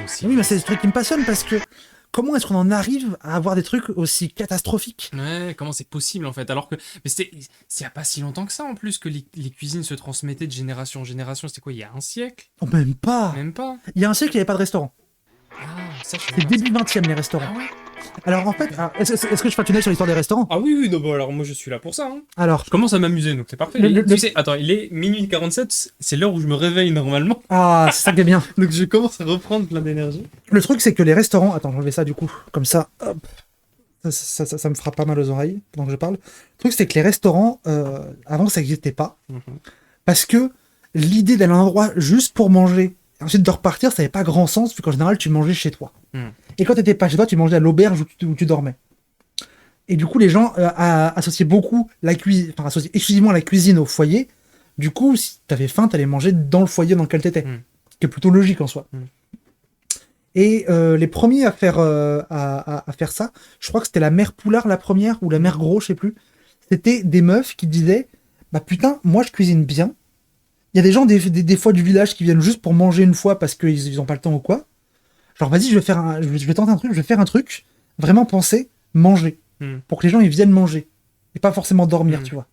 aussi. Oui, mais c'est ce truc qui me passionne parce que comment est-ce qu'on en arrive à avoir des trucs aussi catastrophiques? Ouais, comment c'est possible en fait? Alors que. Mais c'était. Il n'y a pas si longtemps que ça en plus que les cuisines se transmettaient de génération en génération. C'était quoi, il y a un siècle? Oh, même pas. Même pas. Il y a un siècle, il n'y avait pas de restaurant. Ah, ça, je suis C'est début 20e les restaurants. Ah ouais? Alors en fait, est-ce que je fais un tunnel sur l'histoire des restaurants? Ah oui, oui, non, bon, alors moi je suis là pour ça. Hein. Alors, Je commence à m'amuser, donc c'est parfait. Tu sais, attends, il est minuit 47, c'est l'heure où je me réveille normalement. ah, c'est ça qui est bien. Donc je commence à reprendre plein d'énergie. Le truc, c'est que les restaurants. Attends, j'enlève ça du coup, comme ça. Hop. Ça me fera pas mal aux oreilles pendant que je parle. Le truc, c'est que les restaurants, avant, ça n'existait pas. Parce que l'idée d'aller à un endroit juste pour manger, et ensuite de repartir, ça n'avait pas grand sens, vu qu'en général, tu mangeais chez toi. Et quand tu n'étais pas chez toi, tu mangeais à l'auberge où tu dormais. Et du coup, les gens associaient beaucoup la cuisine, enfin, associaient exclusivement la cuisine au foyer. Du coup, si tu avais faim, tu allais manger dans le foyer dans lequel tu étais. Ce qui est plutôt logique en soi. Et les premiers à faire ça, je crois que c'était la mère Poulard la première, ou la mère Gros, je sais plus. C'était des meufs qui disaient bah putain, moi je cuisine bien. Il y a des gens des fois du village qui viennent juste pour manger une fois parce qu'ils ont pas le temps ou quoi. Genre vas-y, je vais tenter un truc, je vais faire un truc, vraiment penser manger. Pour que les gens ils viennent manger. Et pas forcément dormir, tu vois.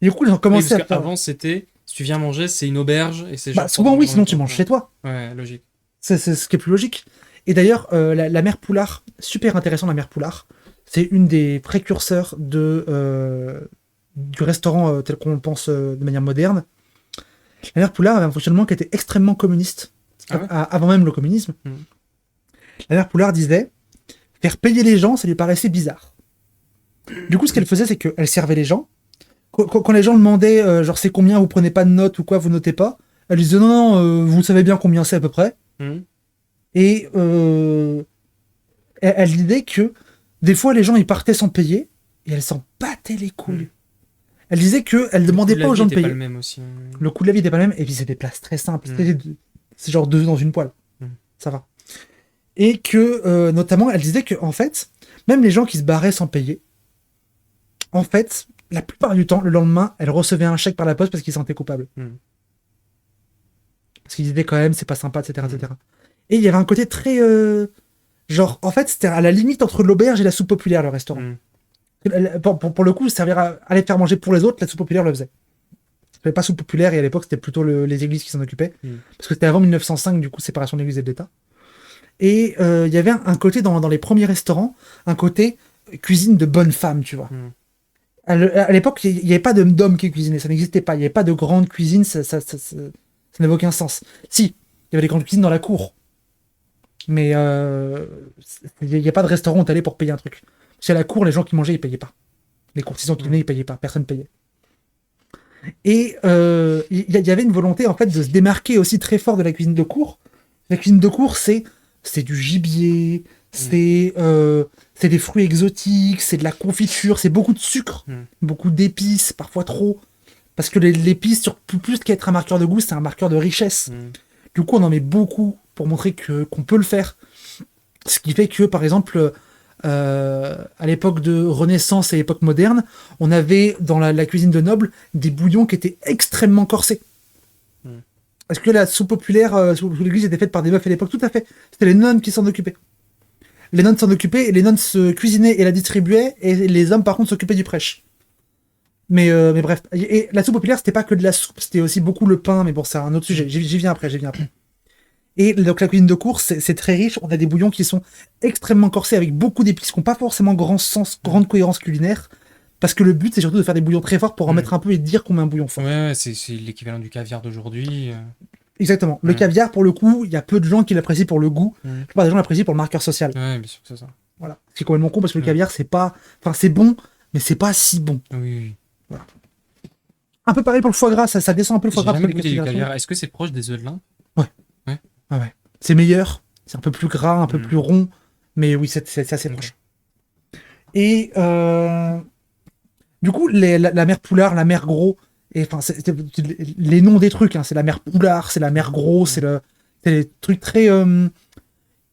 Et du coup, ils ont commencé à faire. Avant, c'était si tu viens manger, c'est une auberge et c'est Bah, souvent, oui, sinon tu manges chez toi. Ouais, logique. C'est ce qui est plus logique. Et d'ailleurs, la mère Poulard, super intéressant, la mère Poulard, c'est une des précurseurs du restaurant tel qu'on le pense de manière moderne. La mère Poulard avait un fonctionnement qui était extrêmement communiste, avant même le communisme. La mère Poulard disait faire payer les gens, ça lui paraissait bizarre. Du coup, ce qu'elle faisait, c'est qu'elle servait les gens. Quand les gens demandaient, genre, c'est combien, vous prenez pas de notes ou quoi, vous notez pas, elle disait non, vous savez bien combien c'est à peu près. Et elle disait que des fois, les gens, ils partaient sans payer et elle s'en battait les couilles. Elle disait qu'elle demandait pas aux gens de payer. Pas le même aussi. Le coût de la vie n'était pas le même. Et puis, c'est des places très simples. C'est genre 2 œufs dans une poêle. Ça va. Et que, notamment, elle disait que, en fait, même les gens qui se barraient sans payer, en fait, la plupart du temps, le lendemain, elle recevait un chèque par la poste parce qu'ils se sentaient coupables. Parce qu'ils disaient quand même, c'est pas sympa, etc., etc. Et il y avait un côté très... genre, en fait, c'était à la limite entre l'auberge et la soupe populaire, le restaurant. Pour le coup, servir à aller faire manger pour les autres, la soupe populaire le faisait. Il n'y avait pas soupe populaire, et à l'époque, c'était plutôt les églises qui s'en occupaient. Parce que c'était avant 1905, du coup, séparation de l'église et de l'État. Et il y avait un côté, dans les premiers restaurants, un côté cuisine de bonne femme, tu vois. À l'époque, il n'y avait pas d'hommes qui cuisinaient, ça n'existait pas. Il n'y avait pas de grande cuisine, ça n'avait aucun sens. Si, il y avait des grandes cuisines dans la cour. Mais il n'y a pas de restaurant où t'allais pour payer un truc. Parce qu'à la cour, les gens qui mangeaient, ils payaient pas. Les courtisans qui venaient, ils payaient pas. Personne payait. Et il y avait une volonté, en fait, de se démarquer aussi très fort de la cuisine de cour. La cuisine de cour, c'est du gibier, c'est des fruits exotiques, c'est de la confiture, c'est beaucoup de sucre, beaucoup d'épices, parfois trop. Parce que l'épice, plus qu'être un marqueur de goût, c'est un marqueur de richesse. Du coup, on en met beaucoup pour montrer qu'on peut le faire. Ce qui fait que, par exemple, à l'époque de Renaissance et époque moderne, on avait dans la cuisine de nobles des bouillons qui étaient extrêmement corsés. Est-ce que la soupe populaire sous l'église était faite par des meufs à l'époque? Tout à fait. C'était les nonnes qui s'en occupaient. Les nonnes s'en occupaient, et les nonnes se cuisinaient et la distribuaient, et les hommes, par contre, s'occupaient du prêche. Mais bref. Et la soupe populaire, c'était pas que de la soupe, c'était aussi beaucoup le pain, mais bon, c'est un autre sujet. J'y viens après. Et donc la cuisine de cour, c'est très riche. On a des bouillons qui sont extrêmement corsés, avec beaucoup d'épices, qui n'ont pas forcément grand sens, grande cohérence culinaire. Parce que le but, c'est surtout de faire des bouillons très forts pour en mettre un peu et dire qu'on met un bouillon fort. Ouais, c'est l'équivalent du caviar d'aujourd'hui. Exactement. Le caviar, pour le coup, il y a peu de gens qui l'apprécient pour le goût. La plupart des gens l'apprécient pour le marqueur social. Ouais, bien sûr que c'est ça. Voilà. C'est complètement con parce que le caviar, c'est pas... Enfin, c'est bon, mais c'est pas si bon. Oui. Voilà. Un peu pareil pour le foie gras, ça descend un peu le foie gras. J'ai jamais goûté du caviar. Est-ce que c'est proche des œufs de lin? Ouais. C'est meilleur, c'est un peu plus gras, un peu plus rond, mais oui, c'est assez proche. Et du coup, la mère Poulard, la mère Gros, enfin, les noms des trucs, hein, c'est la mère Poulard, c'est la mère Gros, c'est des trucs très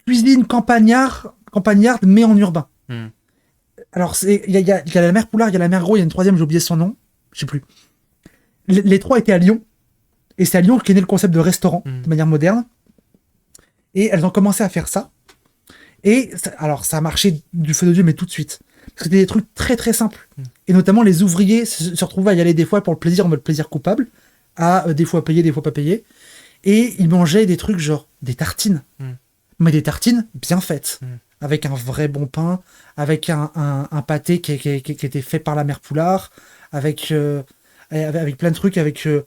cuisine campagnarde, mais en urbain. Alors, il y a la mère Poulard, il y a la mère Gros, il y a une troisième, j'ai oublié son nom, je sais plus. Les trois étaient à Lyon, et c'est à Lyon qu'est né le concept de restaurant, de manière moderne. Et elles ont commencé à faire ça. Et alors, ça a marché du feu de Dieu, mais tout de suite. Parce que c'était des trucs très très simples. Et notamment, les ouvriers se retrouvaient à y aller des fois pour le plaisir, en mode plaisir coupable, à des fois payer, des fois pas payer. Et ils mangeaient des trucs genre des tartines. Mais des tartines bien faites. Avec un vrai bon pain, avec un pâté qui était fait par la mère Poulard, avec plein de trucs, le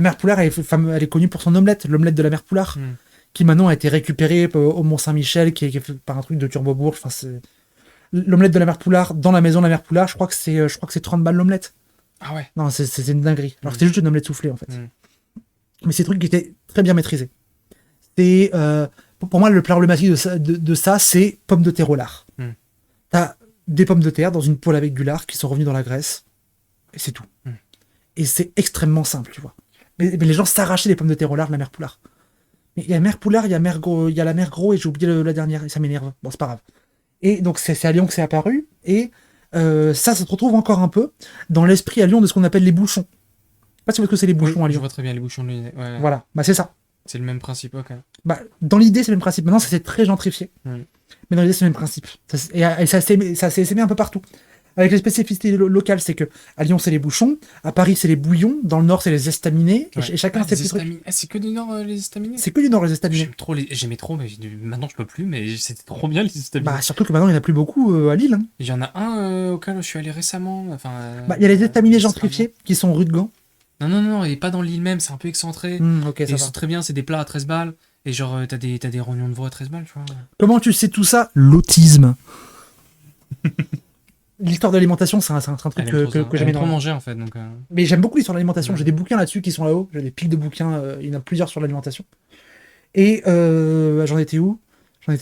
mère Poulard, elle est connue pour son omelette, l'omelette de la mère Poulard, qui maintenant a été récupérée au Mont-Saint-Michel, qui est fait par un truc de Turbo Bourges. Enfin, c'est l'omelette de la mère Poulard dans la maison de la mère Poulard. Je crois que c'est 30 balles l'omelette. Ah ouais. Non, c'est une dinguerie. Alors c'était juste une omelette soufflée en fait. Mais c'est des trucs qui étaient très bien maîtrisés. C'est pour moi le plat emblématique de ça, c'est pommes de terre au lard. T'as des pommes de terre dans une poêle avec du lard qui sont revenus dans la graisse, et c'est tout. Et c'est extrêmement simple, tu vois. Mais les gens s'arrachaient les pommes de terre au lard de la mère Poulard. Mais il y a mère Poulard, il y a la mère Gros, et j'ai oublié la dernière, et ça m'énerve. Bon, c'est pas grave. Et donc c'est à Lyon que c'est apparu, et ça se retrouve encore un peu dans l'esprit à Lyon de ce qu'on appelle les bouchons. Je sais pas si vous voyez ce que c'est les bouchons à Lyon. Je vois très bien les bouchons de ouais. Voilà, bah c'est ça. C'est le même principe, ok. Bah, dans l'idée, c'est le même principe. Maintenant, ça s'est très gentrifié. Mais dans l'idée, c'est le même principe. Et ça s'est essaimé un peu partout. Avec les spécificités locales, c'est que à Lyon, c'est les bouchons. À Paris, c'est les bouillons. Dans le Nord, c'est les estaminets. Et chacun a ses petits trucs. C'est que du Nord, les estaminets. C'est que du Nord, les estaminets. J'aimais trop, mais maintenant, je peux plus. Mais c'était trop bien, les estaminets. Bah, surtout que maintenant, il n'y en a plus beaucoup à Lille. Hein. Il y en a un auquel je suis allé récemment. Enfin, bah, il y a les estaminets gentrifiés qui sont rue de Gand. Non, et pas dans l'île même, c'est un peu excentré. Okay, et c'est très bien, c'est des plats à 13 balles. Et genre, t'as des rognons de veau à 13 balles, tu vois. Comment tu sais tout ça? L'autisme. L'histoire de l'alimentation, c'est un truc que j'aime trop manger, en fait. Donc, Mais j'aime beaucoup l'histoire de l'alimentation. J'ai des bouquins là-dessus qui sont là-haut. J'ai des piles de bouquins. Il y en a plusieurs sur l'alimentation. Et j'en étais où? Les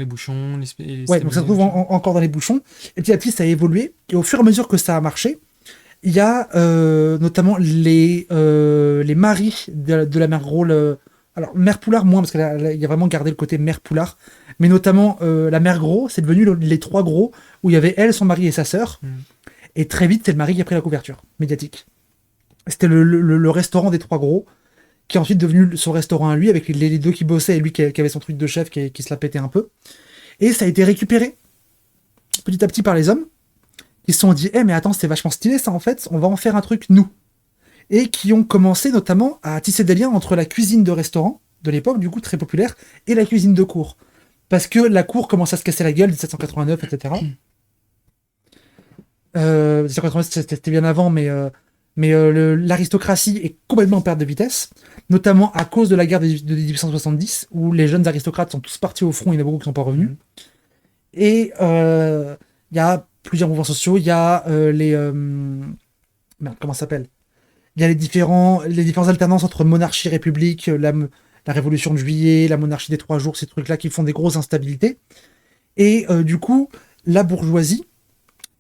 bouchons, ouais, donc ça se trouve encore dans les bouchons. Et petit à petit, ça a évolué. Et au fur et à mesure que ça a marché, il y a notamment les maris de la mère Gros. Alors, mère Poulard, moins, parce qu'il y a vraiment gardé le côté mère Poulard. Mais notamment, la mère Gros, c'est devenu les trois gros, où il y avait elle, son mari et sa sœur. Et très vite, c'est le mari qui a pris la couverture médiatique. C'était le restaurant des trois gros, qui est ensuite devenu son restaurant à lui, avec les deux qui bossaient et lui qui avait son truc de chef qui se la pétait un peu. Et ça a été récupéré petit à petit par les hommes, qui se sont dit mais attends, c'est vachement stylé ça en fait, on va en faire un truc nous. Et qui ont commencé notamment à tisser des liens entre la cuisine de restaurant de l'époque, du coup très populaire, et la cuisine de cour. Parce que la cour commence à se casser la gueule, 1789, etc. 1789, c'était bien avant, mais l'aristocratie est complètement en perte de vitesse, notamment à cause de la guerre de 1870, où les jeunes aristocrates sont tous partis au front, il y en a beaucoup qui ne sont pas revenus. Et il y a plusieurs mouvements sociaux, il y a comment ça s'appelle ? Il y a les différentes alternances entre monarchie et république, la révolution de juillet, la monarchie des 3 jours, ces trucs-là qui font des grosses instabilités. Et du coup, la bourgeoisie,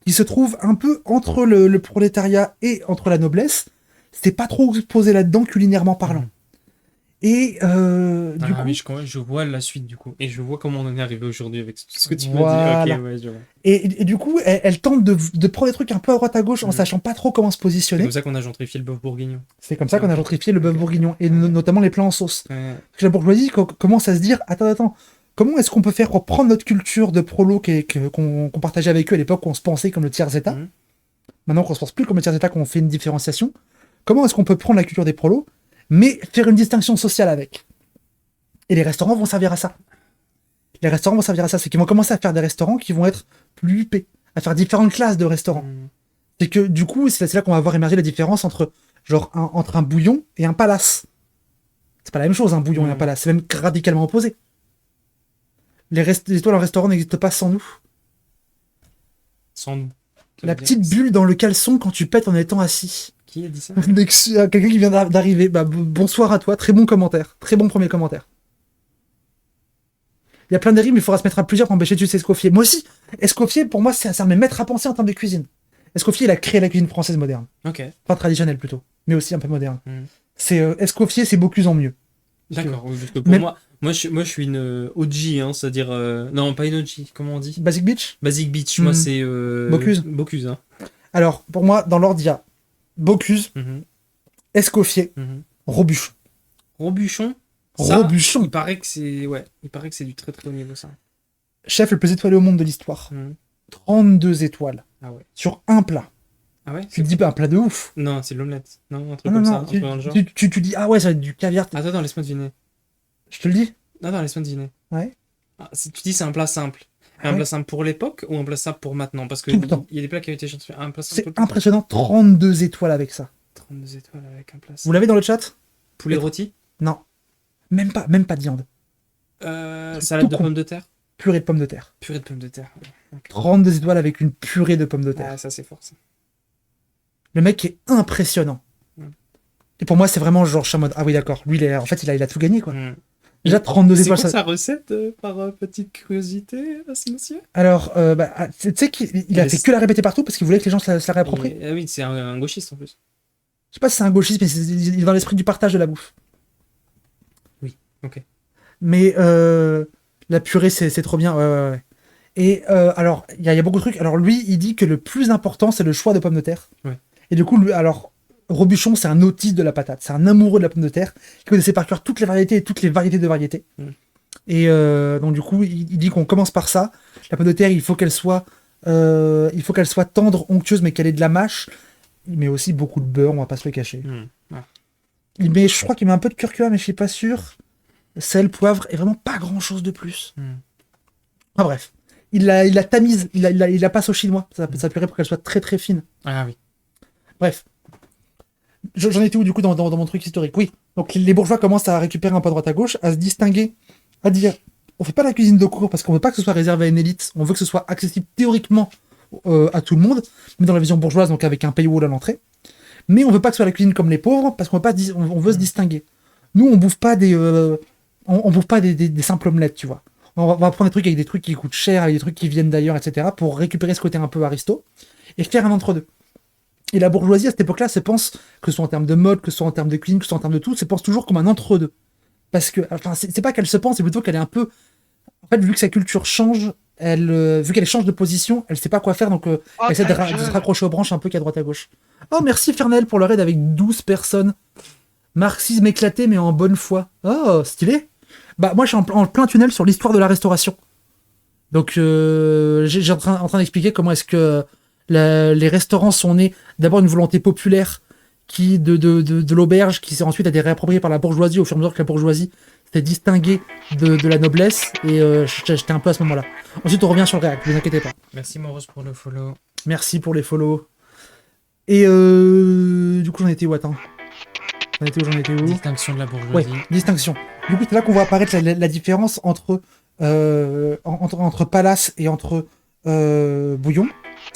qui se trouve un peu entre le prolétariat et entre la noblesse, c'est pas trop posé là-dedans culinairement parlant. Et du coup, oui, je vois la suite du coup. Et je vois comment on en est arrivé aujourd'hui avec ce que tu m'as dit. Okay, ouais, je vois. Et du coup, elle tente de prendre des trucs un peu à droite à gauche en sachant pas trop comment se positionner. C'est comme ça qu'on a gentrifié le bœuf bourguignon. C'est comme ça qu'on a gentrifié le bœuf bourguignon. Et notamment les plats en sauce. Parce que la bourgeoisie commence à se dire, attends, comment est-ce qu'on peut faire pour prendre notre culture de prolo qu'on partageait avec eux à l'époque où on se pensait comme le tiers-état. Maintenant qu'on se pense plus comme le tiers-état, qu'on fait une différenciation. Comment est-ce qu'on peut prendre la culture des prolos mais faire une distinction sociale avec. Et les restaurants vont servir à ça. C'est qu'ils vont commencer à faire des restaurants qui vont être plus huppés, à faire différentes classes de restaurants. C'est que du coup, c'est là qu'on va voir émerger la différence entre un bouillon et un palace. C'est pas la même chose, un bouillon et un palace. C'est même radicalement opposé. Les étoiles en restaurant n'existent pas sans nous. Sans nous. La petite bulle dans le caleçon quand tu pètes en étant assis. Qui a dit ça? Quelqu'un qui vient d'arriver. Bah, bonsoir à toi, très bon commentaire. Très bon premier commentaire. Il y a plein de rimes, mais il faudra se mettre à plusieurs pour empêcher de tuer Escoffier. Moi aussi, Escoffier, pour moi, ça me met à penser en termes de cuisine. Escoffier, il a créé la cuisine française moderne. Ok. Pas traditionnelle plutôt, mais aussi un peu moderne. C'est Escoffier, c'est Bocuse en mieux. D'accord, oui, parce que pour moi je suis une OG, hein, c'est-à-dire... Non, pas une OG, comment on dit? Basic Beach. Moi c'est... Bocuse. Bocuse, hein. Alors, pour moi, dans l'ordre, il y a Bocuse, Escoffier, Robuchon. Robuchon? Ça, Robuchon. il paraît que c'est du très très haut niveau, ça. Chef le plus étoilé au monde de l'histoire. 32 étoiles. Ah ouais. Sur un plat. Ah ouais? Tu te dis pas un plat de ouf. Non, c'est de l'omelette. Non, un truc Non, comme non, ça, non. un truc dans le genre. Tu dis, ah ouais, ça va être du caviar. Attends, laisse-moi deviner. Je te le dis. Non, laisse-moi deviner. Ouais. Ah, si tu dis c'est un plat simple. Ah Un ouais. plat simple pour l'époque ou un plat simple pour maintenant? Parce que Tout le temps. il y a des plats qui ont été chantés. Un plat simple tout C'est le temps. impressionnant. 32 étoiles avec ça. 32 étoiles avec un plat Vous simple. l'avez dans le chat? Poulet rôti? Non. Même pas de viande. Salade de con. pommes de terre? Purée de pommes de terre. Purée de pommes de terre. Ouais. Ok. 32 étoiles avec une purée de pommes de terre. Ah, ça c'est fort ça. Le mec est impressionnant. Mm. Et pour moi, c'est vraiment genre, je suis en mode, ah oui, d'accord. Lui, en fait, il a tout gagné, quoi. Mm. Déjà, 32 C'est étoiles. quoi sa recette par petite curiosité, ce monsieur? Alors, tu sais qu'il a fait que la répéter partout parce qu'il voulait que les gens se la réapproprient. Ah oui, c'est un gauchiste en plus. Je sais pas si c'est un gauchiste, mais il est dans l'esprit du partage de la bouffe. Oui, ok. Mais la purée, c'est trop bien. Ouais. Et alors, il y a beaucoup de trucs. Alors, lui, il dit que le plus important, c'est le choix de pommes de terre. Ouais. Et du coup, Robuchon, c'est un autiste de la patate. C'est un amoureux de la pomme de terre qui connaissait par cœur toutes les variétés et toutes les variétés de variétés. Mm. Et donc, du coup, il dit qu'on commence par ça. La pomme de terre, il faut qu'elle soit tendre, onctueuse, mais qu'elle ait de la mâche. Il met aussi beaucoup de beurre, on va pas se le cacher. Ouais. Je crois qu'il met un peu de curcuma, mais je suis pas sûr. Sel, poivre, et vraiment pas grand chose de plus. Enfin bref. Il la tamise, il la passe au chinois. Ça purée pour qu'elle soit très très fine. Ah oui. Bref. J'en étais où du coup dans mon truc historique? Oui. Donc les bourgeois commencent à récupérer un peu à droite à gauche, à se distinguer, à dire on fait pas la cuisine de cour parce qu'on veut pas que ce soit réservé à une élite, on veut que ce soit accessible théoriquement à tout le monde, mais dans la vision bourgeoise, donc avec un paywall à l'entrée. Mais on veut pas que ce soit la cuisine comme les pauvres parce qu'on veut pas on veut se distinguer. Nous on bouffe pas on bouffe pas des simples omelettes, tu vois. On va prendre des trucs avec des trucs qui coûtent cher, avec des trucs qui viennent d'ailleurs, etc. pour récupérer ce côté un peu aristo et faire un entre-deux. Et la bourgeoisie, à cette époque-là, se pense, que ce soit en termes de mode, que ce soit en termes de cuisine, que ce soit en termes de tout, se pense toujours comme un entre-deux. Parce que, enfin, c'est pas qu'elle se pense, c'est plutôt qu'elle est un peu... En fait, vu que sa culture change, vu qu'elle change de position, elle sait pas quoi faire, donc elle essaie de se raccrocher aux branches un peu qu'à droite à gauche. Oh, merci Fernel pour le raid avec 12 personnes. Marxisme éclaté, mais en bonne foi. Oh, stylé. Bah, moi, je suis en plein tunnel sur l'histoire de la restauration. Donc, j'ai en train d'expliquer comment est-ce que les restaurants sont nés d'abord une volonté populaire de l'auberge qui ensuite a été réappropriée par la bourgeoisie au fur et à mesure que la bourgeoisie s'était distinguée de la noblesse et j'étais un peu à ce moment-là. Ensuite on revient sur le réact, ne vous inquiétez pas. Merci Moros pour le follow. Merci pour les follow. Et du coup j'en étais où? Attends. J'en étais où? Distinction de la bourgeoisie. Ouais, distinction. Du coup c'est là qu'on voit apparaître la différence entre Palace et entre Bouillon.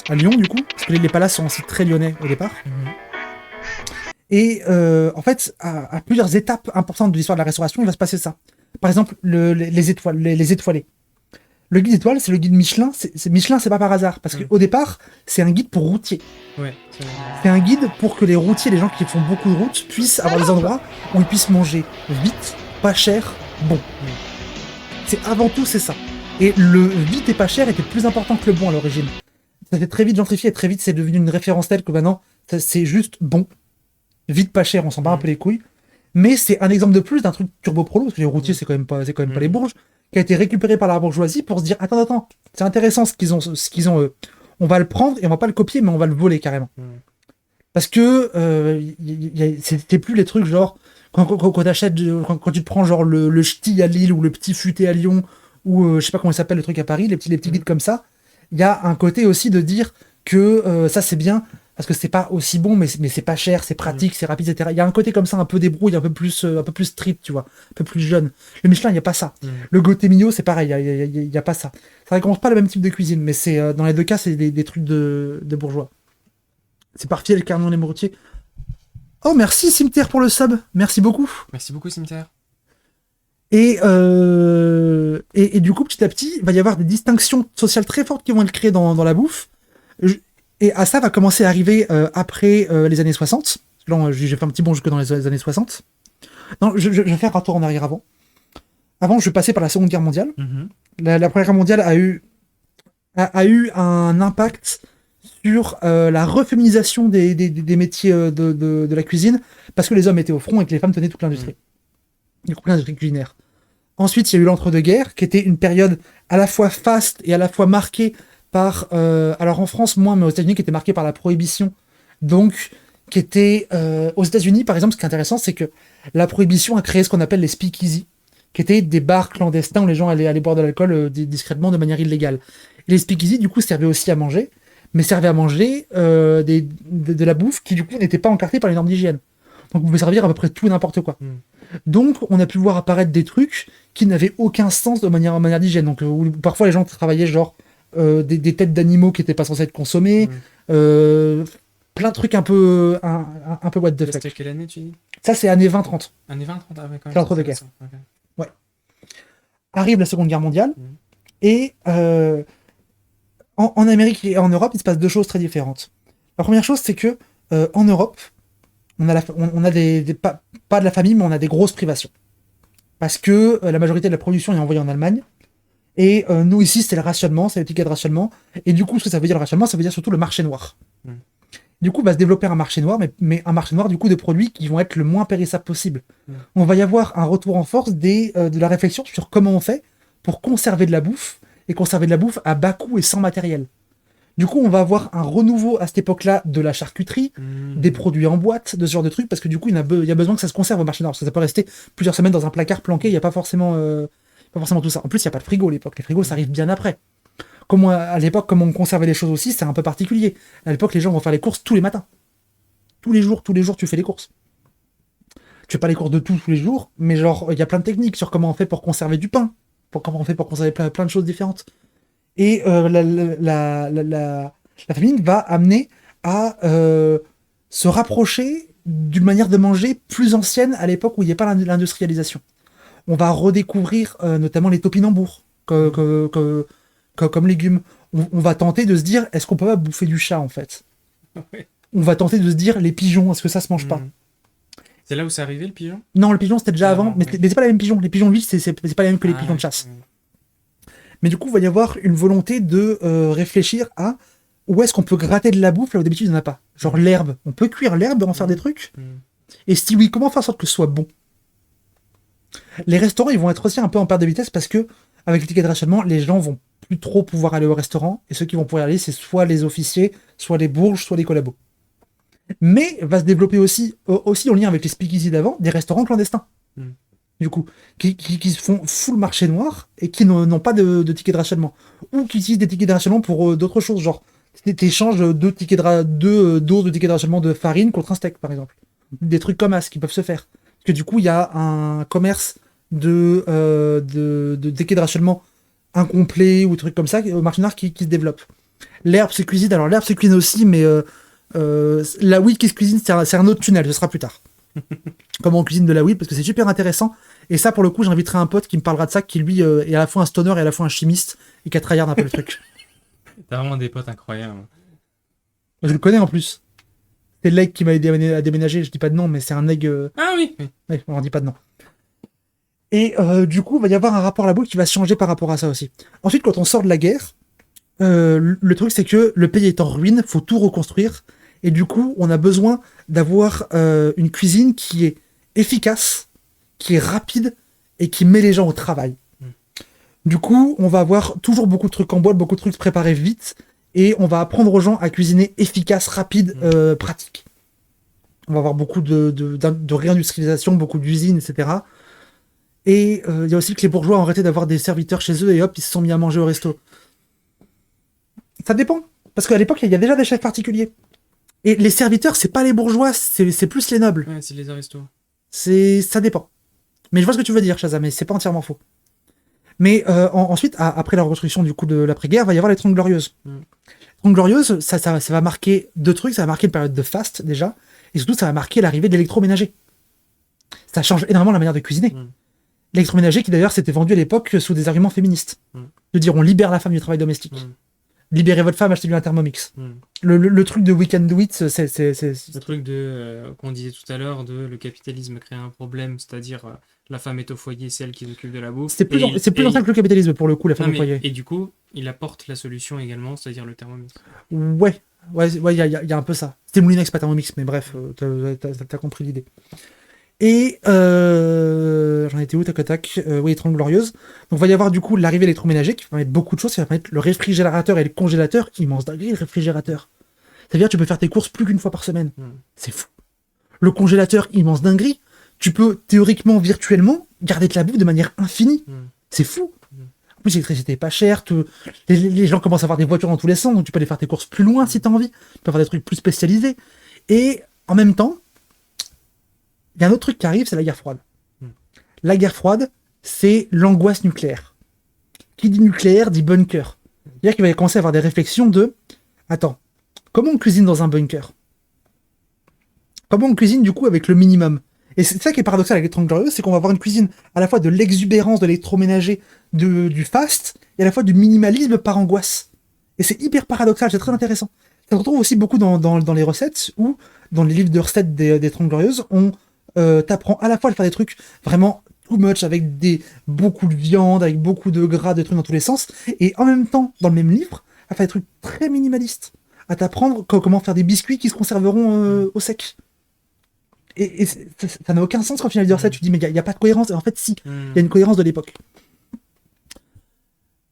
À Lyon, du coup, parce que les palaces sont aussi très lyonnais au départ. Et en fait, à plusieurs étapes importantes de l'histoire de la restauration, il va se passer ça. Par exemple, les étoilés. Le guide étoile, c'est le guide Michelin. Michelin, c'est pas par hasard, parce qu'au départ, c'est un guide pour routiers. Ouais. C'est un guide pour que les routiers, les gens qui font beaucoup de routes, puissent avoir des endroits où ils puissent manger vite, pas cher, bon. C'est avant tout, c'est ça. Et le vite et pas cher était plus important que le bon à l'origine. Ça s'est très vite gentrifié et très vite c'est devenu une référence telle que maintenant c'est juste bon, vite pas cher, on s'en bat un peu les couilles. Mais c'est un exemple de plus d'un truc turbo prolo parce que les routiers c'est quand même pas les bourges qui a été récupéré par la bourgeoisie pour se dire attends, c'est intéressant ce qu'ils ont eux. On va le prendre et on va pas le copier mais on va le voler carrément. Parce que c'était plus les trucs genre quand t'achètes quand tu te prends genre le ch'ti à Lille ou le petit futé à Lyon ou je sais pas comment il s'appelle le truc à Paris, les petits guides comme ça. Il y a un côté aussi de dire que ça c'est bien parce que c'est pas aussi bon mais c'est pas cher, c'est pratique, c'est rapide, etc. Il y a un côté comme ça un peu débrouille, un peu plus street, tu vois, un peu plus jeune. Le Michelin, il y a pas ça. Le Gaultier Mignot, c'est pareil, il y a pas ça. Ça récompense pas le même type de cuisine, mais c'est dans les deux cas c'est des trucs de bourgeois. C'est parti le Carnon les Mourtiers. Oh merci Cimetière pour le sub, merci beaucoup. Merci beaucoup Cimetière. Et du coup, petit à petit, il va y avoir des distinctions sociales très fortes qui vont être créées dans la bouffe. Et à ça va commencer à arriver après les années 60. Là, j'ai fait un petit bond jusque dans les années 60. Non, je vais faire un tour en arrière avant. Avant, je vais passer par la Seconde Guerre mondiale. La Première Guerre mondiale a eu un impact sur la reféminisation des métiers de la cuisine parce que les hommes étaient au front et que les femmes tenaient toute l'industrie. y compris l'industrie culinaire. Ensuite, il y a eu l'entre-deux-guerres, qui était une période à la fois faste et à la fois marquée par, alors en France moins, mais aux États-Unis, qui était marquée par la prohibition. Donc, qui était aux États-Unis, par exemple, ce qui est intéressant, c'est que la prohibition a créé ce qu'on appelle les speakeasy, qui étaient des bars clandestins où les gens allaient boire de l'alcool discrètement de manière illégale. Et les speakeasy, du coup, servaient aussi à manger, mais servaient à manger de la bouffe qui, du coup, n'était pas encartée par les normes d'hygiène. Donc, vous pouvez servir à peu près tout et n'importe quoi. Donc, on a pu voir apparaître des trucs qui n'avaient aucun sens de manière d'hygiène. Donc, où parfois, les gens travaillaient genre des têtes d'animaux qui n'étaient pas censées être consommées, plein de trucs un peu what the fuck. C'était quelle année, tu dis? Ça, c'est années 20-30. Années 20-30, ah ouais, quand même. C'est l'entre-deux-guerres. Okay. Ouais. Arrive la Seconde Guerre mondiale, et en Amérique et en Europe, il se passe deux choses très différentes. La première chose, c'est que en Europe, on a pas de la famille, mais on a des grosses privations. Parce que la majorité de la production est envoyée en Allemagne. Et nous, ici, c'est le rationnement, c'est l'étiquette de rationnement. Et du coup, ce que ça veut dire le rationnement, ça veut dire surtout le marché noir. Du coup, va se développer un marché noir, mais un marché noir, du coup, de produits qui vont être le moins périssables possible. On va y avoir un retour en force de la réflexion sur comment on fait pour conserver de la bouffe, et conserver de la bouffe à bas coût et sans matériel. Du coup, on va avoir un renouveau à cette époque-là de la charcuterie, des produits en boîte, de ce genre de trucs, parce que du coup, il y a besoin que ça se conserve au marché noir, parce que ça peut rester plusieurs semaines dans un placard planqué, il n'y a pas forcément tout ça. En plus, il n'y a pas de frigo à l'époque, les frigos, ça arrive bien après. Comme à l'époque, comme on conservait les choses aussi, c'est un peu particulier. À l'époque, les gens vont faire les courses tous les matins. Tous les jours, tu fais les courses. Tu fais pas les courses de tous les jours, mais genre, il y a plein de techniques sur comment on fait pour conserver du pain, comment on fait pour conserver plein de choses différentes. Et la famine va amener à se rapprocher d'une manière de manger plus ancienne à l'époque où il n'y a pas l'industrialisation. On va redécouvrir notamment les topinambours comme légumes. On va tenter de se dire, est-ce qu'on peut pas bouffer du chat en fait? Ouais. On va tenter de se dire, les pigeons, est-ce que ça se mange pas? C'est là où c'est arrivé le pigeon? Non, le pigeon c'était déjà avant, mais c'est pas les mêmes pigeons. Les pigeons, lui, c'est pas les mêmes que les pigeons de chasse. Mais du coup, il va y avoir une volonté de réfléchir à où est-ce qu'on peut gratter de la bouffe là où d'habitude il n'y en a pas. Genre l'herbe. On peut cuire l'herbe et en faire des trucs. Et si oui, comment faire en sorte que ce soit bon? Les restaurants, ils vont être aussi un peu en perte de vitesse parce que, avec le ticket de rationnement, les gens vont plus trop pouvoir aller au restaurant. Et ceux qui vont pouvoir y aller, c'est soit les officiers, soit les bourges, soit les collabos. Mais va se développer aussi en lien avec les speakeasy d'avant, des restaurants clandestins. Du coup, qui se font full marché noir et qui n'ont pas de ticket de rationnement. Ou qui utilisent des tickets de rationnement pour d'autres choses, genre t'échanges deux doses de tickets de rationnement de farine contre un steak, par exemple. Des trucs comme ça qui peuvent se faire. Parce que du coup, il y a un commerce de tickets de rationnement incomplet ou trucs comme ça au marché noir qui se développe. L'herbe se cuisine, alors l'herbe se cuisine aussi, mais la weed qui se cuisine, c'est un autre tunnel, ce sera plus tard. Comment on cuisine de la weed, parce que c'est super intéressant. Et ça, pour le coup, j'inviterai un pote qui me parlera de ça, qui lui est à la fois un stoner et à la fois un chimiste, et qui a tryhard un peu le truc. T'as vraiment des potes incroyables. Je le connais en plus. C'est l'aigle qui m'a aidé à déménager, je dis pas de nom, mais c'est un aigle. Ah oui, oui. Ouais, on dit pas de nom. Et du coup, il va y avoir un rapport à la bouffe qui va se changer par rapport à ça aussi. Ensuite, quand on sort de la guerre, le truc c'est que le pays est en ruine, faut tout reconstruire. Et du coup, on a besoin d'avoir une cuisine qui est efficace, qui est rapide et qui met les gens au travail. Du coup, on va avoir toujours beaucoup de trucs en boîte, beaucoup de trucs préparés vite, et on va apprendre aux gens à cuisiner efficace, rapide, pratique. On va avoir beaucoup de réindustrialisation, beaucoup d'usines, etc. Et il y a aussi que les bourgeois ont arrêté d'avoir des serviteurs chez eux et hop, ils se sont mis à manger au resto. Ça dépend, parce qu'à l'époque, il y a déjà des chefs particuliers. Et les serviteurs, c'est pas les bourgeois, c'est plus les nobles. Ouais, c'est les aristos. Ça dépend. Mais je vois ce que tu veux dire, Shazam, mais c'est pas entièrement faux. Mais ensuite, après la reconstruction du coup de l'après-guerre, va y avoir les 30 Glorieuses. Les 30 Glorieuses, ça va marquer deux trucs. Ça va marquer une période de faste, déjà. Et surtout, ça va marquer l'arrivée de l'électroménager. Ça change énormément la manière de cuisiner. L'électroménager qui, d'ailleurs, s'était vendu à l'époque sous des arguments féministes. De dire, on libère la femme du travail domestique. Libérez votre femme, achetez-lui un Thermomix. Le truc de We Can Do It, c'est... Le truc qu'on disait tout à l'heure, le capitalisme crée un problème, c'est-à-dire la femme est au foyer, c'est elle qui s'occupe de la bouffe. C'est plus ancien que le capitalisme, pour le coup, la femme au foyer. Et du coup, il apporte la solution également, c'est-à-dire le Thermomix. Ouais, il y a un peu ça. C'était Moulinex, pas Thermomix, mais bref, t'as compris l'idée. Et j'en étais où, tac, tac, tac, oui, les 30 Glorieuses. Donc, il va y avoir du coup l'arrivée électroménager qui va mettre beaucoup de choses. Ça va mettre le réfrigérateur et le congélateur. Immense dinguerie, le réfrigérateur. C'est-à-dire que tu peux faire tes courses plus qu'une fois par semaine. C'est fou. Le congélateur, immense dinguerie. Tu peux théoriquement, virtuellement, garder de la bouffe de manière infinie. C'est fou. En plus, l'électricité est pas chère. Les gens commencent à avoir des voitures dans tous les sens. Donc, tu peux aller faire tes courses plus loin si tu as envie. Tu peux avoir des trucs plus spécialisés. Et en même temps, il y a un autre truc qui arrive, c'est la guerre froide. La guerre froide, c'est l'angoisse nucléaire. Qui dit nucléaire dit bunker. C'est-à-dire qu'il va commencer à avoir des réflexions de attends, comment on cuisine dans un bunker? Comment on cuisine du coup avec le minimum? Et c'est ça qui est paradoxal avec les 30 Glorieuses, c'est qu'on va avoir une cuisine à la fois de l'exubérance, de l'électroménager, du fast, et à la fois du minimalisme par angoisse. Et c'est hyper paradoxal, c'est très intéressant. Ça se retrouve aussi beaucoup dans les recettes, ou dans les livres de recettes des 30 Glorieuses, on t'apprend à la fois à faire des trucs vraiment too much, avec beaucoup de viande, avec beaucoup de gras, des trucs dans tous les sens, et en même temps, dans le même livre, à faire des trucs très minimalistes, à t'apprendre comment faire des biscuits qui se conserveront au sec. Et ça n'a aucun sens quand tu lis des recettes, tu te dis mais il n'y a pas de cohérence, et en fait si, il y a une cohérence de l'époque.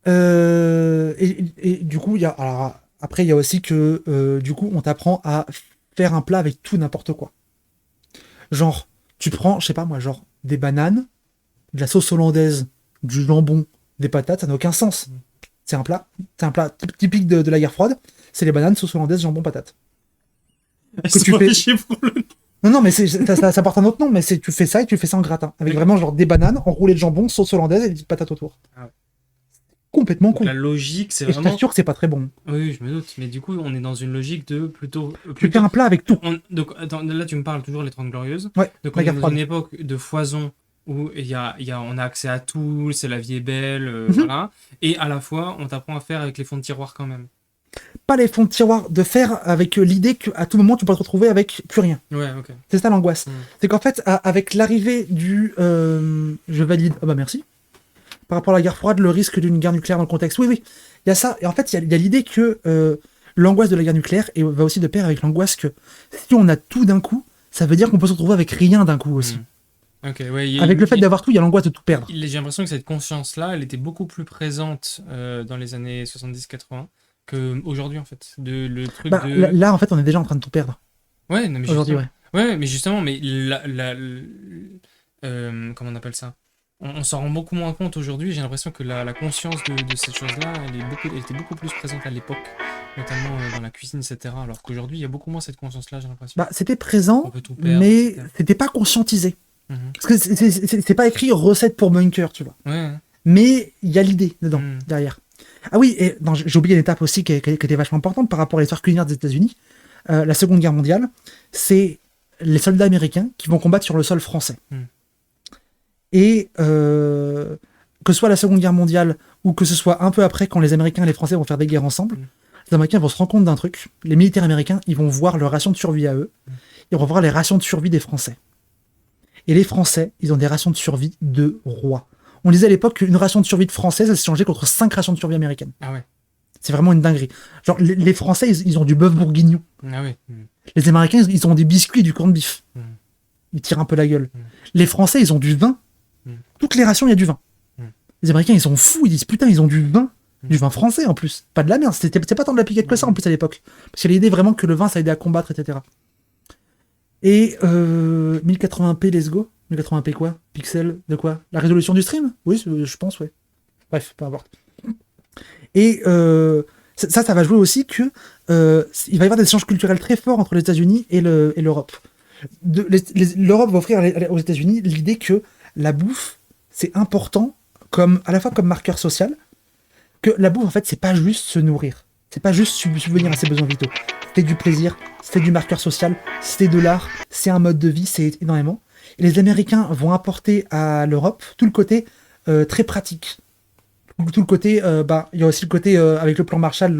Et du coup, après il y a aussi que du coup on t'apprend à faire un plat avec tout n'importe quoi. Genre, tu prends, je sais pas moi, genre des bananes, de la sauce hollandaise, du jambon, des patates, ça n'a aucun sens. C'est un plat typique de la guerre froide, c'est les bananes, sauce hollandaise, jambon, patates. Que tu fais... Non, mais ça porte un autre nom, mais tu fais ça et tu fais ça en gratin. Avec vraiment genre des bananes, enroulées de jambon, sauce hollandaise et des patates autour. Ah ouais. Complètement con. La logique, c'est vraiment... Et je t'assure que c'est pas très bon. Oui, je me doute. Mais du coup, on est dans une logique de plutôt... Tu fais un plat avec tout. Donc, attends, là, tu me parles toujours les 30 Glorieuses. Ouais, donc, on est dans une époque de foison où on a accès à tout, c'est la vie est belle, voilà. Et à la fois, on t'apprend à faire avec les fonds de tiroir quand même. Pas les fonds de tiroir, de faire avec l'idée qu'à tout moment, tu peux te retrouver avec plus rien. Ouais, ok. C'est ça l'angoisse. C'est qu'en fait, avec l'arrivée du... je valide... Ah bah merci. Par rapport à la guerre froide, le risque d'une guerre nucléaire dans le contexte. Oui, il y a ça. Et en fait, il y a l'idée que l'angoisse de la guerre nucléaire va aussi de pair avec l'angoisse que si on a tout d'un coup, ça veut dire qu'on peut se retrouver avec rien d'un coup aussi. Okay, ouais, avec le fait d'avoir tout, il y a l'angoisse de tout perdre. J'ai l'impression que cette conscience-là, elle était beaucoup plus présente dans les années 70-80 qu'aujourd'hui, en fait. Là, en fait, on est déjà en train de tout perdre. Ouais, non, mais aujourd'hui, ouais, mais justement, mais comment on appelle ça? On s'en rend beaucoup moins compte aujourd'hui. J'ai l'impression que la conscience de cette chose-là, elle était beaucoup plus présente à l'époque, notamment dans la cuisine, etc. Alors qu'aujourd'hui, il y a beaucoup moins cette conscience-là, j'ai l'impression. C'était présent, mais c'était pas conscientisé. Parce que c'est pas écrit recette pour bunker, tu vois. Ouais. Mais il y a l'idée dedans, derrière. Ah oui, et j'ai oublié une étape aussi qui était vachement importante par rapport à l'histoire culinaire des États-Unis. La Seconde Guerre mondiale, c'est les soldats américains qui vont combattre sur le sol français. Et que ce soit la Seconde Guerre mondiale ou que ce soit un peu après, quand les Américains et les Français vont faire des guerres ensemble, les Américains vont se rendre compte d'un truc. Les militaires américains, ils vont voir leurs rations de survie à eux. Ils vont voir les rations de survie des Français. Et les Français, ils ont des rations de survie de rois. On disait à l'époque qu'une ration de survie de Français, ça s'est changé contre 5 rations de survie américaines. Ah ouais. C'est vraiment une dinguerie. Genre, les Français, ils ont du bœuf bourguignon. Ah ouais. Les Américains, ils ont des biscuits et du corned beef. Ils tirent un peu la gueule. Les Français, ils ont du vin. Toutes les rations, il y a du vin. Les Américains, ils sont fous. Ils disent, putain, ils ont du vin. Du vin français, en plus. Pas de la merde. C'était pas tant de la piquette que ça, en plus, à l'époque. Parce qu'il y a l'idée vraiment que le vin, ça aidait à combattre, etc. Et 1080p, let's go. 1080p quoi? Pixels de quoi? La résolution du stream? Oui, je pense, ouais. Bref, peu importe. Et ça va jouer aussi que il va y avoir des échanges culturels très forts entre les États-Unis et l'Europe. L'Europe va offrir aux États-Unis l'idée que la bouffe, c'est important à la fois comme marqueur social, que la bouffe, en fait, c'est pas juste se nourrir. C'est pas juste subvenir à ses besoins vitaux. C'est du plaisir, c'est du marqueur social, c'est de l'art, c'est un mode de vie, c'est énormément. Et les Américains vont apporter à l'Europe tout le côté très pratique. Tout le côté, il y a aussi le côté, avec le plan Marshall,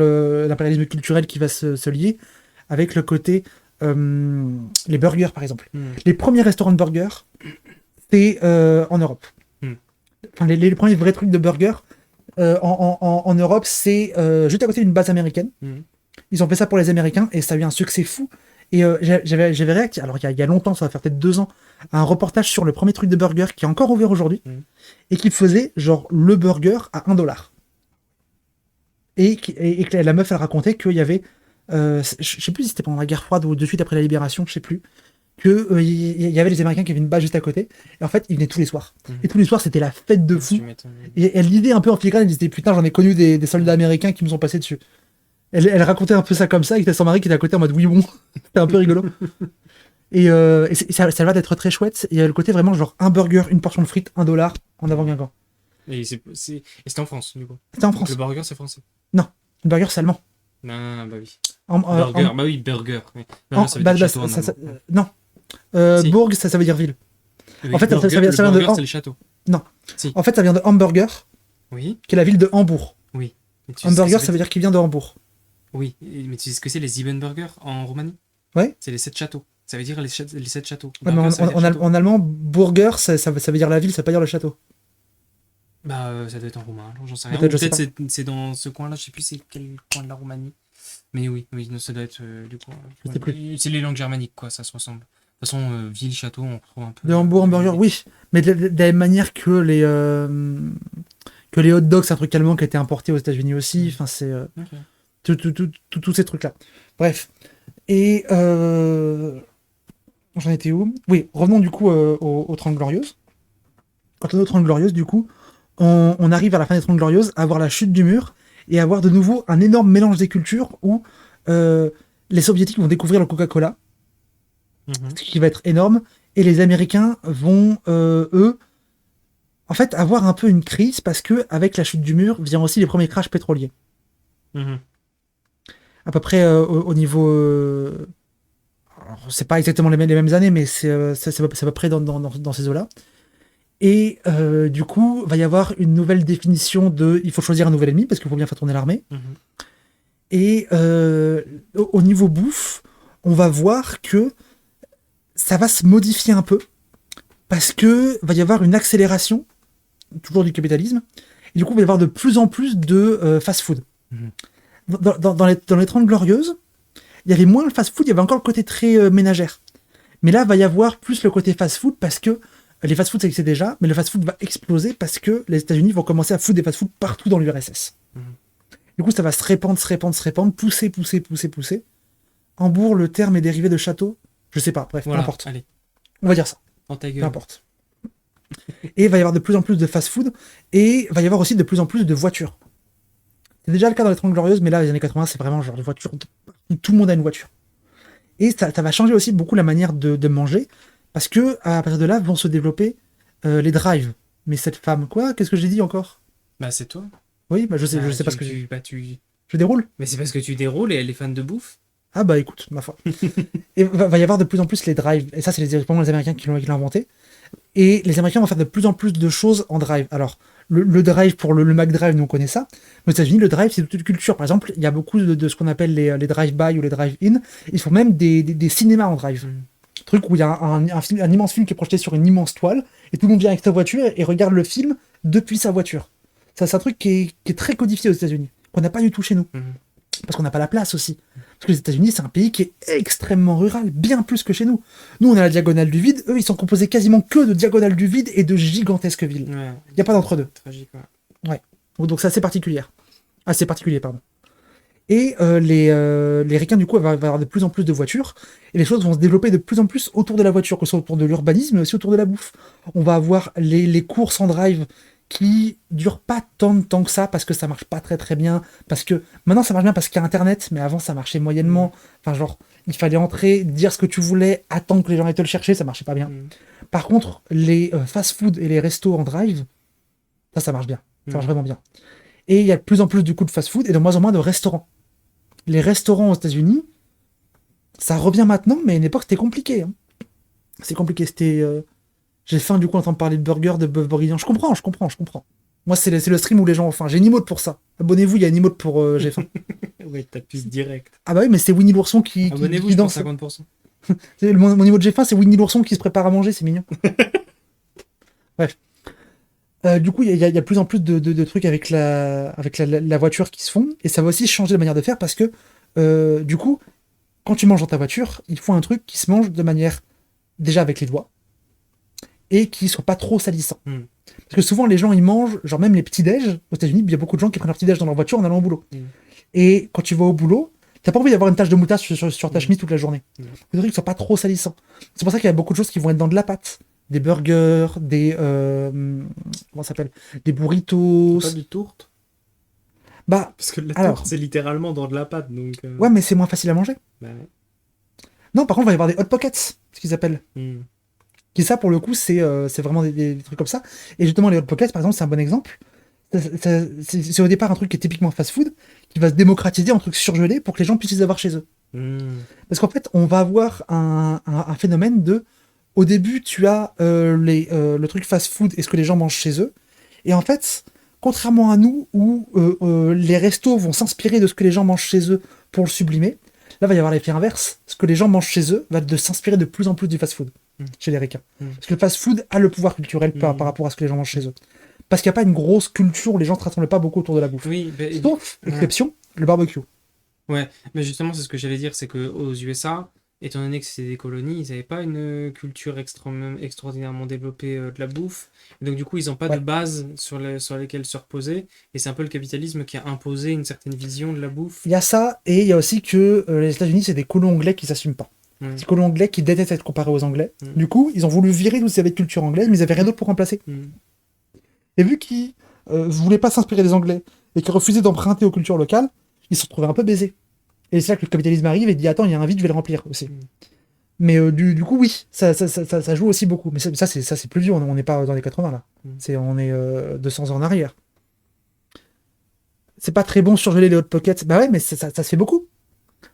l'impérialisme culturel qui va se lier, avec le côté, les burgers par exemple. Les premiers restaurants de burgers, c'est en Europe. Enfin, les premiers vrais trucs de burgers en Europe, c'est juste à côté d'une base américaine. Ils ont fait ça pour les Américains et ça a eu un succès fou. Et j'avais réacté, alors il y a longtemps, ça va faire peut-être 2 ans, à un reportage sur le premier truc de burger qui est encore ouvert aujourd'hui, et qui faisait genre le burger à 1 $. Et que la meuf, elle racontait qu'il y avait, je sais plus si c'était pendant la guerre froide ou de suite après la libération, je sais plus, que il y avait les Américains qui avaient une base juste à côté, et en fait, ils venaient tous les soirs. Et tous les soirs, c'était la fête de fou. Et elle disait un peu en filigrane, elle disait putain, j'en ai connu des soldats américains qui me sont passés dessus. Elle racontait un peu ça comme ça, et c'était son mari qui était à côté en mode oui bon. C'était un peu rigolo. Et ça a l'air d'être très chouette. Il y a le côté vraiment genre un burger, une portion de frites, 1 $ en avant Guingamp. Et c'était en France, du coup. C'était en Donc France. le burger, c'est français. Non, le burger c'est allemand. Non, bah oui. Burger, Bah oui, burger. Oui. Burger, ça veut dire château en allemand. non. Si. Bourg, ça veut dire ville. Oui, En fait, burger, ça vient le de burger, c'est le château. Non. Si. En fait, ça vient de Hamburger, Oui. qui est la ville de Hambourg. Oui. Hamburger, ça veut dire qu'il vient de Hambourg. Oui, mais tu sais ce que c'est les Siebenburger en Roumanie? Ouais. C'est les 7 châteaux. Ça veut dire les 7 châteaux. Ouais, mais en allemand, Burger, ça veut dire la ville, ça veut pas dire le château. Bah, ça doit être en roumain, alors j'en sais rien. Peut-être c'est dans ce coin-là, je sais plus c'est quel coin de la Roumanie. Mais oui, non, ça doit être du coup. Je sais plus. C'est les langues germaniques, quoi, ça se ressemble. De toute façon, ville, château, on retrouve un peu. De Hambourg, Hamburger, oui. Mais de la même manière que les hot dogs, c'est un truc allemand qui a été importé aux États-Unis aussi. Enfin, c'est tous ces trucs-là. Bref. Et j'en étais où? Oui, revenons du coup aux 30 Glorieuses. Quand on est aux 30 Glorieuses, du coup, on arrive à la fin des 30 Glorieuses à voir la chute du mur et à voir de nouveau un énorme mélange des cultures où les Soviétiques vont découvrir le Coca-Cola, ce qui va être énorme, et les Américains vont, eux, en fait, avoir un peu une crise parce que avec la chute du mur vient aussi les premiers crashs pétroliers. À peu près au niveau... alors, c'est pas exactement les mêmes années, mais c'est à peu près dans ces eaux-là. Et du coup, va y avoir une nouvelle définition de... Il faut choisir un nouvel ennemi, parce qu'il faut bien faire tourner l'armée. Et au niveau bouffe, on va voir que ça va se modifier un peu, parce que va y avoir une accélération, toujours du capitalisme, et du coup, il va y avoir de plus en plus de fast-food. Dans les 30 Glorieuses, il y avait moins le fast-food, il y avait encore le côté très ménagère. Mais là, va y avoir plus le côté fast-food, parce que les fast-food, ça existait déjà, mais le fast-food va exploser parce que les États-Unis vont commencer à foutre des fast-food partout dans l'URSS. Du coup, ça va se répandre, pousser. Hambourg, le terme est dérivé de château. Je sais pas, bref, voilà, peu importe. Allez. On va dire ça. Dans ta gueule. Peu importe. Et il va y avoir de plus en plus de fast-food, et il va y avoir aussi de plus en plus de voitures. C'est déjà le cas dans les 30 Glorieuses, mais là, les années 80, c'est vraiment genre de voitures. Tout le monde a une voiture. Et ça va changer aussi beaucoup la manière de manger, parce que à partir de là vont se développer les drives. Mais cette femme, quoi? Qu'est-ce que j'ai dit encore? Bah, c'est toi. Oui, bah je sais pas ce que j'ai dit. Je déroule? Mais c'est parce que tu déroules et elle est fan de bouffe. Ah bah écoute, ma foi. Et va y avoir de plus en plus les drives. Et ça, c'est vraiment les Américains qui l'ont inventé. Et les Américains vont faire de plus en plus de choses en drive. Alors, le drive pour le McDrive, nous on connaît ça. Mais aux États-Unis, le drive, c'est toute une culture. Par exemple, il y a beaucoup de ce qu'on appelle les drive-by ou les drive-in. Ils font même des cinémas en drive. Truc où il y a un immense film qui est projeté sur une immense toile, et tout le monde vient avec sa voiture et regarde le film depuis sa voiture. Ça, c'est un truc qui est très codifié aux États-Unis, qu'on n'a pas du tout chez nous. Parce qu'on n'a pas la place aussi. Parce que les États-Unis, c'est un pays qui est extrêmement rural, bien plus que chez nous. Nous, on a la diagonale du vide, eux, ils sont composés quasiment que de diagonales du vide et de gigantesques villes. Il n'y a pas d'entre-deux. Tragique, ouais. Donc c'est assez particulier. Assez particulier, pardon. Et les ricains, du coup, vont avoir de plus en plus de voitures, et les choses vont se développer de plus en plus autour de la voiture, que ce soit autour de l'urbanisme, mais aussi autour de la bouffe. On va avoir les courses en drive qui durent pas tant de temps que ça, parce que ça marche pas très très bien, parce que maintenant ça marche bien parce qu'il y a Internet, mais avant ça marchait moyennement. Enfin genre, il fallait entrer, dire ce que tu voulais, attendre que les gens aillent te le chercher, ça marchait pas bien. Par contre, les fast-food et les restos en drive, ça marche bien, ça marche vraiment bien. Et il y a de plus en plus du coup de fast-food et de moins en moins de restaurants. Les restaurants aux États-Unis, ça revient maintenant, mais à une époque c'était compliqué. Hein. C'est compliqué, c'était... J'ai faim du coup d'entendre parler de burger, de bœuf bourguignon. Je comprends. Moi c'est le stream où les gens ont faim. J'ai une emote pour ça. Abonnez-vous, il y a une emote pour j'ai faim. Ouais, t'appuies direct. Ah bah oui, mais c'est Winnie l'ourson qui Abonnez-vous, je pense 50%. Mon emote j'ai faim, c'est Winnie l'ourson qui se prépare à manger, c'est mignon. Bref. Du coup, il y a de plus en plus de trucs avec la voiture qui se font, et ça va aussi changer la manière de faire parce que, du coup, quand tu manges dans ta voiture, il faut un truc qui se mange de manière, déjà avec les doigts, et qui soit pas trop salissant. Parce que souvent, les gens, ils mangent, genre même les petits-déj, aux États-Unis, il y a beaucoup de gens qui prennent leur petit-déj dans leur voiture en allant au boulot. Et quand tu vas au boulot, t'as pas envie d'avoir une tache de moutarde sur ta chemise toute la journée. Le truc qui soit pas trop salissant. C'est pour ça qu'il y a beaucoup de choses qui vont être dans de la pâte. Des burgers, des... comment ça s'appelle? Des burritos. Pas de tourte? Bah, Parce que la alors, tourte, c'est littéralement dans de la pâte, donc... ouais, mais c'est moins facile à manger. Bah ouais. Non, par contre, il va y avoir des hot pockets, ce qu'ils appellent. Qui ça, pour le coup, c'est vraiment des trucs comme ça. Et justement, les hot pockets, par exemple, c'est un bon exemple. C'est au départ un truc qui est typiquement fast-food, qui va se démocratiser en trucs surgelés pour que les gens puissent les avoir chez eux. Parce qu'en fait, on va avoir un phénomène de... Au début, tu as le truc fast-food et ce que les gens mangent chez eux. Et en fait, contrairement à nous, où les restos vont s'inspirer de ce que les gens mangent chez eux pour le sublimer, là, va y avoir l'effet inverse. Ce que les gens mangent chez eux va s'inspirer de plus en plus du fast-food chez les ricains. Parce que le fast-food a le pouvoir culturel par rapport à ce que les gens mangent chez eux. Parce qu'il n'y a pas une grosse culture où les gens ne se rassemblent pas beaucoup autour de la bouffe. Oui, Sauf, exception, le barbecue. Ouais, mais justement, c'est ce que j'allais dire, c'est qu'aux USA, étant donné que c'était des colonies, ils n'avaient pas une culture extraordinairement développée de la bouffe. Et donc, du coup, ils n'ont pas de base sur lesquelles se reposer. Et c'est un peu le capitalisme qui a imposé une certaine vision de la bouffe. Il y a ça, et il y a aussi que les États-Unis, c'est des colons anglais qui ne s'assument pas. Ces colons anglais qui détestent être comparés aux Anglais. Du coup, ils ont voulu virer toute cette culture anglaise, mais ils n'avaient rien d'autre pour remplacer. Et vu qu'ils ne voulaient pas s'inspirer des Anglais et qu'ils refusaient d'emprunter aux cultures locales, ils se retrouvaient un peu baisés. Et c'est là que le capitalisme arrive et dit attends, il y a un vide, je vais le remplir aussi. Mais du coup, oui, ça joue aussi beaucoup. Mais ça c'est plus vieux, on n'est pas dans les 80 là. On est 200 ans en arrière. C'est pas très bon surgeler les hot pockets. Bah ouais, mais ça se fait beaucoup.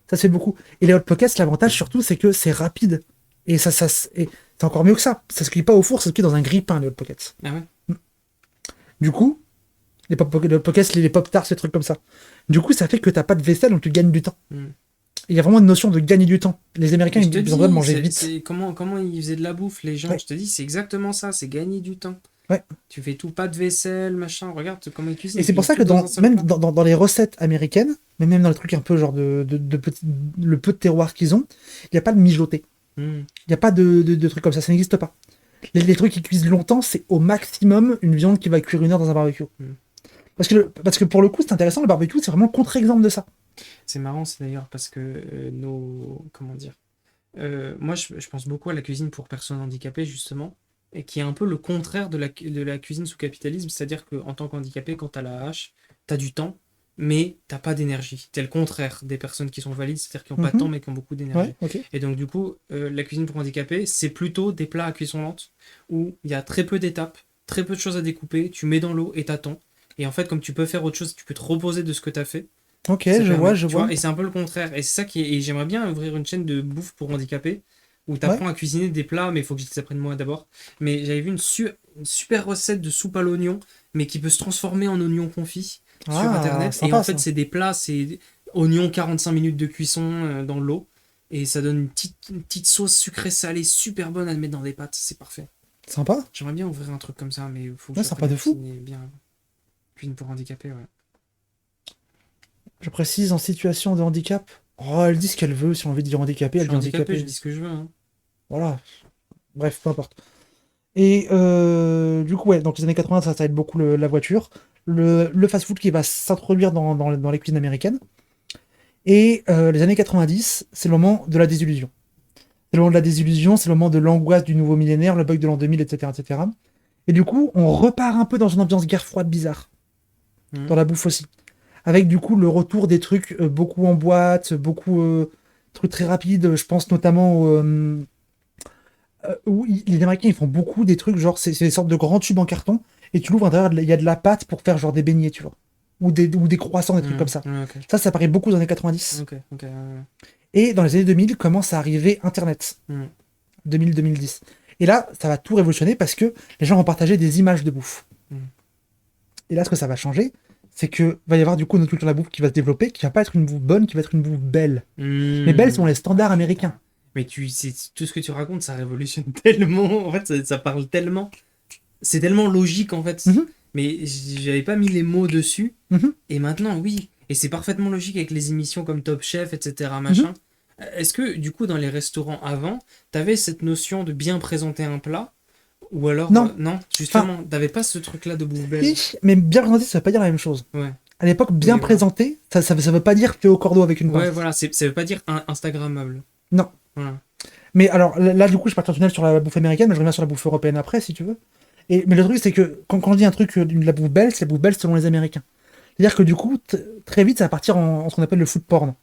Ça se fait beaucoup. Et les hot pockets, l'avantage surtout, c'est que c'est rapide. Et c'est encore mieux que ça. Ça se cuit pas au four, ça se cuit dans un grille-pain, les hot pockets. Ah ouais. Du coup, les hot pockets, les pop-tarts, ces trucs comme ça. Du coup, ça fait que t'as pas de vaisselle, donc tu gagnes du temps. Il y a vraiment une notion de gagner du temps. Les Américains, ils ont besoin de manger vite. Comment ils faisaient de la bouffe, les gens? Ouais. Je te dis, c'est exactement ça, c'est gagner du temps. Ouais. Tu fais tout, pas de vaisselle, machin, regarde comment ils cuisinent. Et c'est pour ça que même dans les recettes américaines, mais même dans les trucs un peu genre le peu de terroir qu'ils ont, il n'y a pas de mijoter. Il n'y a pas de trucs comme ça n'existe pas. Les trucs qui cuisent longtemps, c'est au maximum une viande qui va cuire 1 heure dans un barbecue. Parce que pour le coup, c'est intéressant, le barbecue, c'est vraiment le contre-exemple de ça. C'est marrant, c'est d'ailleurs parce que comment dire, moi je pense beaucoup à la cuisine pour personnes handicapées justement, et qui est un peu le contraire de la cuisine sous capitalisme, c'est-à-dire qu'en tant qu'handicapé, quand t'as la hache, t'as du temps, mais t'as pas d'énergie. T'es le contraire des personnes qui sont valides, c'est-à-dire qui n'ont pas de temps mais qui ont beaucoup d'énergie. Ouais, okay. Et donc du coup, la cuisine pour handicapés, c'est plutôt des plats à cuisson lente, où il y a très peu d'étapes, très peu de choses à découper, tu mets dans l'eau et t'attends. Et en fait, comme tu peux faire autre chose, tu peux te reposer de ce que t'as fait. Ok, je vois. Et c'est un peu le contraire. Et c'est ça qui est... Et j'aimerais bien ouvrir une chaîne de bouffe pour handicapés où tu apprends à cuisiner des plats, mais il faut que je les apprenne moi d'abord. Mais j'avais vu une super recette de soupe à l'oignon, mais qui peut se transformer en oignon confit sur Internet. Sympa, et en fait, c'est des plats, c'est oignon 45 minutes de cuisson dans l'eau. Et ça donne une petite sauce sucrée salée super bonne à mettre dans des pâtes. C'est parfait. Sympa. J'aimerais bien ouvrir un truc comme ça, mais il faut que je sympa de fou. Bien. Cuisine pour handicapés, ouais. Je précise, en situation de handicap. Oh, elle dit ce qu'elle veut. Si on a envie de dire handicapé, elle dit handicapé. Je dis ce que je veux. Hein. Voilà. Bref, peu importe. Et du coup, ouais, donc les années 80, ça aide beaucoup la voiture. Le fast-food qui va s'introduire dans les cuisines américaines. Et les années 90, c'est le moment de la désillusion. C'est le moment de la désillusion, c'est le moment de l'angoisse du nouveau millénaire, le bug de l'an 2000, etc., etc. Et du coup, on repart un peu dans une ambiance guerre froide bizarre. Dans la bouffe aussi. Avec du coup le retour des trucs beaucoup en boîte, beaucoup trucs très rapides. Je pense notamment où les Américains ils font beaucoup des trucs genre c'est des sortes de grands tubes en carton et tu l'ouvres à l'intérieur, il y a de la pâte pour faire genre des beignets, tu vois. Ou des croissants, des trucs comme ça. Okay. Ça apparaît beaucoup dans les années 90. Okay. Et dans les années 2000 commence à arriver Internet. 2000-2010. Et là, ça va tout révolutionner parce que les gens vont partager des images de bouffe. Et là, ce que ça va changer, c'est que va y avoir du coup notre culture de la bouffe qui va se développer, qui va pas être une bouffe bonne, qui va être une bouffe belle. Mais belles sont les standards américains. Mais tout ce que tu racontes, ça révolutionne tellement. En fait, ça parle tellement. C'est tellement logique en fait. Mais j'avais pas mis les mots dessus. Et maintenant, oui. Et c'est parfaitement logique avec les émissions comme Top Chef, etc. Machin. Est-ce que, du coup, dans les restaurants avant, t'avais cette notion de bien présenter un plat? Ou alors, Non. non, Enfin, justement, t'avais pas ce truc-là de bouffe belge? si, mais bien présenté, ça veut pas dire la même chose. Ouais. À l'époque, Oui, bien voilà. présenté, ça veut pas dire fait au cordeau avec une Ouais, pince. voilà, ça veut pas dire Instagrammable. Non. Voilà. Mais alors, là, du coup, je pars en tunnel sur la bouffe américaine, mais je reviens sur la bouffe européenne après, si tu veux. Mais le truc, c'est que quand je dis un truc de la bouffe belge, c'est la bouffe belge selon les Américains. C'est-à-dire que du coup, très vite, ça va partir en ce qu'on appelle le food porn.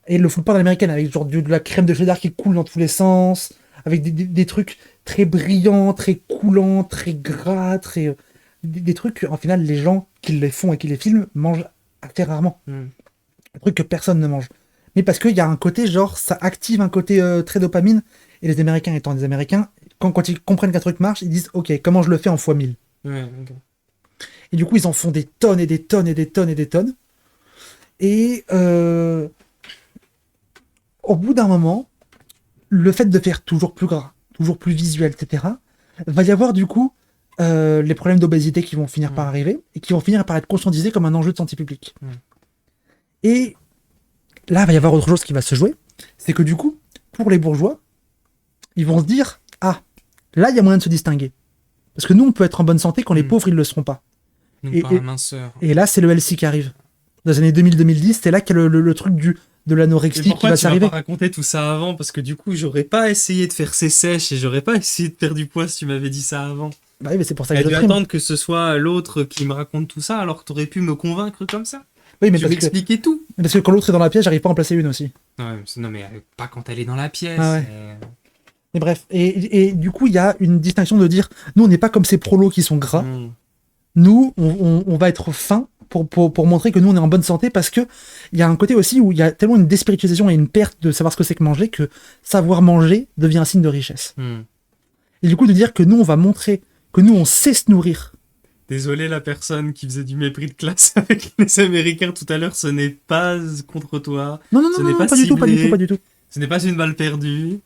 Et le food porn américain, avec genre de la crème de cheddar qui coule dans tous les sens, avec des trucs très brillants, très coulants, très gras, des trucs que, en final, les gens qui les font et qui les filment mangent assez rarement. Hmm. Un truc que personne ne mange. Mais parce qu'il y a un côté, genre, ça active un côté très dopamine. Et les Américains étant des Américains, quand ils comprennent qu'un truc marche, ils disent, ok, comment je le fais en fois 1000. Ouais, ok. Et du coup, ils en font des tonnes et des tonnes et des tonnes et des tonnes. Et au bout d'un moment, le fait de faire toujours plus gras, toujours plus visuel, etc., va y avoir du coup les problèmes d'obésité qui vont finir par Hmm. arriver et qui vont finir par être conscientisés comme un enjeu de santé publique. Hmm. Et là, il va y avoir autre chose qui va se jouer, c'est que du coup, pour les bourgeois, ils vont se dire, ah, là, il y a moyen de se distinguer. Parce que nous, on peut être en bonne santé quand les Hmm. pauvres, ils ne le seront pas. Donc Et, par la et- minceur. et là, c'est le LC qui arrive. Dans les années 2000-2010, c'est là qu'il y a le truc de Mais l'anorexie qui pourquoi va tu m'as s'arriver. pas raconté tout ça avant? Parce que du coup, j'aurais pas essayé de faire ces sèches et j'aurais pas essayé de perdre du poids si tu m'avais dit ça avant. Bah oui, mais c'est pour ça que T'aurais je dû stream. attendre que ce soit l'autre qui me raconte tout ça alors que t'aurais pu me convaincre comme ça. Oui, mais Tu parce que, m'expliquais tout. parce que quand l'autre est dans la pièce, j'arrive pas à en placer une aussi. Non, mais pas quand elle est dans la pièce. Ah ouais. Mais bref, et du coup, il y a une distinction de dire, nous, on n'est pas comme ces prolos qui sont gras. Hmm. Nous, on va être fin pour montrer que nous, on est en bonne santé parce que il y a un côté aussi où il y a tellement une déspiritualisation et une perte de savoir ce que c'est que manger que savoir manger devient un signe de richesse. Hmm. Et du coup, de dire que nous, on va montrer que nous, on sait se nourrir. Désolé la personne qui faisait du mépris de classe avec les Américains tout à l'heure, ce n'est pas contre toi, Non, non, ce non, n'est non, pas pas du tout, pas du ciblé, tout, pas du tout. ce n'est pas une balle perdue.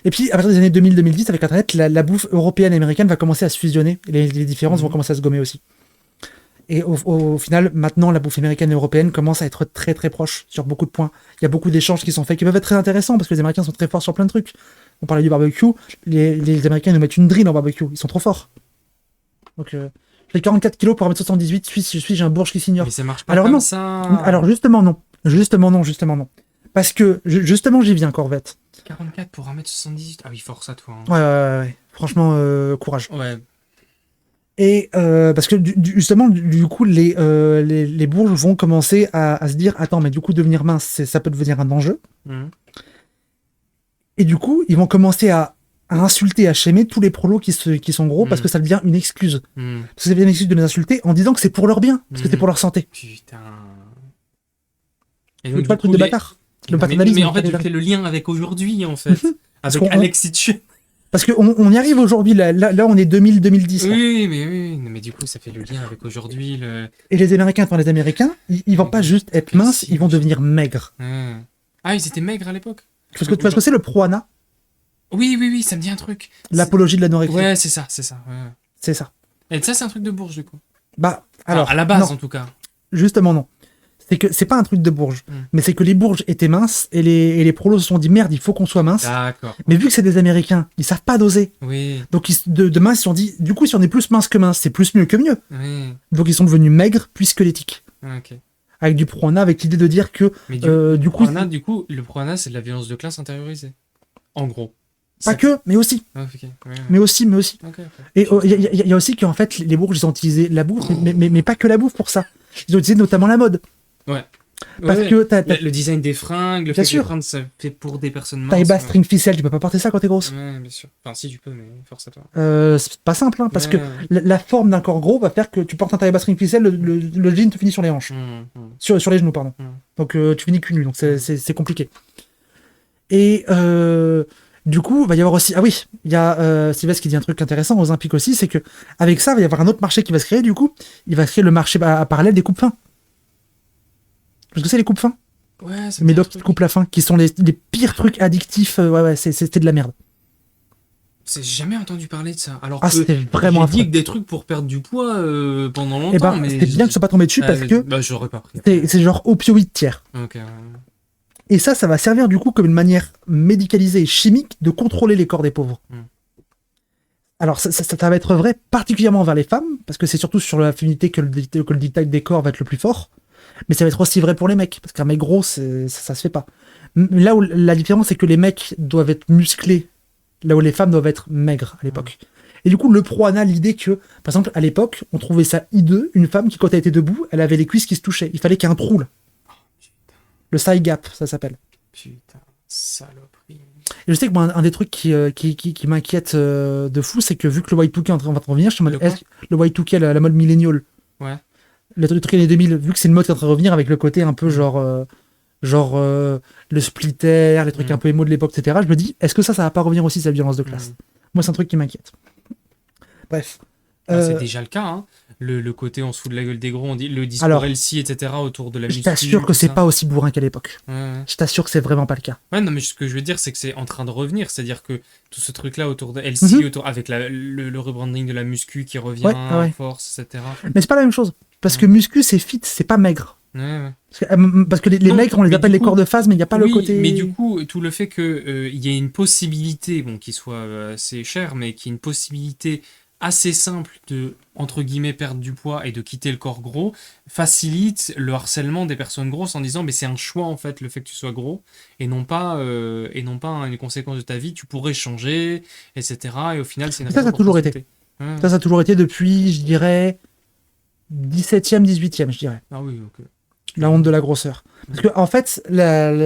Et puis, à partir des années 2000-2010, avec Internet, la bouffe européenne et américaine va commencer à se fusionner. Et les différences vont commencer à se gommer aussi. Et au final, maintenant, la bouffe américaine et européenne commence à être très très proche sur beaucoup de points. Il y a beaucoup d'échanges qui sont faits qui peuvent être très intéressants parce que les Américains sont très forts sur plein de trucs. On parlait du barbecue, les Américains nous mettent une drill en barbecue, ils sont trop forts. Donc, j'ai 44 kilos pour 1m78, j'ai un bourge qui s'ignore. Mais ça marche pas Alors comme non. ça. Alors justement non. Justement non. Parce que, justement, j'y viens, Corvette. 44 pour 1m78. Ah oui, force à toi. Hein. Ouais. Franchement, courage. Ouais. Et parce que justement, du coup, les bourges vont commencer à se dire, attends, mais du coup, devenir mince, ça peut devenir un enjeu. Mhm. Et du coup, ils vont commencer à insulter, à schémer tous les prolos qui sont gros parce que ça devient une excuse. Mhm. Parce que ça devient une excuse de les insulter en disant que c'est pour leur bien, parce que c'est pour leur santé. Putain. Et Tu donc, vois le truc de bâtard. Le Mais paternalisme. en fait, tu fais le lien avec aujourd'hui, en fait. Parce Avec qu'on- Alexis Tchou. Parce qu'on y arrive aujourd'hui, là, on est 2000-2010. là. Oui. Non, mais du coup, ça fait le lien avec aujourd'hui. Et les Américains, enfin les Américains, ils vont pas juste être minces, ils vont devenir maigres. Ouais. Ah, ils étaient maigres à l'époque. Tu vois ce que c'est le pro-ana, Oui, ça me dit un truc. l'apologie de l'anorexie. Ouais, c'est ça. Ouais. C'est ça. Et ça, c'est un truc de Bourges, du coup. Bah, Enfin, alors. à la base, non, en tout cas. justement, non. C'est que c'est pas un truc de Bourges, mais c'est que les Bourges étaient minces et les prolos se sont dit merde, il faut qu'on soit mince. D'accord. Mais vu que c'est des Américains, ils savent pas doser. Oui. Donc de mince, ils se sont dit, du coup, si on est plus mince que mince, c'est plus mieux que mieux. Oui. Donc ils sont devenus maigres puis squelettiques. Ok. Avec du pro-ana, avec l'idée de dire que Mais du coup, le pro-ana, c'est de la violence de classe intériorisée. En gros. pas que, mais aussi. Ah, ok. Ouais. Mais aussi. Ok. Et il y a aussi qu'en fait, les Bourges, ils ont utilisé la bouffe, mais pas que la bouffe pour ça. Ils ont utilisé notamment la mode. Ouais. Parce que t'as Le design des fringues, le Bien fait que sûr. les fringues, ça fait pour des personnes minces. taille basse, Ouais. string ficelle, tu peux pas porter ça quand t'es grosse. Ouais, bien sûr. Enfin, si tu peux, mais force à toi. C'est pas simple, hein, parce Ouais. que la forme d'un corps gros va faire que tu portes un taille basse string ficelle, le jean te finit sur les hanches. Sur les genoux, pardon. Donc tu finis cul nu, donc c'est compliqué. Et du coup, va y avoir aussi. Ah oui, il y a Sylvestre qui dit un truc intéressant aux Olympiques aussi, c'est que avec ça, il va y avoir un autre marché qui va se créer, du coup. Il va se créer le marché parallèle des coupes fins. Parce que c'est les coupes fins. Ouais, ça Mais d'autres qui coupent la faim, qui sont les pires trucs addictifs. C'était de la merde. J'ai jamais entendu parler de ça. Alors Ah, que c'était vraiment j'ai dit affreux. que des trucs pour perdre du poids pendant longtemps, Et ben, mais c'était bien que je sois pas tombé dessus parce que bah, j'aurais pas pris. c'est genre opioïde tiers. Ok. Ouais. Et ça va servir du coup comme une manière médicalisée et chimique de contrôler les corps des pauvres. Alors ça va être vrai particulièrement vers les femmes, parce que c'est surtout sur la féminité que le dictat des corps va être le plus fort, mais ça va être aussi vrai pour les mecs, parce qu'un mec gros, ça se fait pas. Là où la différence, c'est que les mecs doivent être musclés, là où les femmes doivent être maigres à l'époque. Et du coup, le pro-ana, l'idée que, par exemple, à l'époque, on trouvait ça hideux, une femme qui, quand elle était debout, elle avait les cuisses qui se touchaient. Il fallait qu'il y ait un trou, là. Le side gap, ça s'appelle. Putain, saloperie. Et je sais que moi, un des trucs qui m'inquiète de fou, c'est que vu que le Y2K est en train de revenir, je suis en mode, le Y2K, la mode millénial, ouais. le truc des années 2000, vu que c'est une mode qui est en train de revenir avec le côté un peu genre le splitter, les trucs un peu émo de l'époque, etc., je me dis, est-ce que ça va pas revenir aussi, cette violence de classe? Moi, c'est un truc qui m'inquiète. Bref. C'est déjà le cas, hein. Le côté on se fout de la gueule des gros, on dit le discours LC, etc. autour de la muscu. Je t'assure que c'est pas aussi bourrin qu'à l'époque. Ouais. Je t'assure que c'est vraiment pas le cas. Ouais, non, mais ce que je veux dire, c'est que c'est en train de revenir. C'est-à-dire que tout ce truc-là autour de LC, avec le rebranding de la muscu qui revient en force, etc. Mais c'est pas la même chose. Parce que muscu, c'est fit, c'est pas maigre. Ouais. Parce que les maigres, on les appelle les corps de phase, mais il n'y a pas le côté. Mais du coup, tout le fait qu'il y ait une possibilité, bon, qui soit assez cher, mais qu'il y ait une possibilité assez simple de, entre guillemets, perdre du poids et de quitter le corps gros, facilite le harcèlement des personnes grosses en disant, mais c'est un choix, en fait, le fait que tu sois gros, et non pas une conséquence de ta vie, tu pourrais changer, etc. Et au final, c'est une ça a toujours été. Ça a toujours été depuis, je dirais, 17e, 18e, je dirais. Ah oui, ok. La honte de la grosseur. Parce que, en fait, la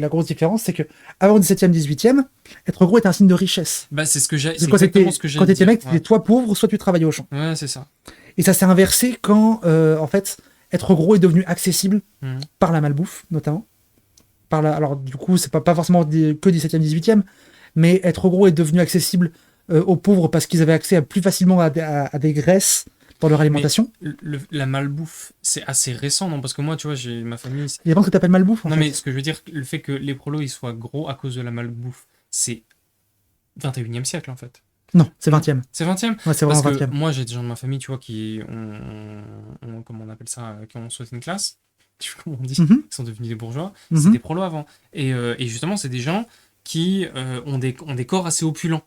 grosse différence, c'est que avant le 17e, 18e, être gros est un signe de richesse. Bah, c'est exactement ce que j'ai dit. Quand t'étais mec, t'étais soit pauvre, soit tu travaillais au champ. Ouais, c'est ça. Et ça s'est inversé quand, en fait, être gros est devenu accessible par la malbouffe, notamment. Alors, du coup, c'est pas forcément que 17e, 18e, mais être gros est devenu accessible aux pauvres parce qu'ils avaient accès plus facilement à des graisses dans leur alimentation. La malbouffe, c'est assez récent, non? Parce que moi, tu vois, j'ai ma famille... Il y a pas ce que t'appelles malbouffe, en fait. Non, mais ce que je veux dire, le fait que les prolos, ils soient gros à cause de la malbouffe, c'est 21e siècle, en fait. Non, c'est 20e. C'est 20e? Ouais, c'est vraiment 20e. Parce que moi, j'ai des gens de ma famille, tu vois, qui ont comment on appelle ça, qui ont sauté une classe, tu vois comment on dit, qui sont devenus des bourgeois, c'est des prolos avant. Et justement, c'est des gens qui ont des corps assez opulents.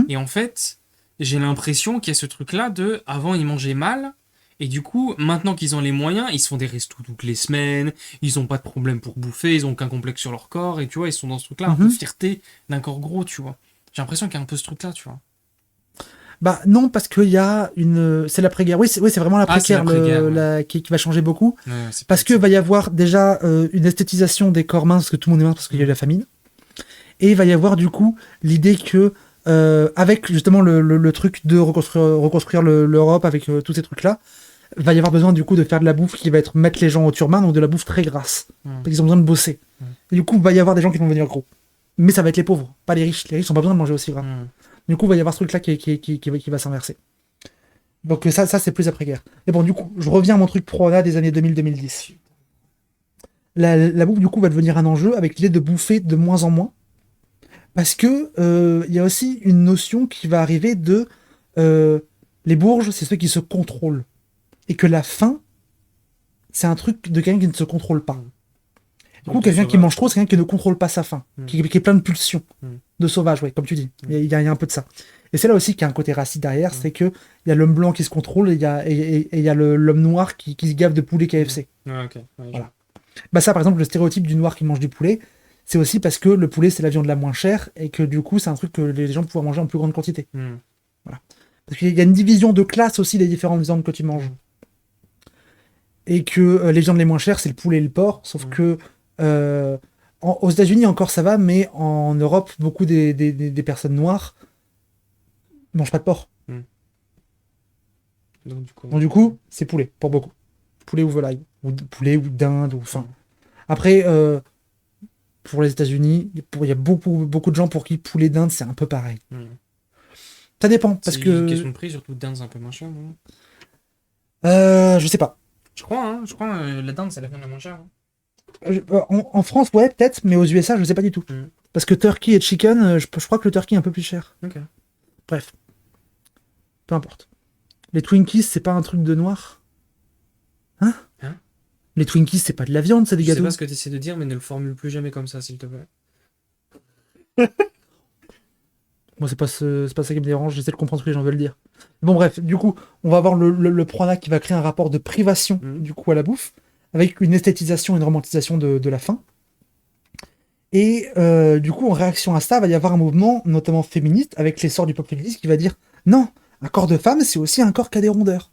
Et en fait... J'ai l'impression qu'il y a ce truc-là de... Avant, ils mangeaient mal. Et du coup, maintenant qu'ils ont les moyens, ils se font des restos toutes les semaines. Ils n'ont pas de problème pour bouffer. Ils n'ont aucun complexe sur leur corps. Et tu vois, ils sont dans ce truc-là, un peu fierté d'un corps gros, tu vois. J'ai l'impression qu'il y a un peu ce truc-là, tu vois. Bah non, parce qu'il y a une... C'est l'après-guerre. Oui, c'est vraiment l'après-guerre qui va changer beaucoup. Ouais, parce qu'il va y avoir déjà une esthétisation des corps minces, parce que tout le monde est mince parce qu'il y a eu la famine. Et il va y avoir du coup l'idée que avec justement le truc de reconstruire l'Europe avec tous ces trucs-là, va y avoir besoin du coup de faire de la bouffe qui va mettre les gens au turban, donc de la bouffe très grasse. Parce qu'ils ont besoin de bosser. Et du coup, il va y avoir des gens qui vont devenir gros. Mais ça va être les pauvres, pas les riches. Les riches n'ont pas besoin de manger aussi gras. Du coup, il va y avoir ce truc-là qui va s'inverser. Donc ça c'est plus après-guerre. Et bon, du coup, je reviens à mon truc pro-ana des années 2000-2010. La bouffe, du coup, va devenir un enjeu avec l'idée de bouffer de moins en moins. Parce que y a aussi une notion qui va arriver de les bourges, c'est ceux qui se contrôlent. Et que la faim, c'est un truc de quelqu'un qui ne se contrôle pas. Du coup, quelqu'un qui mange trop, c'est quelqu'un qui ne contrôle pas sa faim, qui est plein de pulsions, de sauvage, ouais, comme tu dis. Il y a un peu de ça. Et c'est là aussi qu'il y a un côté raciste derrière, c'est qu'il y a l'homme blanc qui se contrôle et il y a l'homme noir qui se gave de poulet KFC. Voilà. Bah ça, par exemple, le stéréotype du noir qui mange du poulet, c'est aussi parce que le poulet, c'est la viande la moins chère et que du coup, c'est un truc que les gens pouvaient manger en plus grande quantité. Voilà. Parce qu'il y a une division de classe aussi des différentes viandes que tu manges. Et que les viandes les moins chères, c'est le poulet et le porc, sauf que aux États-Unis encore ça va, mais en Europe, beaucoup des personnes noires ne mangent pas de porc. Donc du coup, c'est poulet, pour beaucoup. Poulet ou volaille, ou poulet ou dinde, ou enfin. Après, pour les États-Unis, il y a beaucoup de gens pour qui poulet d'Inde, c'est un peu pareil. Ça dépend, parce que... C'est une question de prix, surtout dinde, c'est un peu moins cher, non? Je sais pas. Je crois, la dinde, c'est la viande la moins chère. En France, ouais, peut-être, mais aux USA, je sais pas du tout. Parce que turkey et chicken, je crois que le turkey est un peu plus cher. Bref. Peu importe. Les Twinkies, c'est pas un truc de noir? Hein? Les Twinkies, c'est pas de la viande, c'est des Je sais gâteaux. pas ce que tu essaies de dire, mais ne le formule plus jamais comme ça, s'il te plaît. Moi, c'est pas ça qui me dérange, j'essaie de comprendre ce que les gens veulent dire. Bon, bref, du coup, on va avoir le Pronac qui va créer un rapport de privation, du coup, à la bouffe, avec une esthétisation et une romantisation de la faim. Et du coup, en réaction à ça, va y avoir un mouvement, notamment féministe, avec l'essor du pop féministe, qui va dire non, un corps de femme, c'est aussi un corps qui a des rondeurs.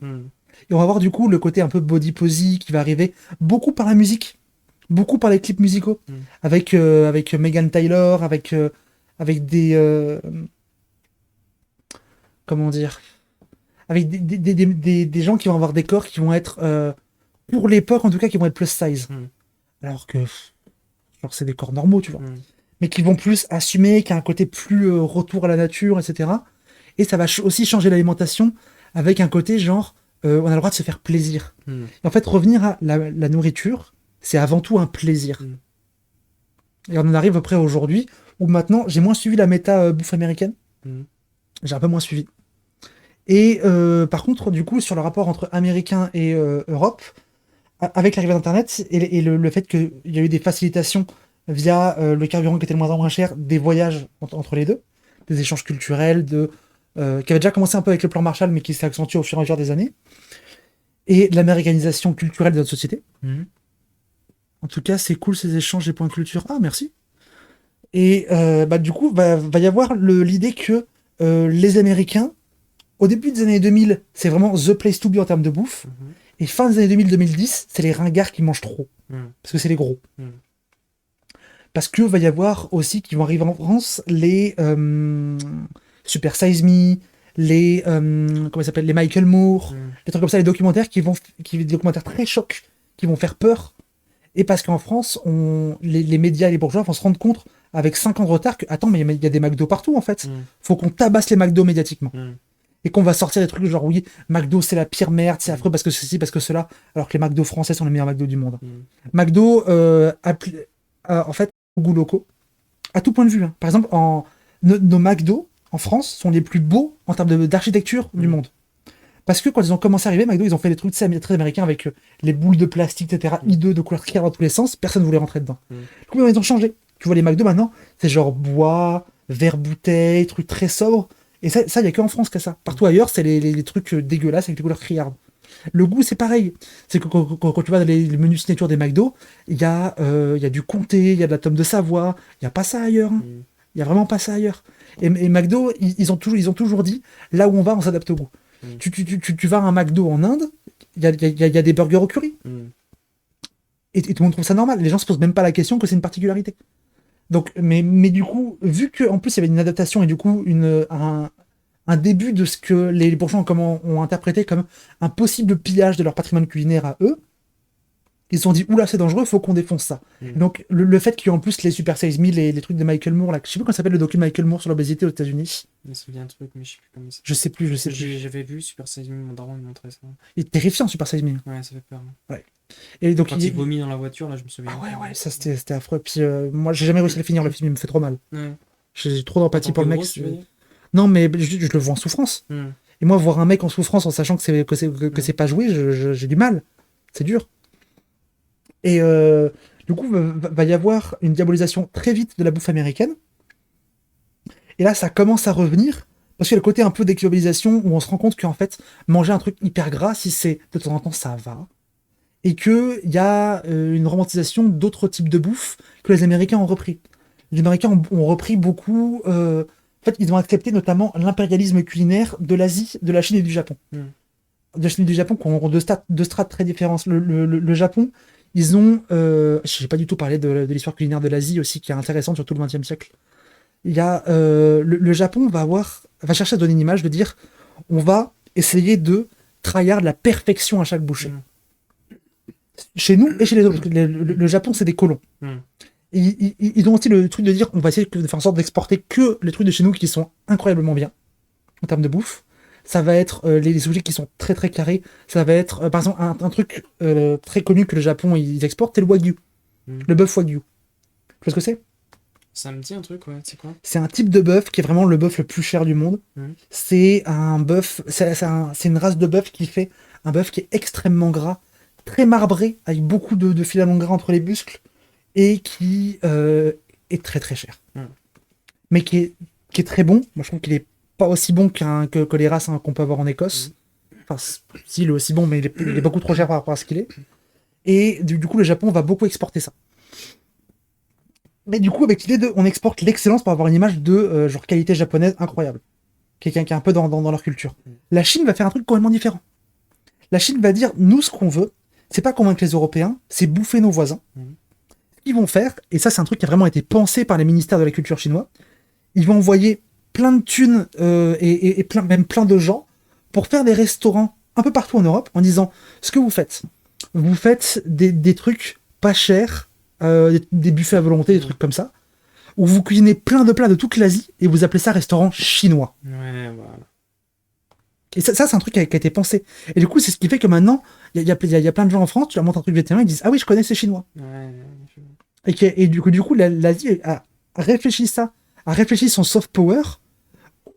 Et on va voir du coup le côté un peu body posy qui va arriver beaucoup par la musique, beaucoup par les clips musicaux, avec Megan Taylor, avec des comment dire, avec des gens qui vont avoir des corps qui vont être pour l'époque en tout cas qui vont être plus size, alors que genre c'est des corps normaux, tu vois, mais qui vont plus assumer, qui a un côté plus retour à la nature, etc. Et ça va aussi changer l'alimentation avec un côté genre on a le droit de se faire plaisir. Et en fait, revenir à la nourriture, c'est avant tout un plaisir. Et on en arrive après aujourd'hui, où maintenant, j'ai moins suivi la méta bouffe américaine. J'ai un peu moins suivi. Et par contre, du coup, sur le rapport entre Américains et Europe, avec l'arrivée d'Internet et le fait qu'il y a eu des facilitations via le carburant qui était de moins en moins cher, des voyages entre les deux, des échanges culturels, qui avait déjà commencé un peu avec le plan Marshall, mais qui s'est accentué au fur et à mesure des années, et de l'américanisation culturelle de notre société. En tout cas, c'est cool ces échanges des points de culture. Ah, merci. Et du coup, va y avoir l'idée que les Américains, au début des années 2000, c'est vraiment the place to be en termes de bouffe, et fin des années 2000-2010, c'est les ringards qui mangent trop, parce que c'est les gros. Parce que va y avoir aussi, qui vont arriver en France, les Super Size Me, les comment ça s'appelle, les Michael Moore, des trucs comme ça, les documentaires des documentaires très chocs, qui vont faire peur. Et parce qu'en France, les médias et les bourgeois vont se rendre compte, avec 5 ans de retard, que attends, mais il y a des McDo partout en fait. Faut qu'on tabasse les McDo médiatiquement. Et qu'on va sortir des trucs genre oui, McDo c'est la pire merde, c'est affreux parce que ceci, parce que cela, alors que les McDo français sont les meilleurs McDo du monde. McDo, en fait, aux goûts locaux, à tout point de vue. Par exemple, nos McDo en France sont les plus beaux en termes d'architecture du monde. Parce que quand ils ont commencé à arriver, McDo, ils ont fait des trucs très américains avec les boules de plastique, etc., hideux, de couleurs claires dans tous les sens, personne ne voulait rentrer dedans. Du coup, ils ont changé. Tu vois, les McDo maintenant, c'est genre bois, verre bouteille, trucs très sobres. Et ça, il n'y a qu'en France qu'il y a ça. Partout ailleurs, c'est les trucs dégueulasses avec les couleurs criardes. Le goût, c'est pareil. C'est que quand tu vas dans les menus signature des McDo, il y a du comté, il y a de la tome de Savoie. Il n'y a pas ça ailleurs. Il n'y a vraiment pas ça ailleurs. Et McDo, ils ont toujours dit, là où on va, on s'adapte au goût. Tu vas à un McDo en Inde, il y a des burgers au curry. Et tout le monde trouve ça normal. Les gens se posent même pas la question que c'est une particularité. Donc, mais du coup, vu qu'en plus il y avait une adaptation et du coup un début de ce que les bourgeois ont interprété comme un possible pillage de leur patrimoine culinaire à eux, ils se sont dit oula c'est dangereux, faut qu'on défonce ça. Donc le fait qu'il y ait en plus les Super Size Me, les trucs de Michael Moore, là, je sais plus comment ça s'appelle le docu de Michael Moore sur l'obésité aux États-Unis. Ça me dit un truc, mais je sais plus comment ça. Je sais plus. J'avais vu Super Size Me, mon daron me montrait ça. Il est terrifiant Super Size Me. Ouais, ça fait peur. Ouais. Et donc quand il vomit dans la voiture, là, je me souviens. Ah ouais, ça c'était affreux. Puis moi, j'ai jamais réussi à le finir, le film, il me fait trop mal. J'ai trop d'empathie pour le mec. Non, mais je le vois en souffrance. Et moi, voir un mec en souffrance en sachant que c'est pas joué, j'ai du mal. C'est dur. Et du coup, va y avoir une diabolisation très vite de la bouffe américaine. Et là, ça commence à revenir. Parce qu'il y a le côté un peu d'équilibrisation où on se rend compte qu'en fait, manger un truc hyper gras, si c'est de temps en temps, ça va. Et qu'il y a une romantisation d'autres types de bouffe que les Américains ont repris. Les Américains ont repris beaucoup... en fait, ils ont accepté notamment l'impérialisme culinaire de l'Asie, de la Chine et du Japon. De la Chine et du Japon qui ont deux strates très différentes. Le Japon, ils ont... je n'ai pas du tout parlé de l'histoire culinaire de l'Asie aussi, qui est intéressante sur tout le XXe siècle. Il y a... le Japon va chercher à donner une image de dire on va essayer de trahir la perfection à chaque bouchée. Chez nous et chez les autres, parce que le Japon c'est des colons. Ils ont aussi le truc de dire on va essayer de faire en sorte d'exporter que les trucs de chez nous qui sont incroyablement bien en termes de bouffe. Ça va être les sujets qui sont très très carrés. Ça va être par exemple un truc très connu que le Japon ils exportent, c'est le wagyu, le bœuf wagyu. Tu vois ce que c'est? Ça me dit un truc, ouais. C'est quoi? C'est un type de bœuf qui est vraiment le bœuf le plus cher du monde. C'est un bœuf, c'est une race de bœuf qui fait un bœuf qui est extrêmement gras, très marbré, avec beaucoup de filaments gras entre les muscles, et qui est très très cher. Mais qui est très bon. Moi, je trouve qu'il est pas aussi bon que les races qu'on peut avoir en Écosse. Enfin, si, il est aussi bon, mais il est beaucoup trop cher par rapport à ce qu'il est. Et du coup, le Japon va beaucoup exporter ça. Mais du coup, avec l'idée on exporte l'excellence pour avoir une image de genre qualité japonaise incroyable. Quelqu'un qui est un peu dans leur culture. La Chine va faire un truc complètement différent. La Chine va dire, nous, ce qu'on veut, c'est pas convaincre les Européens, c'est bouffer nos voisins. Ce qu'ils vont faire, et ça, c'est un truc qui a vraiment été pensé par les ministères de la culture chinois, ils vont envoyer plein de thunes et même plein de gens pour faire des restaurants un peu partout en Europe en disant, ce que vous faites des trucs pas chers, des buffets à volonté, des trucs comme ça, où vous cuisinez plein de plats de toute l'Asie et vous appelez ça restaurant chinois. Ouais, voilà. Et ça c'est un truc qui a été pensé. Et du coup, c'est ce qui fait que maintenant, il y a plein de gens en France, tu leur montres un truc vietnamien, ils disent, ah oui, je connais, c'est chinois. Ouais. Et du coup, l'Asie a réfléchi son soft power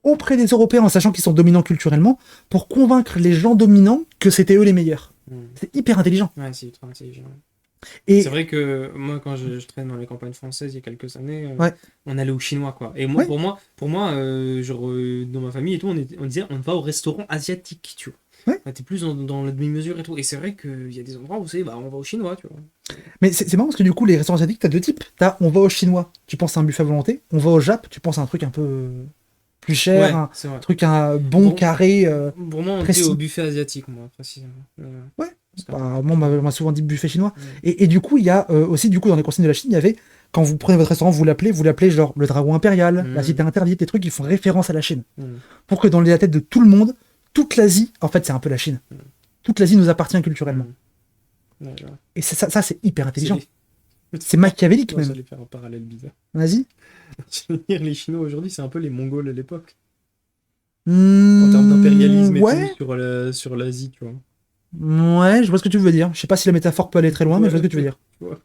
auprès des Européens, en sachant qu'ils sont dominants culturellement, pour convaincre les gens dominants que c'était eux les meilleurs. C'est hyper intelligent. Ouais, c'est hyper intelligent. Et c'est vrai que moi, quand je traîne dans les campagnes françaises il y a quelques années, Ouais. on allait au chinois, quoi. Et moi, Ouais. pour moi genre, dans ma famille et tout, on disait on va au restaurant asiatique, tu vois. Ouais. T'es plus dans la demi-mesure et tout. Et c'est vrai qu'il y a des endroits où c'est on va au chinois, tu vois. Mais c'est marrant parce que du coup, les restaurants asiatiques, t'as deux types. On va au chinois, tu penses à un buffet à volonté. On va au Jap, tu penses à un truc un peu plus cher, Ouais, un c'est vrai. truc bon, carré. Pour moi, on précis. était au buffet asiatique, moi, précisément. Ouais. Parce que- Bah, moi, on m'a souvent dit buffet chinois. Ouais. Et du coup, il y a aussi, du coup, dans les consignes de la Chine, il y avait, quand vous prenez votre restaurant, vous l'appelez genre le dragon impérial, la cité interdite, des trucs qui font référence à la Chine. Pour que dans la tête de tout le monde, toute l'Asie, en fait, c'est un peu la Chine. Toute l'Asie nous appartient culturellement. Ouais, ouais. Et ça c'est hyper intelligent. C'est C'est machiavélique, Moi, même. j'allais faire un parallèle bizarre. Vas-y. Je veux dire, les Chinois aujourd'hui, c'est un peu les Mongols à l'époque. En termes d'impérialisme et Ouais. tout sur l'Asie, tu vois. Ouais, je vois ce que tu veux dire. Je sais pas si la métaphore peut aller très loin, mais je vois ce que tu veux dire. Tu vois.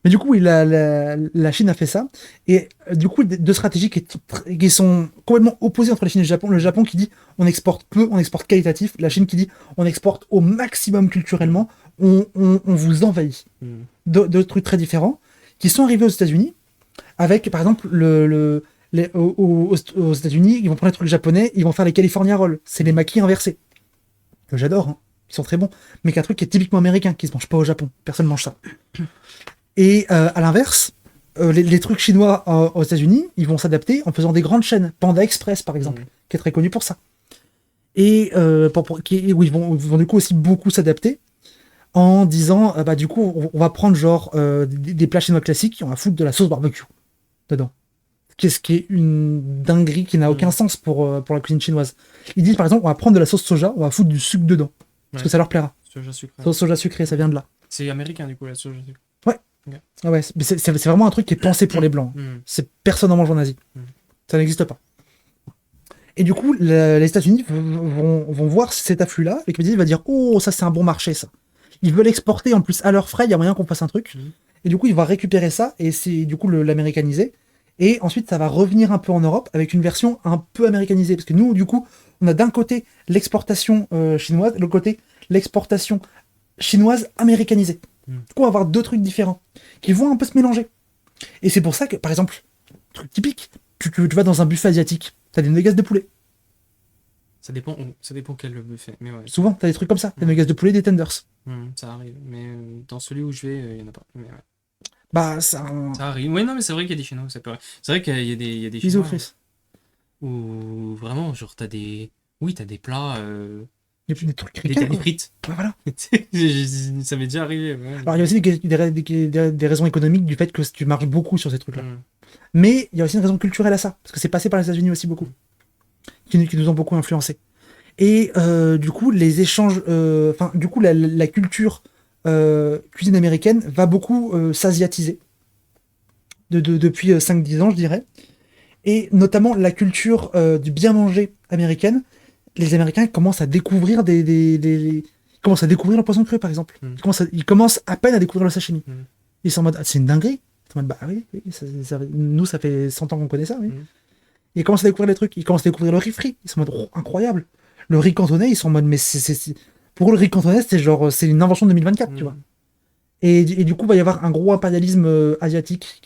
Mais du coup, oui, la Chine a fait ça. Et du coup, deux stratégies qui sont complètement opposées entre la Chine et le Japon. Le Japon qui dit on exporte peu, on exporte qualitatif. La Chine qui dit on exporte au maximum culturellement, on vous envahit. Deux trucs très différents qui sont arrivés aux États-Unis avec, par exemple, aux États-Unis, ils vont prendre les trucs japonais, ils vont faire les California Rolls. C'est les maquis inversés. Que j'adore, hein. Ils sont très bons. Mais qu'un truc qui est typiquement américain, qui se mange pas au Japon. Personne mange ça. Et à l'inverse, les trucs chinois aux États-Unis, ils vont s'adapter en faisant des grandes chaînes. Panda Express, par exemple, qui est très connu pour ça. Et où ils vont du coup aussi beaucoup s'adapter en disant, bah du coup, on va prendre genre des plats chinois classiques, on va foutre de la sauce barbecue dedans. Ce qui est une dinguerie qui n'a aucun sens pour la cuisine chinoise. Ils disent par exemple, on va prendre de la sauce soja, on va foutre du sucre dedans. Parce que ça leur plaira. Soja sucré. Sauce soja sucrée, ça vient de là. C'est américain, du coup, la soja sucrée. Ah ouais, mais c'est vraiment un truc qui est pensé pour les blancs. Personne n'en mange en Asie. Ça n'existe pas. Et du coup, les États-Unis vont voir cet afflux-là, et il va dire oh, ça c'est un bon marché, ça. Ils veulent exporter en plus à leurs frais, il y a moyen qu'on fasse un truc. Et du coup, il va récupérer ça, et c'est du coup l'américaniser. Et ensuite, ça va revenir un peu en Europe avec une version un peu américanisée. Parce que nous, du coup, on a d'un côté l'exportation chinoise, de l'autre côté l'exportation chinoise américanisée. Du coup, on va avoir deux trucs différents qui vont un peu se mélanger. Et c'est pour ça que, par exemple, truc typique, tu vas dans un buffet asiatique, t'as des nuggets de poulet. Ça dépend quel buffet. Mais ouais. Souvent, t'as des trucs comme ça, des nuggets de poulet, des tenders. Ça arrive. Mais dans celui où je vais, il n'y en a pas. Mais ouais. Bah, ça arrive. Ouais, non, mais c'est vrai qu'il y a des Chinois. C'est vrai qu'il y a des Chinois. Où vraiment, genre, t'as des plats. Des trucs des ricains, quoi. frites. Bah, voilà. Ça m'est déjà arrivé. Ouais. Alors, il y a aussi des raisons économiques du fait que tu marches beaucoup sur ces trucs-là. Mais il y a aussi une raison culturelle à ça, parce que c'est passé par les États-Unis aussi beaucoup, qui nous ont beaucoup influencés. Et du coup, les échanges, du coup, la culture cuisine américaine va beaucoup s'asiatiser depuis 5-10 ans, je dirais. Et notamment la culture du bien manger américaine. Les Américains commencent à découvrir ils commencent à découvrir le poisson cru, par exemple. Ils commencent à peine à découvrir le sashimi. Ils sont en mode, c'est une dinguerie. Ils sont en mode, bah oui, nous, ça fait 100 ans qu'on connaît ça, oui. Ils commencent à découvrir les trucs. Ils commencent à découvrir le riz frit. Ils sont en mode, oh, incroyable. Le riz cantonais, ils sont en mode, mais Pour eux, le riz cantonais, c'est genre, c'est une invention de 2024, tu vois. Et du coup, il va y avoir un gros impérialisme asiatique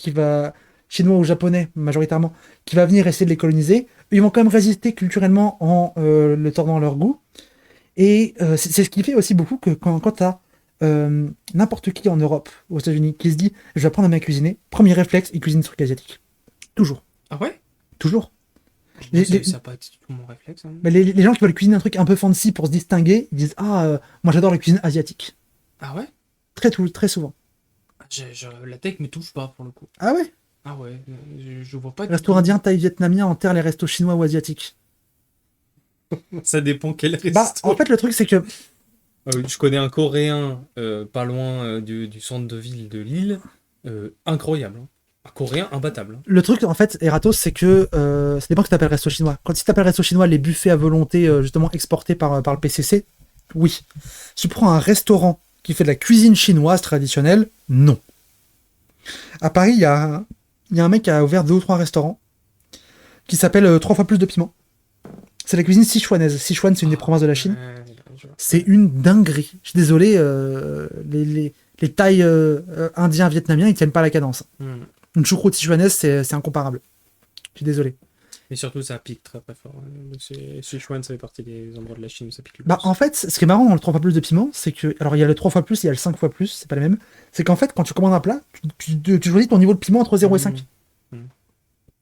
chinois ou japonais majoritairement, qui va venir essayer de les coloniser. Ils vont quand même résister culturellement en le tordant à leur goût. Et c'est ce qui fait aussi beaucoup que quand tu as n'importe qui en Europe, aux États-Unis, qui se dit je vais apprendre à bien cuisiner, premier réflexe, il cuisine des trucs asiatiques. Toujours. Ah ouais? Toujours. Moi, ça n'a pas été du tout mon réflexe. Hein. Mais les gens qui veulent cuisiner un truc un peu fancy pour se distinguer, ils disent moi j'adore la cuisine asiatique. Ah ouais? Très souvent. La tech me touche pas pour le coup. Ah ouais? Ah ouais, je vois pas du Resto tout. indien, thaï, vietnamien enterre les restos chinois ou asiatiques. Ça dépend quel resto. Bah, en fait, le truc, c'est que. Je connais un Coréen pas loin du centre de ville de Lille. Incroyable. Hein. Un Coréen imbattable. Hein. Le truc, en fait, Eratos, c'est que ça dépend que tu t'appelles resto chinois. Quand si tu t'appelles resto chinois, les buffets à volonté, justement exportés par le PCC, oui. Si tu prends un restaurant qui fait de la cuisine chinoise traditionnelle, non. À Paris, il y a un mec qui a ouvert 2 ou 3 restaurants qui s'appelle 3 fois plus de piment. C'est la cuisine sichuanaise. Sichuan, c'est une des provinces de la Chine. C'est une dinguerie. Je suis désolé, les Thaïs indiens, vietnamiens, ils tiennent pas la cadence. Une choucroute sichuanaise, c'est incomparable. Je suis désolé. Et surtout, ça pique très fort. Sichuan, ça fait partie des endroits de la Chine où ça pique le plus. Bah, en fait, ce qui est marrant dans le 3 fois plus de piment, c'est que. Alors, il y a le 3 fois plus, il y a le 5 fois plus, c'est pas les mêmes. C'est qu'en fait, quand tu commandes un plat, tu choisis ton niveau de piment entre 0 et 5.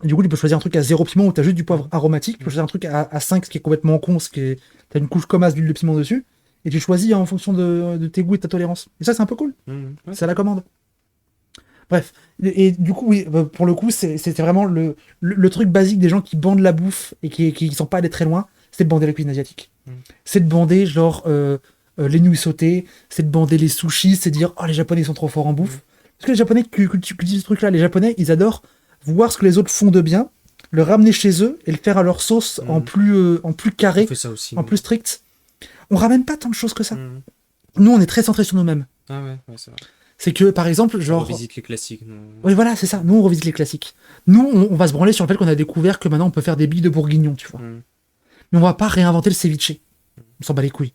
Et du coup, tu peux choisir un truc à 0 piment où tu as juste du poivre aromatique. Tu peux choisir un truc à 5, ce qui est complètement con, tu as une couche comme as d'huile de piment dessus. Et tu choisis en fonction de tes goûts et de ta tolérance. Et ça, c'est un peu cool. Ouais. C'est à la commande. Bref. Et du coup, oui, pour le coup, c'était vraiment le truc basique des gens qui bandent la bouffe et qui sont pas allés très loin. C'est de bander la cuisine asiatique. C'est de bander, genre, les nouilles sautées. C'est de bander les sushis. C'est de dire, oh, les Japonais sont trop forts en bouffe. Parce que les Japonais cultivent ce truc-là. Les Japonais, ils adorent voir ce que les autres font de bien, le ramener chez eux et le faire à leur sauce en plus carré, aussi, en plus strict. On ramène pas tant de choses que ça. Nous, on est très centré sur nous-mêmes. Ah ouais, c'est vrai. C'est que, par exemple, genre... On revisite les classiques. Oui, voilà, c'est ça. Nous, on revisite les classiques. Nous, on va se branler sur le fait qu'on a découvert que maintenant, on peut faire des billes de bourguignon, tu vois. Mais on va pas réinventer le ceviche. On s'en bat les couilles.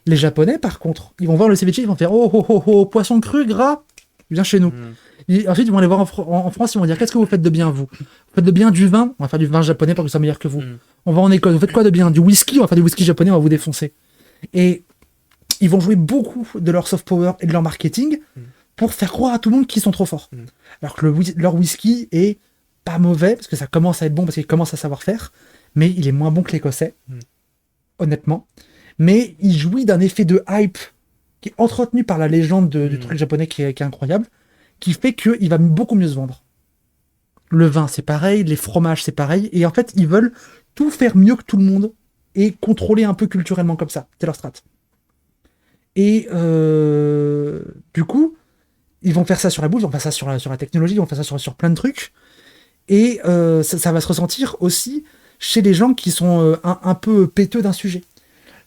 Les Japonais, par contre, ils vont voir le ceviche, ils vont faire oh, poisson cru, gras, viens chez nous. Et ensuite, ils vont aller voir en France, ils vont dire qu'est-ce que vous faites de bien, vous faites de bien du vin, on va faire du vin japonais pour que ce soit meilleur que vous. On va en Écosse, vous faites quoi de bien? Du whisky, on va faire du whisky japonais, on va vous défoncer. Et ils vont jouer beaucoup de leur soft power et de leur marketing pour faire croire à tout le monde qu'ils sont trop forts. Alors que leur whisky est pas mauvais, parce que ça commence à être bon, parce qu'ils commencent à savoir faire, mais il est moins bon que l'écossais, honnêtement. Mais il jouit d'un effet de hype qui est entretenu par la légende du truc japonais qui est incroyable, qui fait qu'il va beaucoup mieux se vendre. Le vin, c'est pareil, les fromages, c'est pareil, et en fait, ils veulent tout faire mieux que tout le monde et contrôler un peu culturellement comme ça. C'est leur strat. Et du coup, ils vont faire ça sur la bouffe, ils vont faire ça sur la technologie, ils vont faire ça sur plein de trucs. Et ça va se ressentir aussi chez les gens qui sont un peu péteux d'un sujet.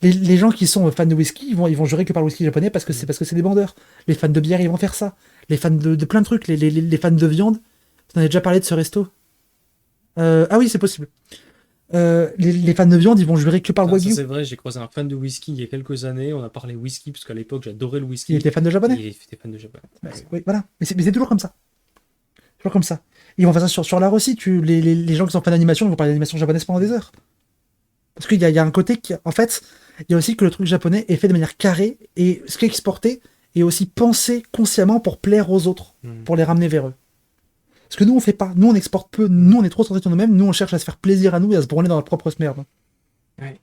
Les gens qui sont fans de whisky, ils vont jurer que par le whisky japonais parce que c'est des bandeurs. Les fans de bière, ils vont faire ça. Les fans de plein de trucs, les fans de viande. On avait déjà parlé de ce resto. Ah oui, c'est possible. Les fans de viande, ils vont jurer que par le wagyu. C'est vrai, j'ai croisé un fan de whisky il y a quelques années. On a parlé whisky parce qu'à l'époque j'adorais le whisky. Il était fan de japonais. Il était fan de japonais. Oui, voilà. Mais c'est toujours comme ça. Toujours comme ça. Ils vont faire ça sur l'art aussi. Les gens qui sont fans d'animation, ils vont parler d'animation japonaise pendant des heures. Parce qu'il y a un côté qui, en fait, il y a aussi que le truc japonais est fait de manière carrée et ce qui est exporté est aussi pensé consciemment pour plaire aux autres, pour les ramener vers eux. Parce que nous, on fait pas. Nous, on exporte peu. Nous, on est trop centrés sur nous-mêmes. Nous, on cherche à se faire plaisir à nous et à se branler dans notre propre merde. Ouais.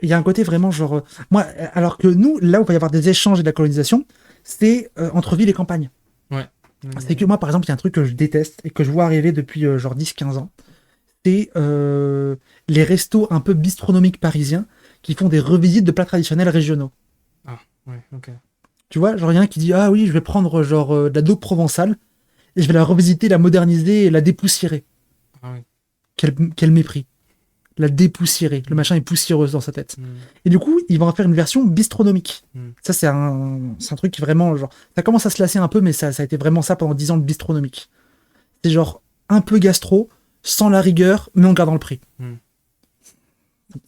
Il y a un côté vraiment genre... moi, alors que nous, là où il va y avoir des échanges et de la colonisation, c'est entre ville et campagne. Ouais. C'est que moi, par exemple, il y a un truc que je déteste et que je vois arriver depuis genre 10-15 ans. C'est les restos un peu bistronomiques parisiens qui font des revisites de plats traditionnels régionaux. Ah, ouais, ok. Tu vois, genre il y en a qui dit ah oui, je vais prendre genre de la dope provençale et je vais la revisiter, la moderniser et la dépoussiérer. Ah oui. Quel mépris. La dépoussiérer. Le machin est poussiéreux dans sa tête. Et du coup, ils vont en faire une version bistronomique. Ça, c'est un truc qui vraiment, genre, ça commence à se lasser un peu, mais ça a été vraiment ça pendant 10 ans, le bistronomique. C'est genre un peu gastro, sans la rigueur, mais en gardant le prix.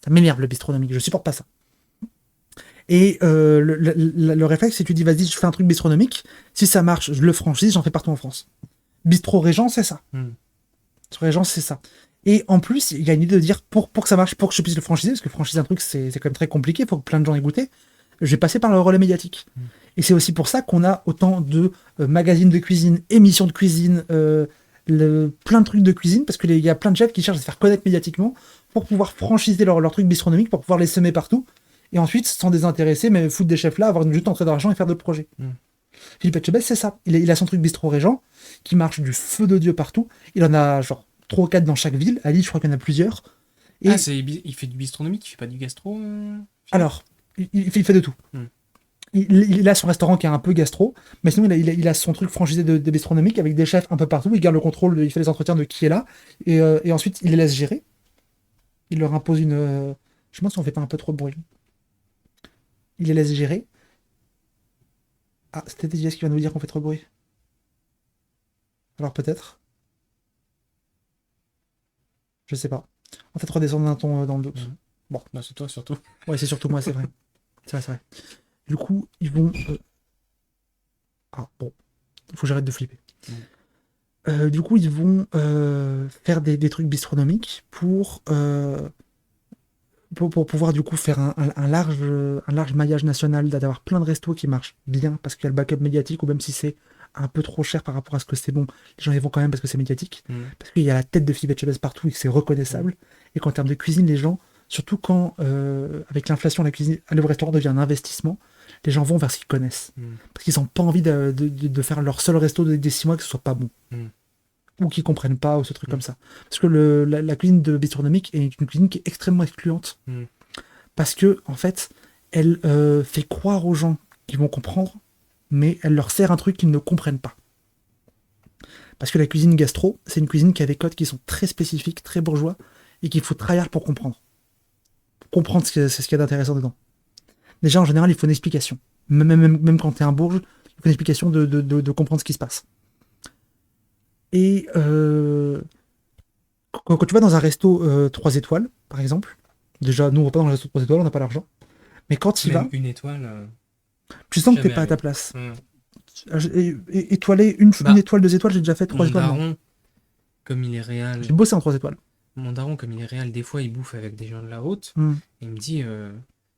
Ça m'énerve, le bistronomique. Je supporte pas ça. Et le réflexe, c'est que tu dis, vas-y, je fais un truc bistronomique. Si ça marche, je le franchise, j'en fais partout en France. Bistro Régent, c'est ça. Bistro Régent, c'est ça. Et en plus, il y a une idée de dire, pour que ça marche, pour que je puisse le franchiser, parce que franchiser un truc, c'est quand même très compliqué, il faut que plein de gens aient goûté, je vais passer par le relais médiatique. Et c'est aussi pour ça qu'on a autant de magazines de cuisine, émissions de cuisine, plein de trucs de cuisine, parce qu'il y a plein de chefs qui cherchent à se faire connaître médiatiquement pour pouvoir franchiser leur truc bistronomique, pour pouvoir les semer partout, et ensuite, sans désintéresser, mais foutre des chefs là, avoir une juste entrée d'argent et faire d'autres projets. Philippe Etchebest, c'est ça. Il a son truc Bistro Régent, qui marche du feu de Dieu partout. Il en a genre 3 ou 4 dans chaque ville. À Lille, je crois qu'il y en a plusieurs. Et Il fait du bistronomique, il fait pas du gastro alors, il fait de tout. Il a son restaurant qui est un peu gastro, mais sinon il a son truc franchisé de bistronomique avec des chefs un peu partout. Il garde le contrôle, il fait les entretiens de qui est là, et ensuite il les laisse gérer. Il leur impose une. Je me demande si on fait pas un peu trop de bruit. Il les laisse gérer. Ah, c'était TJS qui va nous dire qu'on fait trop de bruit. Alors peut-être. Je sais pas. On va peut-être redescendre d'un ton dans le doute. Bon. Bah, c'est toi surtout. Ouais, c'est surtout moi, c'est vrai. C'est vrai. Du coup, ils vont. Ah, bon. Faut que j'arrête de flipper. Du coup, ils vont faire des trucs bistronomiques pour pouvoir du coup faire un large maillage national, d'avoir plein de restos qui marchent bien parce qu'il y a le backup médiatique, ou même si c'est un peu trop cher par rapport à ce que c'est bon, les gens y vont quand même parce que c'est médiatique, parce qu'il y a la tête de Philippe Etchebest partout et que c'est reconnaissable, et qu'en termes de cuisine, les gens, surtout quand avec l'inflation, la cuisine, aller au restaurant devient un investissement, les gens vont vers ce qu'ils connaissent, parce qu'ils n'ont pas envie de faire leur seul resto des 6 mois que ce soit pas bon. Ou qui comprennent pas, ou ce truc comme ça. Parce que la cuisine de bistronomique est une cuisine qui est extrêmement excluante. Parce que, en fait, elle fait croire aux gens qu'ils vont comprendre, mais elle leur sert un truc qu'ils ne comprennent pas. Parce que la cuisine gastro, c'est une cuisine qui a des codes qui sont très spécifiques, très bourgeois, et qu'il faut tryhard pour comprendre. Pour comprendre ce qu'il y a d'intéressant dedans. Déjà, en général, il faut une explication. Même quand t'es un bourge, il faut une explication de comprendre ce qui se passe. Et quand tu vas dans un resto 3 étoiles, par exemple, déjà, nous on va pas dans le resto 3 étoiles, on n'a pas l'argent. Mais quand tu y vas, une étoile. tu sens que t'es Jamais pas à ta allé. place. Étoilé, une étoile, 2 étoiles, j'ai déjà fait 3 Mon étoiles. Non. daron, comme il est réel. J'ai bossé en 3 étoiles. Mon daron, comme il est réel, des fois il bouffe avec des gens de la haute. Et il me dit,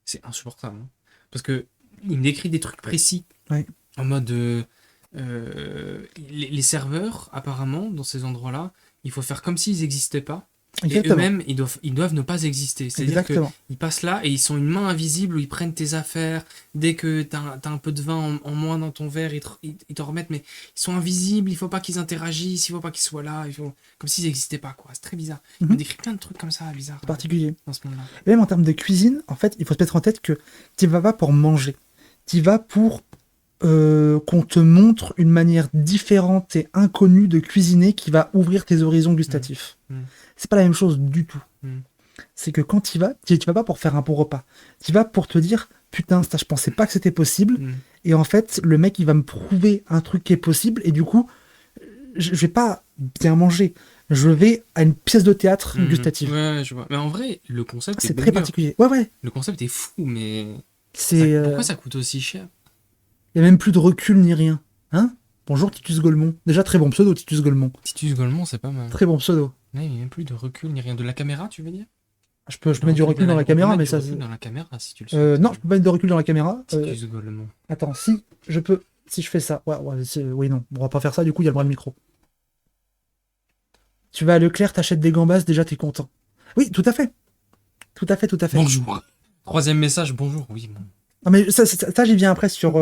c'est insupportable. Hein. Parce que il me décrit des trucs précis. Ouais. En mode, les serveurs, apparemment, dans ces endroits-là, il faut faire comme s'ils n'existaient pas. Exactement. Et eux-mêmes, ils doivent ne pas exister. C'est-à-dire qu'ils passent là et ils sont une main invisible où ils prennent tes affaires. Dès que t'as un peu de vin en moins dans ton verre, ils t'en remettent, mais ils sont invisibles, il faut pas qu'ils interagissent, il faut pas qu'ils soient là, comme s'ils n'existaient pas, quoi. C'est très bizarre. Il me décrit plein de trucs comme ça, bizarres. C'est particulier. Dans ce monde-là. Et même en termes de cuisine, en fait, il faut se mettre en tête que tu vas pas pour manger. Tu vas pour qu'on te montre une manière différente et inconnue de cuisiner qui va ouvrir tes horizons gustatifs. C'est pas la même chose du tout. C'est que quand tu vas pas pour faire un bon repas. Tu vas pour te dire, putain, ça, je pensais pas que c'était possible. Et en fait, le mec, il va me prouver un truc qui est possible. Et du coup, je vais pas bien manger. Je vais à une pièce de théâtre gustative. Ouais, je vois. Mais en vrai, le concept c'est très particulier. Ouais. Le concept est fou, mais pourquoi ça coûte aussi cher? Il n'y a même plus de recul ni rien. Hein? Bonjour Titus Golemont. Déjà très bon pseudo, Titus Golemont. Titus Golemont, c'est pas mal. Très bon pseudo. Ouais, il n'y a même plus de recul ni rien. De la caméra, tu veux dire? Je peux mettre du recul dans la caméra, mais ça. Dans la caméra, si tu le souhaites. Non, je peux pas mettre de recul dans la caméra. Titus Golemont. Attends, si je peux. Si je fais ça. Ouais, oui, non. On va pas faire ça, du coup, il y a le bras de micro. Tu vas à Leclerc, t'achètes des gambas, déjà t'es content. Oui, tout à fait. Tout à fait. Bonjour. Troisième message, bonjour. Oui, bon. Non, mais ça j'y viens après sur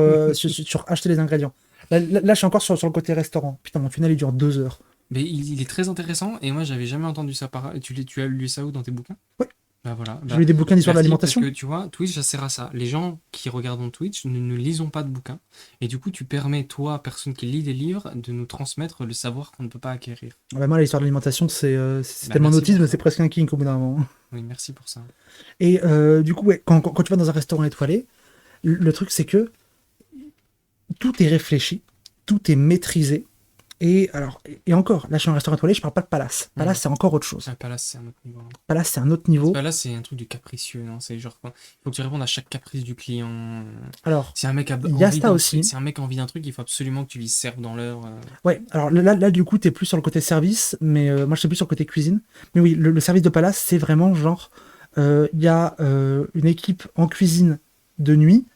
acheter les ingrédients. Là, je suis encore sur le côté restaurant. Putain, mon tunnel, il dure 2 heures. Mais il est très intéressant, et moi, j'avais jamais entendu ça par... Tu as lu ça où dans tes bouquins? Oui. Bah voilà. J'ai lu des bouquins d'histoire de l'alimentation. Parce que tu vois, Twitch, ça sert à ça. Les gens qui regardent Twitch ne lisons pas de bouquins. Et du coup, tu permets, toi, personne qui lit des livres, de nous transmettre le savoir qu'on ne peut pas acquérir. Bah, moi, l'histoire de l'alimentation, c'est tellement autisme, c'est presque un kink au bout d'un moment. Oui, merci pour ça. Et du coup, ouais, quand tu vas dans un restaurant étoilé, le truc, c'est que tout est réfléchi, tout est maîtrisé. Et alors, et encore, là je suis en restaurant étoilé, je parle pas de Palace. Palace, c'est encore autre chose. Ah, Palace, c'est un autre niveau. Palace, c'est un autre niveau. Palace, c'est un truc de capricieux, non? C'est genre, il faut que tu répondes à chaque caprice du client. Alors, Si un mec a il y a envie ça d'un aussi. truc, si un mec a envie d'un truc, il faut absolument que tu lui serves dans l'heure. Ouais, alors là, du coup, t'es plus sur le côté service, mais moi je suis plus sur le côté cuisine. Mais oui, le service de Palace, c'est vraiment genre, il y a une équipe en cuisine de nuit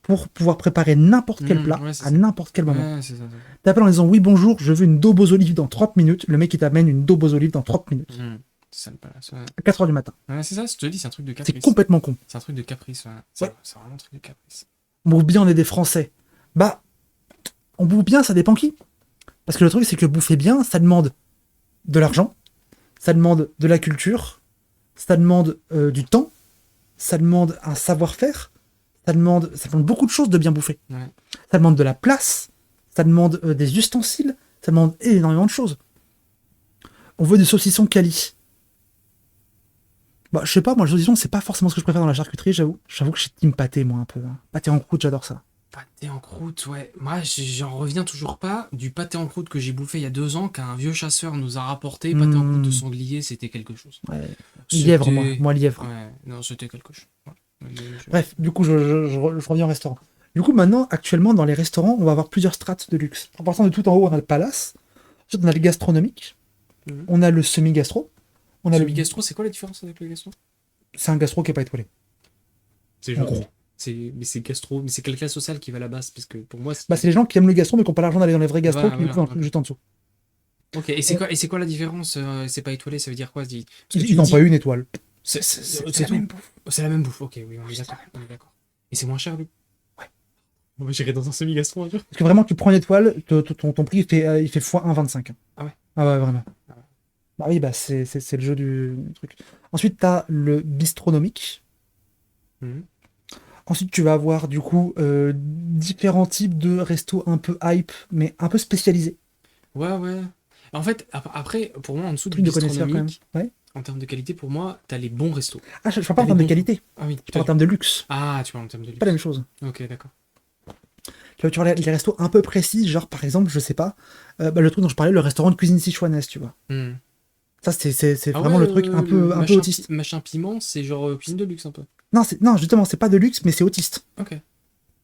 pour pouvoir préparer n'importe quel plat Ouais, c'est à ça. n'importe quel moment. Ouais, c'est ça. T'appelles en disant oui, bonjour, je veux une daube aux olives dans 30 minutes. Le mec, il t'amène une daube aux olives dans 30 minutes. C'est ça le Palace, ouais. À 4h du matin. Ouais, c'est ça, je te dis, c'est un truc de C'est caprice. complètement con. C'est un truc de caprice, ouais. Ouais. C'est vraiment un truc de caprice. On bouffe bien, on est des Français. Bah, on bouffe bien, ça dépend qui. Parce que le truc, c'est que bouffer bien, ça demande de l'argent, ça demande de la culture, ça demande du temps, ça demande un savoir-faire, ça demande beaucoup de choses de bien bouffer. Ouais. Ça demande de la place, ça demande des ustensiles, ça demande énormément de choses. On veut des saucissons quali. Bah, je sais pas, moi, le saucisson, c'est pas forcément ce que je préfère dans la charcuterie, j'avoue. J'avoue que je suis team pâté, moi, un peu. Hein. Pâté en croûte, j'adore ça. Pâté en croûte, ouais. Moi, j'en reviens toujours pas du pâté en croûte que j'ai bouffé il y a 2 ans, qu'un vieux chasseur nous a rapporté. Pâté en croûte de sanglier, c'était quelque chose. Ouais. Lièvre, moi, lièvre. Ouais, non, c'était quelque chose. Ouais. Bref, du coup, je reviens au restaurant. Du coup, maintenant, actuellement, dans les restaurants, on va avoir plusieurs strates de luxe. En partant de tout en haut, on a le palace. Ensuite, on a le gastronomique. On a le semi-gastro. On a le gastro, c'est quoi la différence avec le gastro? C'est un gastro qui n'est pas étoilé. C'est genre. Gros. Mais c'est gastro, mais c'est quelle classe sociale qui va là-bas? Parce que pour moi, c'est les gens qui aiment le gastro mais qui n'ont pas l'argent d'aller dans les vrais gastros, qui voilà, du coup un truc juste en dessous. Ok, et c'est quoi la différence? C'est pas étoilé, ça veut dire quoi? Ils n'ont pas eu une étoile. C'est la même bouffe. C'est la même bouffe, ok, oui, on est d'accord. Et c'est moins cher, lui? Ouais. On va gérer dans un semi-gastro un jour. Parce que vraiment, tu prends une étoile, ton prix il fait x1,25. Ah ouais? Ah ouais, vraiment. Ah ouais. Bah oui, bah c'est le jeu du truc. Ensuite, tu as le bistronomique. Ensuite, tu vas avoir du coup différents types de restos un peu hype, mais un peu spécialisés. Ouais. En fait, après, pour moi, en dessous du Truc de connaisseur quand même. Ouais. En termes de qualité, pour moi, t'as les bons restos. Ah, je parle pas en termes de qualité. Ah oui. Je parle en termes de luxe. Ah, tu parles en termes de luxe. Pas la même chose. Ok, d'accord. Tu vois les restos un peu précis, genre par exemple, je sais pas, le truc dont je parlais, le restaurant de cuisine sichuanaise, tu vois. Ça, c'est vraiment le truc un peu autiste. Machin piment, c'est genre cuisine de luxe un peu. Non, justement, c'est pas de luxe, mais c'est autiste. Ok.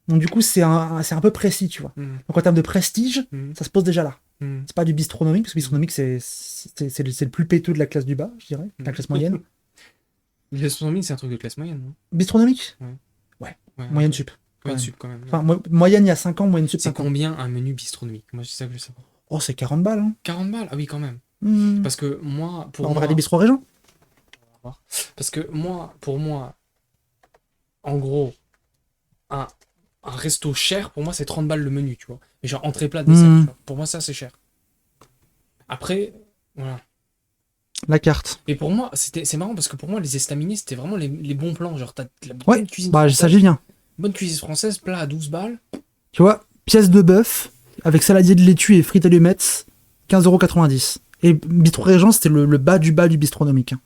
Donc du coup, c'est un peu précis, tu vois. Donc en termes de prestige, ça se pose déjà là. C'est pas du bistronomique, parce que bistronomique, c'est le plus péteux de la classe du bas, je dirais, la classe moyenne. Le gastronomique, c'est un truc de classe moyenne, non? Bistronomique? Ouais. Moyenne sup. Moyenne sup, quand même. Enfin, moyenne il y a 5 ans, moyenne sup 5 ans. C'est combien un menu bistronomique? Moi, c'est ça que je veux savoir. Oh, c'est 40 balles. Hein. 40 balles? Ah oui, quand même. Parce que moi, on va des bistrots régents. Parce que pour moi, en gros, un resto cher, pour moi, c'est 30 balles le menu, tu vois. Mais genre entrée plat, dessert, tu vois. Pour moi, ça, c'est cher. Après, voilà. La carte. Et pour moi, c'est marrant parce que pour moi, les estaminets, c'était vraiment les bons plans. Genre, t'as la bonne cuisine française. Ça, j'y viens. Bonne cuisine française, plat à 12 balles. Tu vois, pièce de bœuf avec saladier de laitue et frites allumettes, 15,90 €. Et bistrot régent, c'était le bas du bistronomique. Hein.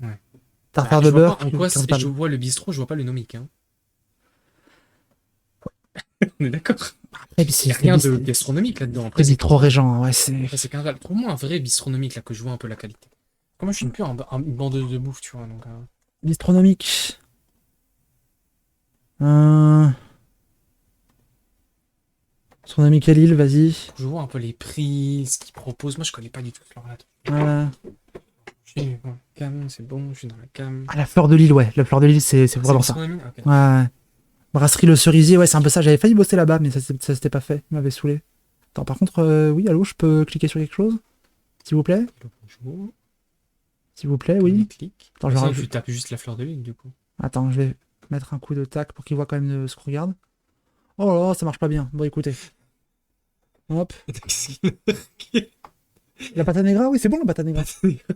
Ouais. Tartare de beurre. En quoi je vois le bistrot, je vois pas le nomique. Hein. On est d'accord. Il n'y a rien de gastronomique là-dedans. Après, bistrot régent, ouais, c'est. C'est qu'un trouve-moi un vrai bistronomique là que je vois un peu la qualité. Comme moi, je suis plus une bandeuse de bouffe, tu vois. Donc, bistronomique. Bistronomique à Lille, vas-y. Je vois un peu les prix, ce qu'ils proposent. Moi, je connais pas du tout ce là. C'est bon, je suis dans la cam. Ah, la fleur de Lille, ouais. La fleur de Lille, c'est vraiment ça. Okay. Ouais. Brasserie Le Cerisier, ouais, c'est un peu ça. J'avais failli bosser là-bas, mais ça s'était pas fait. Il m'avait saoulé. Attends, par contre, oui, allô, je peux cliquer sur quelque chose? S'il vous plaît? Bonjour. S'il vous plaît, oui. Clique. Attends, tu tapes juste la fleur de Lille, du coup. Attends, je vais mettre un coup de tac pour qu'il voit quand même ce qu'on regarde. Oh là là, ça marche pas bien. Bon, écoutez. Hop. La pata negra, oui, c'est bon la pata negra.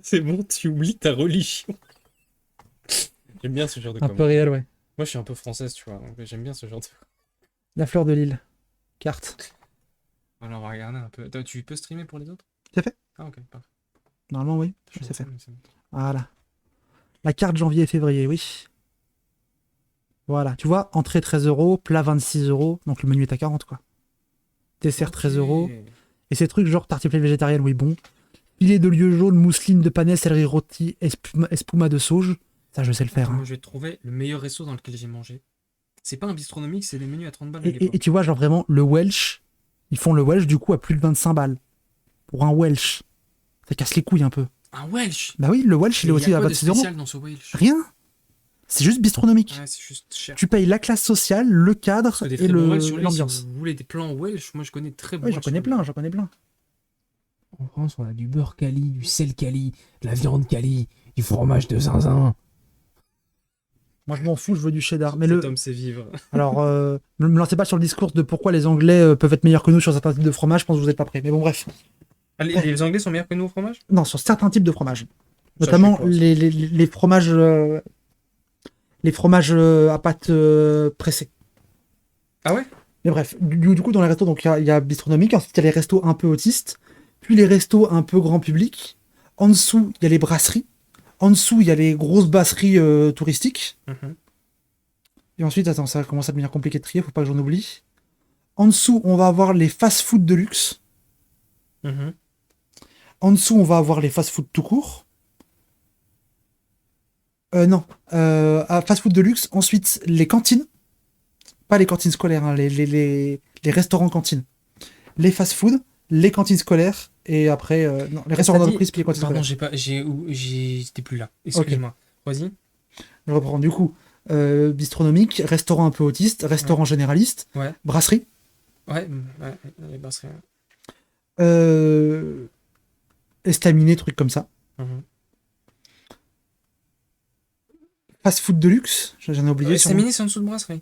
C'est bon, tu oublies ta religion. J'aime bien ce genre de un peu réel, ouais. Moi, je suis un peu française, tu vois, donc j'aime bien ce genre de... La fleur de Lille. Carte. Alors, on va regarder un peu. Tu peux streamer pour les autres? C'est fait. Ah, ok, parfait. Normalement, oui, c'est fait. Voilà. La carte janvier et février, oui. Voilà, tu vois, entrée 13 €, plat 26 €, donc le menu est à 40, quoi. Dessert 13 €. Et ces trucs genre tartiflette végétarienne, oui, bon. Filet de lieu jaune, mousseline de panais, céleri rôti, espuma de sauge. Ça, je sais le faire. Attends, Hein. moi, je vais te trouver le meilleur resto dans lequel j'ai mangé. C'est pas un bistronomique, c'est des menus à 30 balles à Et, l'époque. et tu vois, genre vraiment, le Welsh, ils font le Welsh du coup à plus de 25 balles. Pour un Welsh. Ça casse les couilles un peu. Un Welsh! Bah oui, le Welsh, il est Mais il y aussi a à quoi de 26 euros. spécial dans ce Welsh? Rien. C'est juste bistronomique. Ouais, c'est juste cher. Tu payes la classe sociale, le Parce cadre que des et très bons Welsh sur lui, si l'ambiance. vous voulez des plans Welsh, moi je connais de très bons Oui, j'en Welsh connais sur lui. plein, j'en connais plein. En France, on a du beurre Cali, du sel Cali, de la viande Cali, du fromage de zinzin. Moi, je m'en fous, je veux du cheddar. Mais Cet homme sait vivre. Alors, ne me lancez pas sur le discours de pourquoi les Anglais peuvent être meilleurs que nous sur certains types de fromage, je pense que vous n'êtes pas prêts. Mais bon, bref. Ah, les Anglais sont meilleurs que nous au fromage? Non, sur certains types de fromage. Ça, Notamment je sais pas, les fromages, à pâte pressée. Ah ouais? Mais bref, du coup, dans les restos, donc il y a bistronomique, ensuite il y a les restos un peu autistes, puis les restos un peu grand public. En dessous, il y a les brasseries. En dessous, il y a les grosses brasseries touristiques. Mhm. Et ensuite, attends, ça commence à devenir compliqué de trier, faut pas que j'en oublie. En dessous, on va avoir les fast-food de luxe. Mhm. En dessous, on va avoir les fast-food tout court. Non, fast-food de luxe. Ensuite, les cantines. Pas les cantines scolaires, hein, les restaurants cantines. Les fast-food, les cantines scolaires, et après, non, les restaurants T'as dit- d'entreprise, puis les cantines Pardon, scolaires. j'étais plus là. Excuse-moi. Vas-y. Je reprends du coup. Bistronomique, restaurant un peu autiste, restaurant généraliste, Ouais. brasserie, Ouais, les brasseries. euh, estaminet, trucs comme ça. Mhm. Fast-food de luxe, j'en ai oublié. sûrement. Estaminet, c'est en dessous de brasserie.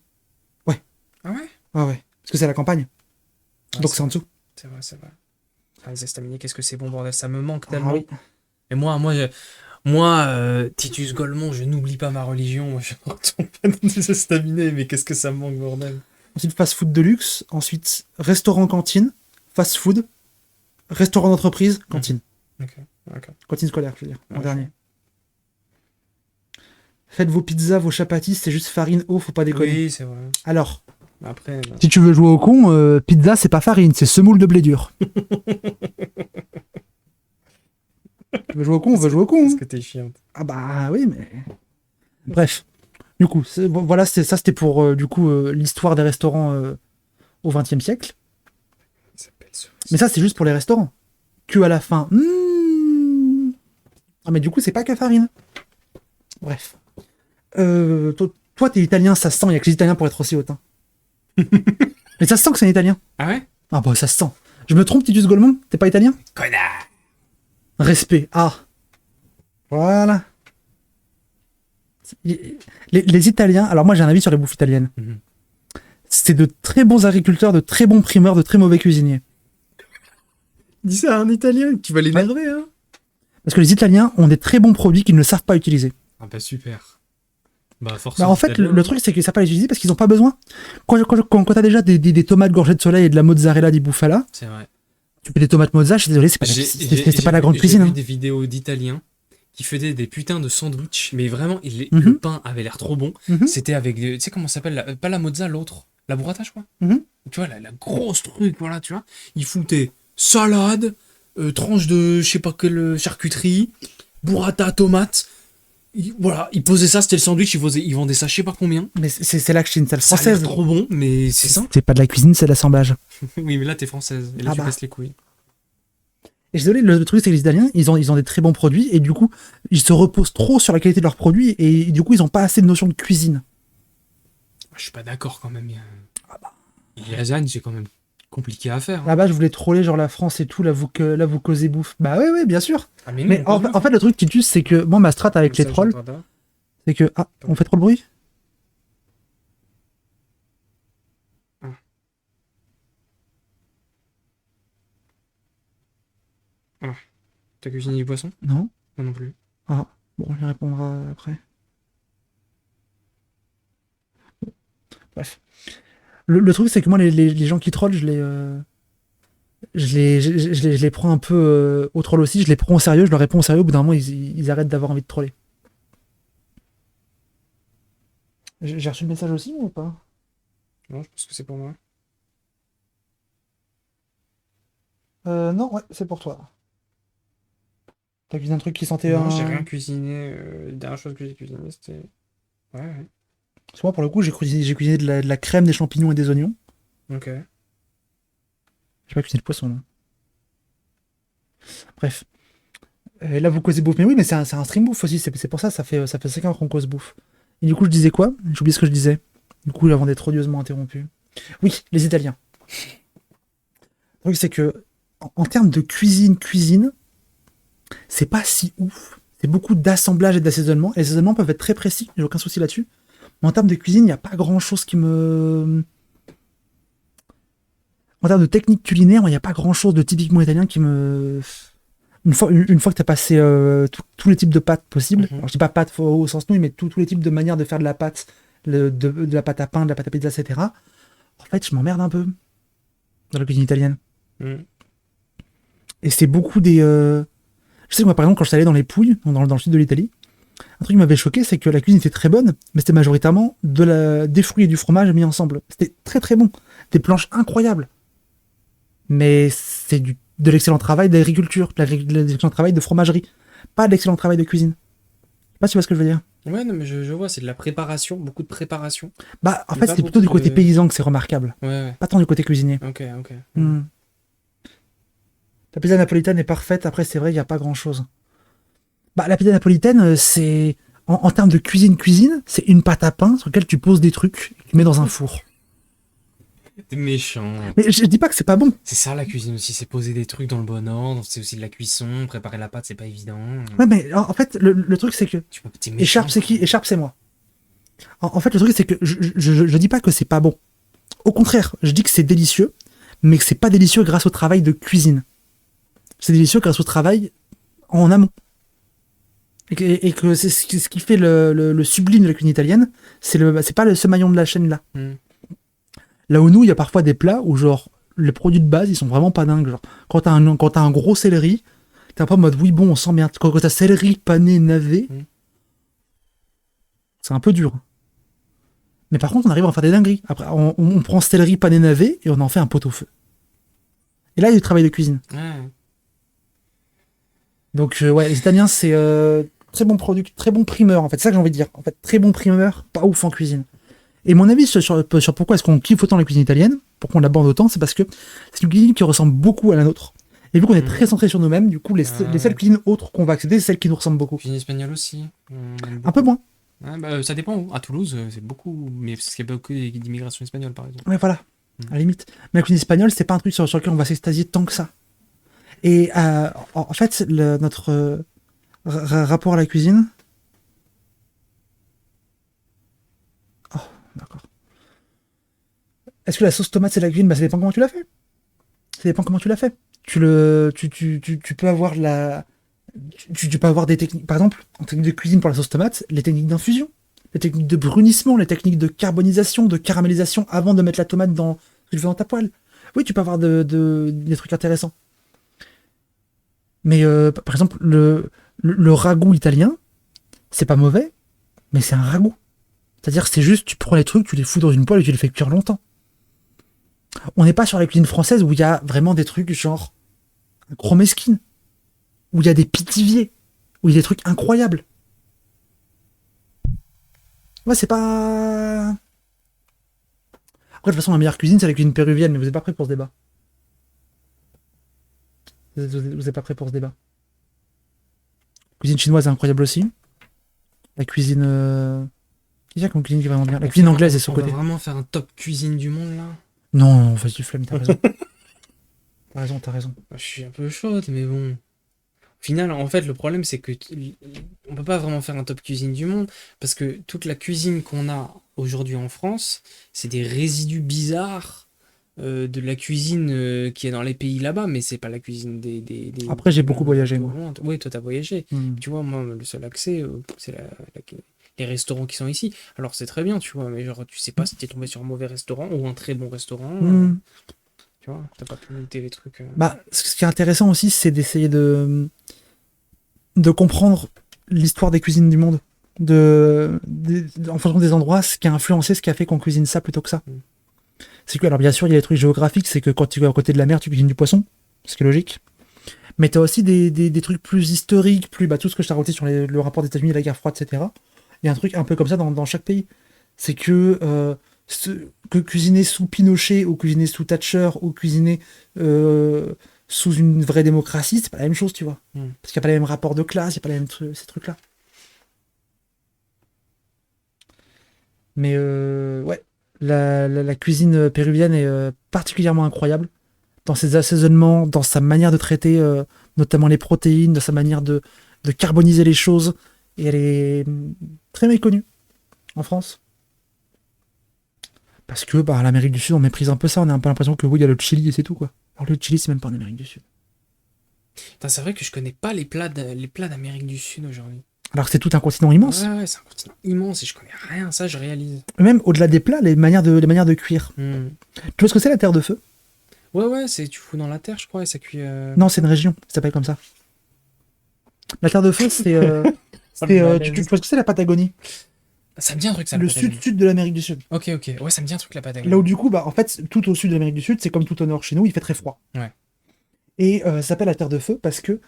Ouais. Ah ouais? Ah ouais, parce que c'est à la campagne, Ouais, donc c'est en dessous. C'est vrai, c'est vrai. Ah, les estaminets, qu'est-ce que c'est bon, bordel. Ça me manque Ah tellement. oui. Et Titus Golemont, je n'oublie pas ma religion. Moi, je ne retourne pas dans des estaminets, mais qu'est-ce que ça me manque, bordel. Ensuite, fast-food de luxe. Ensuite, restaurant-cantine. Fast-food. Restaurant d'entreprise. Cantine. Ok, d'accord. Cantine scolaire, je veux dire, en Ouais, dernier. Faites vos pizzas, vos chapatis, c'est juste farine, eau, faut pas déconner. Oui, c'est vrai. Alors, Après, si tu veux jouer au con, pizza, c'est pas farine, c'est semoule de blé dur. Tu veux jouer au con, on veut jouer au con. est-ce Hein. que t'es chiante? Ah bah oui, mais... Bref. Du coup, voilà, c'était pour du coup l'histoire des restaurants au XXe siècle. Il s'appelle ce... Mais ça, c'est juste pour les restaurants. Que à la fin. Ah, mais du coup, c'est pas que farine. Bref. Toi, t'es italien, ça se sent. Il y a que les Italiens pour être aussi haut. Hein. Mais ça se sent que c'est un italien. Ah ouais? Ah bah, ça se sent. Je me trompe, Titus Golemont? T'es pas italien? Connard! Respect. Ah. Voilà. Les Italiens. Alors, moi, j'ai un avis sur les bouffes italiennes. Mhm. C'est de très bons agriculteurs, de très bons primeurs, de très mauvais cuisiniers. Dis ça à un Italien, tu vas l'énerver, hein? Parce que les Italiens ont des très bons produits qu'ils ne savent pas utiliser. Ah bah super. Bah Bah, forcément. en fait, le truc, c'est qu'ils ne savent pas les utiliser parce qu'ils n'ont pas besoin. Quand t'as déjà des tomates gorgées de soleil et de la mozzarella di bufala, C'est vrai. tu fais des tomates mozza, je suis désolé, c'est pas la grande cuisine. J'ai vu Hein. des vidéos d'Italiens qui faisaient des putains de sandwichs, mais vraiment, Mhm. le pain avait l'air trop bon. Mhm. C'était avec, tu sais comment ça s'appelle, pas la mozza, l'autre, la burrata, je crois. Mhm. Tu vois, la grosse truc, voilà, tu vois. Ils foutaient salade, tranche de je sais pas quelle charcuterie, burrata, tomate. Voilà, ils posaient ça, c'était le sandwich, ils vendaient ça, je sais pas combien. Mais c'est la cuisine, c'est la Ça a l'air française. trop bon, mais c'est ça. C'est pas de la cuisine, c'est de l'assemblage. Oui, mais là, t'es française, et là, Ah tu bah. casses les couilles. Et je suis désolé, le truc, c'est que les Italiens, ils ont des très bons produits et du coup, ils se reposent trop sur la qualité de leurs produits et du coup, ils ont pas assez de notion de cuisine. Je suis pas d'accord quand même. Les lasagnes, c'est quand même compliqué à faire. Hein. Là-bas, je voulais troller genre la France et tout, là, vous causez bouffe. Bah oui, bien sûr. Ah, mais Mais en fait, le truc, Titus, c'est que moi, ma strat avec les trolls, c'est que. Ah, on fait trop de bruit? T'as cuisiné du poisson? Non. Moi non plus. Ah, bon, on y répondra après. Bref. Le truc, c'est que moi, les gens qui trollent, je les prends un peu au troll aussi, je les prends au sérieux, je leur réponds au sérieux, au bout d'un moment, ils arrêtent d'avoir envie de troller. J'ai reçu le message aussi, ou pas? Non, je pense que c'est pour moi. Non, ouais, c'est pour toi. T'as cuisiné un truc qui sentait Non, j'ai un... rien cuisiné. La dernière chose que j'ai cuisiné, c'était. Ouais, ouais. Parce que moi, pour le coup, j'ai cuisiné de la crème, des champignons et des oignons. Ok. J'ai pas cuisiné de poisson, non. Bref. Là, vous causez bouffe. Mais oui, mais c'est un stream bouffe aussi. C'est pour ça, ça fait 5 ans qu'on cause bouffe. Et du coup, je disais quoi? J'ai oublié ce que je disais. Du coup, avant d'être odieusement interrompu. Oui, les Italiens. Le truc, c'est que, en termes de cuisine, c'est pas si ouf. C'est beaucoup d'assemblage et d'assaisonnement. Et les assaisonnements peuvent être très précis, j'ai aucun souci là-dessus. Mais en termes de cuisine, il n'y a pas grand chose qui me. En termes de technique culinaire, il n'y a pas grand chose de typiquement italien qui me. Une fois que tu as passé tous les types de pâtes possibles, Mhm. alors je dis pas pâtes au sens nouille, mais tous les types de manières de faire de la pâte, de la pâte à pain, de la pâte à pizza, etc. En fait, je m'emmerde un peu dans la cuisine italienne. Mm. Et c'est beaucoup des. Je sais que moi, par exemple, quand je suis allé dans les Pouilles, dans le sud de l'Italie, un truc qui m'avait choqué, c'est que la cuisine était très bonne, mais c'était majoritairement des fruits et du fromage mis ensemble. C'était très très bon. Des planches incroyables. Mais c'est de l'excellent travail d'agriculture, de l'excellent travail de fromagerie. Pas de l'excellent travail de cuisine. Je sais pas si tu vois ce que je veux dire. Ouais, non, mais je vois, c'est de la préparation, beaucoup de préparation. Bah, en Mais fait, pas c'est plutôt beaucoup du côté de. paysan que c'est remarquable. Ouais, ouais. Pas tant du côté cuisinier. Ok, ok. Hmm. La pizza napolitaine est parfaite. Après, c'est vrai, il n'y a pas grand chose. Bah, la pizza napolitaine, c'est. En termes de cuisine, c'est une pâte à pain sur laquelle tu poses des trucs et tu mets dans un four. T'es méchant. Mais je dis pas que c'est pas bon. C'est ça la cuisine aussi, c'est poser des trucs dans le bon ordre, c'est aussi de la cuisson, préparer la pâte, c'est pas évident. Ouais, mais en fait, le truc, c'est que. T'es méchant. Écharpe, c'est qui? Écharpe, c'est moi. En fait, le truc, c'est que je dis pas que c'est pas bon. Au contraire, je dis que c'est délicieux, mais que c'est pas délicieux grâce au travail de cuisine. C'est délicieux grâce au travail en amont. Et que c'est ce qui fait le sublime de la cuisine italienne, c'est pas ce maillon de la chaîne là. Mm. Là où nous, il y a parfois des plats où genre les produits de base, ils sont vraiment pas dingues. Genre, quand t'as un gros céleri, t'es un peu en mode oui bon, on sent bien. Quand t'as céleri, pané, navet, Mm. c'est un peu dur. Mais par contre, on arrive à en faire des dingueries. Après, on prend céleri, pané, navet et on en fait un pot-au-feu. Et là, il y a du travail de cuisine. Ouais. Donc ouais, les Italiens, c'est très bon produit, très bon primeur en fait. C'est ça que j'ai envie de dire. En fait, très bon primeur, pas ouf en cuisine. Et mon avis sur pourquoi est-ce qu'on kiffe autant la cuisine italienne, pourquoi on l'aborde autant, c'est parce que c'est une cuisine qui ressemble beaucoup à la nôtre. Et vu qu'on est très centré sur nous-mêmes, du coup, les seules cuisines autres qu'on va accéder, c'est celles qui nous ressemblent beaucoup. Cuisine espagnole aussi. On aime Un peu beaucoup. moins. Ouais, bah, ça dépend où. À Toulouse, c'est beaucoup. Mais parce qu'il y a beaucoup d'immigration espagnole, par exemple. Ouais, voilà, Mm. à la limite. Mais la cuisine espagnole, c'est pas un truc sur lequel on va s'extasier tant que ça. Et en fait, notre rapport à la cuisine. Oh, d'accord. Est-ce que la sauce tomate c'est de la cuisine? Bah ça dépend comment tu l'as fait. Ça dépend comment tu l'as fait. Tu peux avoir tu peux avoir des techniques. Par exemple, en technique de cuisine pour la sauce tomate, les techniques d'infusion, les techniques de brunissement, les techniques de carbonisation, de caramélisation avant de mettre la tomate dans ce que tu fais dans ta poêle. Oui, tu peux avoir des trucs intéressants. Mais par exemple, le ragoût italien, c'est pas mauvais, mais c'est un ragoût. C'est-à-dire que c'est juste, tu prends les trucs, tu les fous dans une poêle et tu les fais cuire longtemps. On n'est pas sur la cuisine française où il y a vraiment des trucs genre un chromesquine, où il y a des pitiviers, où il y a des trucs incroyables. Ouais, c'est pas. Après, de toute façon, la meilleure cuisine, c'est la cuisine péruvienne, mais vous n'êtes pas prêts pour ce débat. Vous êtes pas prêts pour ce débat. La cuisine chinoise est incroyable aussi. La cuisine. Qu'est-ce qu'il y a comme cuisine qui est vraiment bien? La cuisine anglaise est sur On le va côté. vraiment faire un top cuisine du monde, là. Non, vas-y, flemme, t'as raison. T'as raison. Bah, je suis un peu chaude, mais bon. Au final, en fait, le problème, c'est que on peut pas vraiment faire un top cuisine du monde parce que toute la cuisine qu'on a aujourd'hui en France, c'est des résidus bizarres de la cuisine qui est dans les pays là-bas, mais c'est pas la cuisine Après, j'ai beaucoup voyagé, moi. Oui, toi, t'as voyagé. Hmm. Tu vois, moi, le seul accès, c'est les restaurants qui sont ici. Alors, c'est très bien, tu vois, mais genre, tu sais pas si t'es tombé sur un mauvais restaurant ou un très bon restaurant. Hmm. Tu vois, t'as pas pu goûter les trucs. Bah, ce qui est intéressant aussi, c'est d'essayer de comprendre l'histoire des cuisines du monde. En fonction des endroits, ce qui a influencé, ce qui a fait qu'on cuisine ça plutôt que ça. Mm. C'est que, alors bien sûr, il y a des trucs géographiques, c'est que quand tu es à côté de la mer, tu cuisines du poisson. ce qui est logique. Mais t'as aussi des trucs plus historiques, plus tout ce que je t'ai raconté sur le rapport des États-Unis, la guerre froide, etc. Il y a un truc un peu comme ça dans chaque pays. C'est que cuisiner sous Pinochet ou cuisiner sous Thatcher ou cuisiner sous une vraie démocratie, c'est pas la même chose, tu vois. Parce qu'il n'y a pas les mêmes rapports de classe, il n'y a pas les mêmes ces trucs-là. Mais ouais, la cuisine péruvienne est particulièrement incroyable dans ses assaisonnements, dans sa manière de traiter notamment les protéines, dans sa manière de carboniser les choses. Et elle est très méconnue en France. Parce que l'Amérique du Sud, on méprise un peu ça. On a un peu l'impression que oui, il y a le Chili et c'est tout, quoi. Alors le Chili, c'est même pas en Amérique du Sud. Putain, c'est vrai que je connais pas les plats d'Amérique du Sud aujourd'hui. Alors que c'est tout un continent immense. Ouais, c'est un continent immense et je connais rien, ça je réalise. Même au-delà des plats, les manières de cuire. Tu vois ce que c'est la terre de feu? Ouais, tu fous dans la terre, je crois, et ça cuit. Non, c'est une région, ça s'appelle comme ça. La terre de feu, c'est. Tu vois ce que c'est la Patagonie? Ça me dit un truc, ça. Le sud de l'Amérique du Sud. Ok. Ouais, ça me dit un truc, la Patagonie. Là où du coup, en fait, tout au sud de l'Amérique du Sud, c'est comme tout au nord chez nous, il fait très froid. Ouais. Et ça s'appelle la terre de feu parce que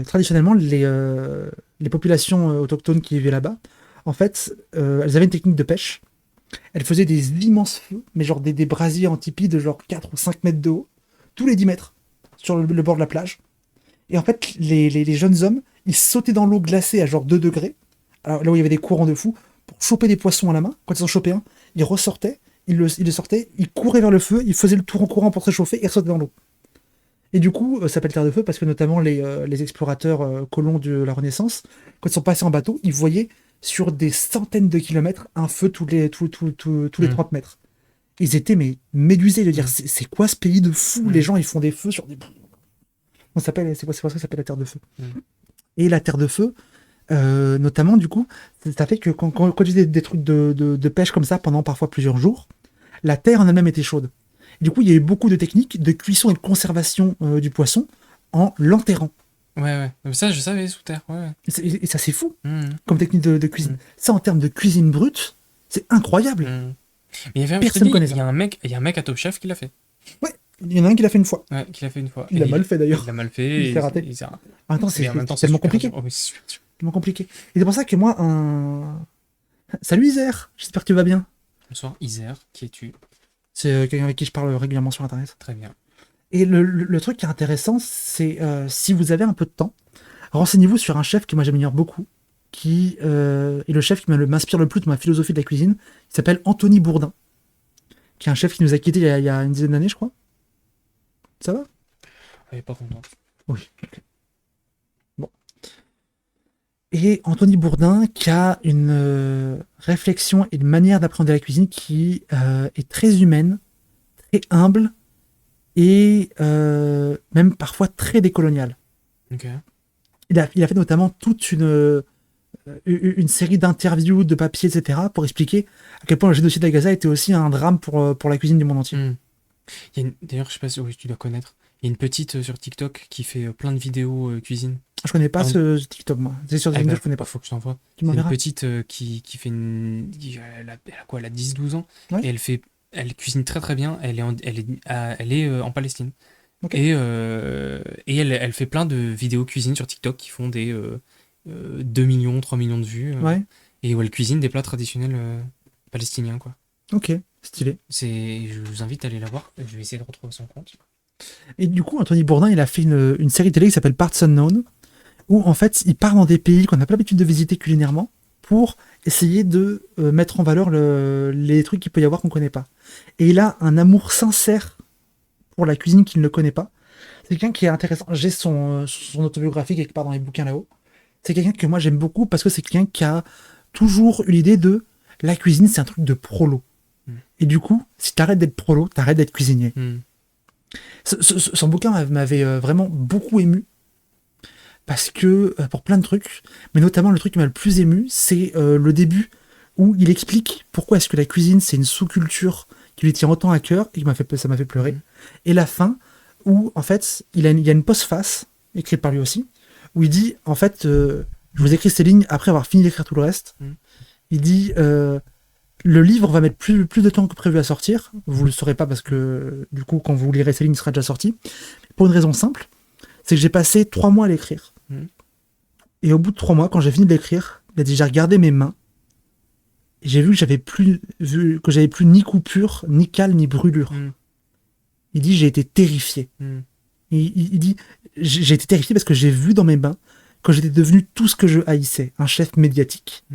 traditionnellement, les populations autochtones qui vivaient là-bas, en fait, elles avaient une technique de pêche. Elles faisaient des immenses feux, mais genre des brasiers en tipi de genre 4 ou 5 mètres de haut, tous les 10 mètres, sur le bord de la plage. Et en fait, les jeunes hommes, ils sautaient dans l'eau glacée à genre 2 degrés, alors, là où il y avait des courants de fou, pour choper des poissons à la main. Quand ils en chopaient un, ils ressortaient, ils le sortaient, ils couraient vers le feu, ils faisaient le tour en courant pour se réchauffer et ils sautaient dans l'eau. Et du coup, ça s'appelle terre de feu parce que notamment les explorateurs colons de la Renaissance, quand ils sont passés en bateau, ils voyaient sur des centaines de kilomètres un feu tous les 30 mètres. Ils étaient médusés de dire c'est quoi ce pays de fou? Les gens ils font des feux sur des. C'est pour ça que ça s'appelle la terre de feu. Et la terre de feu, notamment du coup, ça fait que quand tu faisais des trucs de pêche comme ça pendant parfois plusieurs jours, la terre en elle-même était chaude. Du coup, il y a eu beaucoup de techniques de cuisson et de conservation du poisson en l'enterrant. Ouais. Mais ça, je savais, sous terre. Ouais. Et ça, c'est fou comme technique de cuisine. Ça, en termes de cuisine brute, c'est incroyable. Mais Personne connaît ça. Il y a un mec à Top Chef qui l'a fait. Ouais, il y en a un qui l'a fait une fois. Ouais, qui l'a fait une fois. Il a mal fait d'ailleurs. Il a mal fait. Il s'est raté. En même temps, c'est tellement compliqué. Oh, c'est tellement compliqué. Et c'est pour ça que moi, Salut Isère, j'espère que tu vas bien. Bonsoir, Isère, qui es-tu? C'est quelqu'un avec qui je parle régulièrement sur Internet. Très bien. Et le truc qui est intéressant, c'est si vous avez un peu de temps, renseignez-vous sur un chef qui moi j'admire beaucoup, qui est le chef qui m'inspire le plus de ma philosophie de la cuisine. Il s'appelle Anthony Bourdin, qui est un chef qui nous a quittés il y a une dizaine d'années, je crois. Ça va? Elle est pas contente. Oui. Okay. Bon. Et Anthony Bourdin qui a une réflexion et une manière d'appréhender la cuisine qui est très humaine, très humble et même parfois très décoloniale. Okay. Il a fait notamment toute une série d'interviews, de papiers, etc. pour expliquer à quel point le génocide à Gaza était aussi un drame pour la cuisine du monde entier. D'ailleurs, je sais pas si tu dois connaître, il y a une petite sur TikTok qui fait plein de vidéos cuisine. Je connais pas ce TikTok, moi. C'est sur des vidéos, je connais pas. Faut que je t'envoie. C'est une petite qui fait elle a 10-12 ans, ouais. Et elle cuisine très très bien. Elle est en Palestine. Okay. Et elle fait plein de vidéos cuisine sur TikTok qui font des 2 millions, 3 millions de vues. Ouais. Et où elle cuisine des plats traditionnels palestiniens, quoi. Ok, stylé. Je vous invite à aller la voir. Je vais essayer de retrouver son compte. Et du coup, Anthony Bourdin, il a fait une série télé qui s'appelle Parts Unknown, où en fait, il part dans des pays qu'on n'a pas l'habitude de visiter culinairement pour essayer de mettre en valeur les trucs qu'il peut y avoir qu'on connaît pas. Et il a un amour sincère pour la cuisine qu'il ne connaît pas. C'est quelqu'un qui est intéressant. J'ai son autobiographie quelque part dans les bouquins là-haut. C'est quelqu'un que moi j'aime beaucoup parce que c'est quelqu'un qui a toujours eu l'idée de la cuisine, c'est un truc de prolo. Et du coup, si t'arrêtes d'être prolo, t'arrêtes d'être cuisinier. Son bouquin m'avait vraiment beaucoup ému parce que, pour plein de trucs, mais notamment le truc qui m'a le plus ému, c'est le début où il explique pourquoi est-ce que la cuisine c'est une sous-culture qui lui tient autant à cœur et ça m'a fait pleurer. Et la fin où en fait il y a une postface écrite par lui aussi où il dit en fait je vous écris ces lignes après avoir fini d'écrire tout le reste. Il dit le livre va mettre plus de temps que prévu à sortir. Vous le saurez pas parce que du coup quand vous lirez ces lignes il sera déjà sorti. Pour une raison simple, c'est que j'ai passé 3 mois à l'écrire. Et au bout de 3 mois, quand j'ai fini de l'écrire, il a dit, j'ai regardé mes mains, et j'ai vu que j'avais plus ni coupure, ni cale, ni brûlure. Il dit, j'ai été terrifié. Il dit, j'ai été terrifié parce que j'ai vu dans mes mains que j'étais devenu tout ce que je haïssais, un chef médiatique.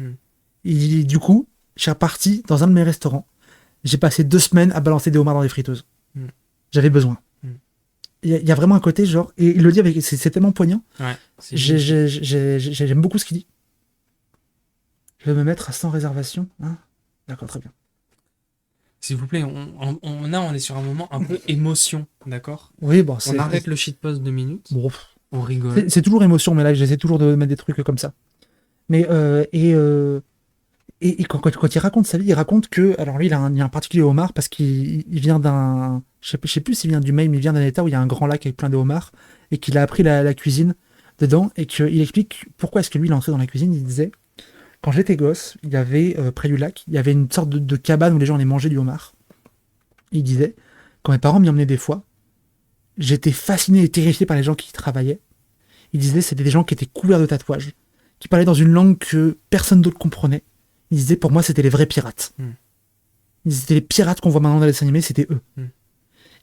Et du coup, je suis reparti dans un de mes restaurants. J'ai passé 2 semaines à balancer des homards dans des friteuses. J'avais besoin. Il y a vraiment un côté genre, et il le dit avec, c'est tellement poignant. Ouais, J'aime beaucoup ce qu'il dit. Je vais me mettre à 100 réservations. Hein, d'accord, très bien. S'il vous plaît, on est sur un moment un peu émotion, d'accord? Oui, bon, On arrête le shitpost 2 minutes, bon, on rigole. c'est toujours émotion, mais là, j'essaie toujours de mettre des trucs comme ça. Mais, et quand il raconte sa vie, il raconte que, alors lui, il y a un particulier homard parce qu'il vient d'un, je sais plus s'il vient du Maine, mais il vient d'un état où il y a un grand lac avec plein de homards et qu'il a appris la cuisine dedans et qu'il explique pourquoi est-ce que lui, il est entré dans la cuisine. Il disait, quand j'étais gosse, il y avait, près du lac, il y avait une sorte de cabane où les gens allaient manger du homard. Il disait, quand mes parents m'y emmenaient des fois, j'étais fasciné et terrifié par les gens qui y travaillaient. Il disait, c'était des gens qui étaient couverts de tatouages, qui parlaient dans une langue que personne d'autre comprenait. Il disait, pour moi, c'était les vrais pirates. Il disait, c'était les pirates qu'on voit maintenant dans les dessins animés, c'était eux.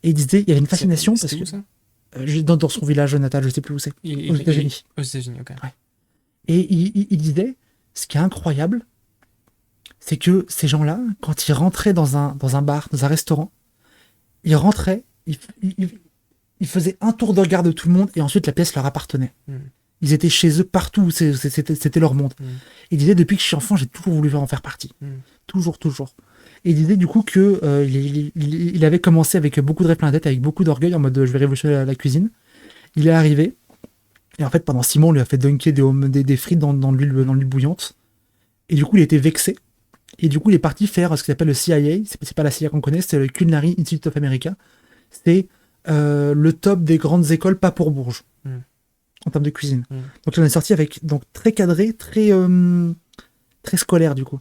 Et il disait, il y avait une fascination parce que... ça dans son village natal, je sais plus où c'est. Aux États-Unis. Aux États-Unis, ok. Ouais. Et il disait, ce qui est incroyable, c'est que ces gens-là, quand ils rentraient dans un bar, dans un restaurant, ils rentraient, ils faisaient un tour de regard de tout le monde et ensuite la pièce leur appartenait. Ils étaient chez eux partout, c'était leur monde. Il disait, depuis que je suis enfant, j'ai toujours voulu en faire partie. Toujours. Et il disait du coup que il avait commencé avec beaucoup de rêves plein la tête, avec beaucoup d'orgueil, en mode je vais révolutionner la cuisine. Il est arrivé, et en fait pendant 6 mois, on lui a fait dunker des frites dans l'huile bouillante. Et du coup, il était vexé. Et du coup, il est parti faire ce qu'il appelle le CIA. C'est pas la CIA qu'on connaît, c'est le Culinary Institute of America. C'est le top des grandes écoles, pas pour Bourges, en termes de cuisine. Donc, il en est sorti avec très cadré, très scolaire, du coup.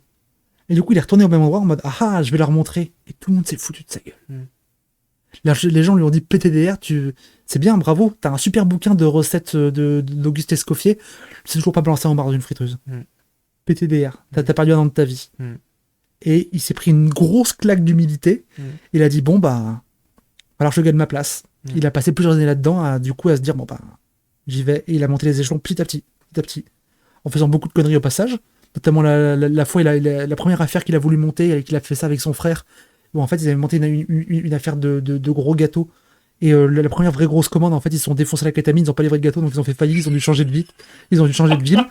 Et du coup, il est retourné au même endroit en mode ah, je vais leur montrer. Et tout le monde s'est foutu de sa gueule. Les gens lui ont dit PTDR, c'est bien, bravo, t'as un super bouquin de recettes d'Auguste Escoffier, c'est toujours pas balancé en barre d'une friteuse. PTDR, t'as perdu un an de ta vie. Et il s'est pris une grosse claque d'humilité. Il a dit bon, bah, alors je gagne ma place. Il a passé plusieurs années là-dedans, à se dire bon, bah, j'y vais. Et il a monté les échelons petit à petit, en faisant beaucoup de conneries au passage. Notamment la fois, la première affaire qu'il a voulu monter, et qu'il a fait ça avec son frère, où en fait ils avaient monté une affaire de gros gâteaux. Et la première vraie grosse commande, en fait, ils se sont défoncés la kétamine, ils n'ont pas livré de gâteau, donc ils ont fait faillite, ils ont dû changer de ville.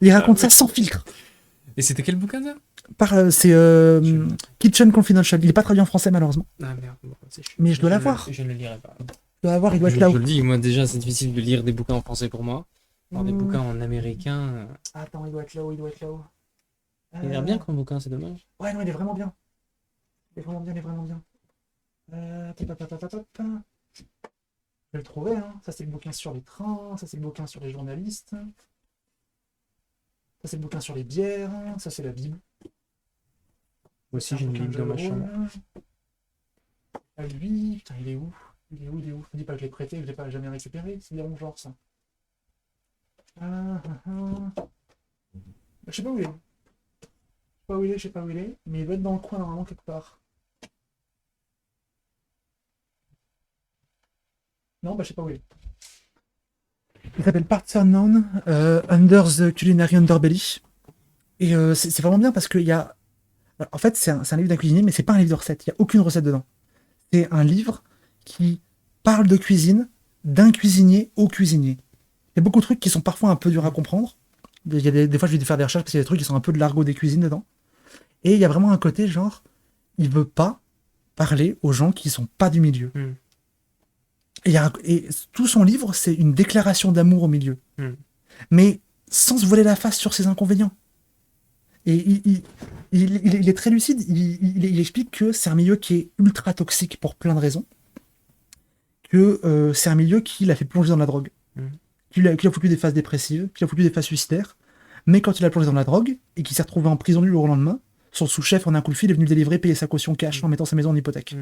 Il raconte ça sans filtre. Et c'était quel bouquin ça? C'est Kitchen Confidential. Il n'est pas traduit en français malheureusement. Ah merde. Mais je dois l'avoir. Je ne le lirai pas. Je dois l'avoir, il doit être là-haut. Je le dis, moi déjà c'est difficile de lire des bouquins en français pour moi. Alors des bouquins en américain. Attends, il doit être là-haut. Il a l'air bien comme bouquin, c'est dommage. Ouais, non, il est vraiment bien. Il est vraiment bien. Je vais le trouver, hein. Ça c'est le bouquin sur les trains, ça c'est le bouquin sur les journalistes. Ça c'est le bouquin sur les bières, ça c'est la Bible. Moi aussi j'ai une Bible dans ma chambre. Ah lui, putain, il est où? Je me dis pas que je l'ai prêté, que je l'ai pas jamais récupéré, c'est bien mon genre ça. Je sais pas où il est. Je sais pas où il est, mais il doit être dans le coin normalement quelque part. Non, bah je sais pas où il est. Il s'appelle Parts Unknown, Under the Culinary Underbelly. Et c'est vraiment bien parce qu'il y a... En fait, c'est un livre d'un cuisinier, mais c'est pas un livre de recettes. Il n'y a aucune recette dedans. C'est un livre qui parle de cuisine d'un cuisinier au cuisinier. Il y a beaucoup de trucs qui sont parfois un peu durs à comprendre. Il y a des fois, je vais faire des recherches parce qu'il y a des trucs qui sont un peu de l'argot des cuisines dedans. Et il y a vraiment un côté genre, il veut pas parler aux gens qui sont pas du milieu. Et tout son livre, c'est une déclaration d'amour au milieu. Mais sans se voiler la face sur ses inconvénients. Et il est très lucide. Il explique que c'est un milieu qui est ultra toxique pour plein de raisons. Que c'est un milieu qui l'a fait plonger dans la drogue. Qu'il a foutu des phases dépressives, qu'il a foutu des phases suicidaires. Mais quand il a plongé dans la drogue, et qu'il s'est retrouvé en prison du jour au lendemain, son sous-chef, en un coup de fil, est venu le délivrer, payer sa caution cash en mettant sa maison en hypothèque.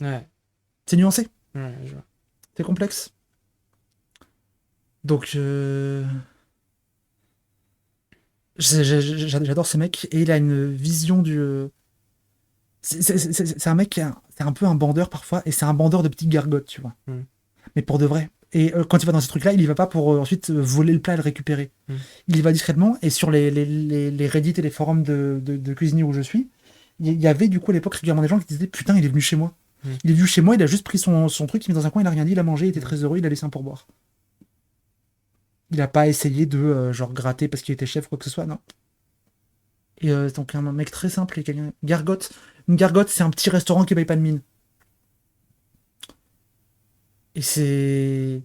Ouais, C'est nuancé, ouais, je vois. c'est complexe. Donc, j'adore ce mec et il a une vision du. C'est un mec c'est un peu un bandeur parfois et c'est un bandeur de petites gargotes, tu vois. Mm. Mais pour de vrai. Et quand il va dans ces trucs-là, il y va pas pour ensuite voler le plat et le récupérer. Mm. Il y va discrètement et sur les Reddit et les forums de cuisiniers où je suis, il y avait du coup à l'époque régulièrement des gens qui disaient putain, il est venu chez moi. Mm. Il est venu chez moi, il a juste pris son truc, il met dans un coin, il a rien dit, il a mangé, il était Mm. très heureux, il a laissé un pourboire. Il a pas essayé de genre gratter parce qu'il était chef ou quoi que ce soit, non. Et donc un mec très simple, et quelqu'un. Gargote. Une gargote, c'est un petit restaurant qui paye pas de mine. Et c'est.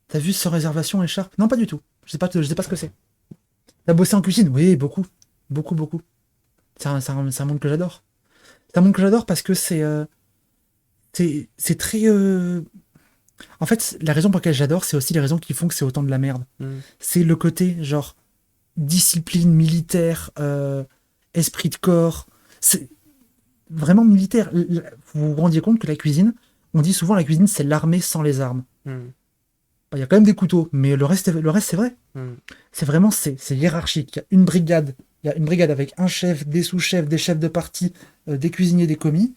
T'as vu sans réservation écharpe? Non, pas du tout. Je sais pas ce que c'est. T'as bossé en cuisine? Oui, beaucoup. Beaucoup, beaucoup. C'est un monde que j'adore. C'est un monde que j'adore parce que c'est très. En fait, la raison pour laquelle j'adore, c'est aussi les raisons qui font que c'est autant de la merde. Mm. C'est le côté, genre, discipline militaire, esprit de corps. C'est vraiment militaire. Vous vous rendiez compte que la cuisine, on dit souvent la cuisine, c'est l'armée sans les armes. Mm. Bah, il y a quand même des couteaux, mais le reste c'est vrai. Mm. C'est vraiment, c'est hiérarchique. Il y a une brigade. Il y a une brigade avec un chef, des sous-chefs, des chefs de partie, des cuisiniers, des commis.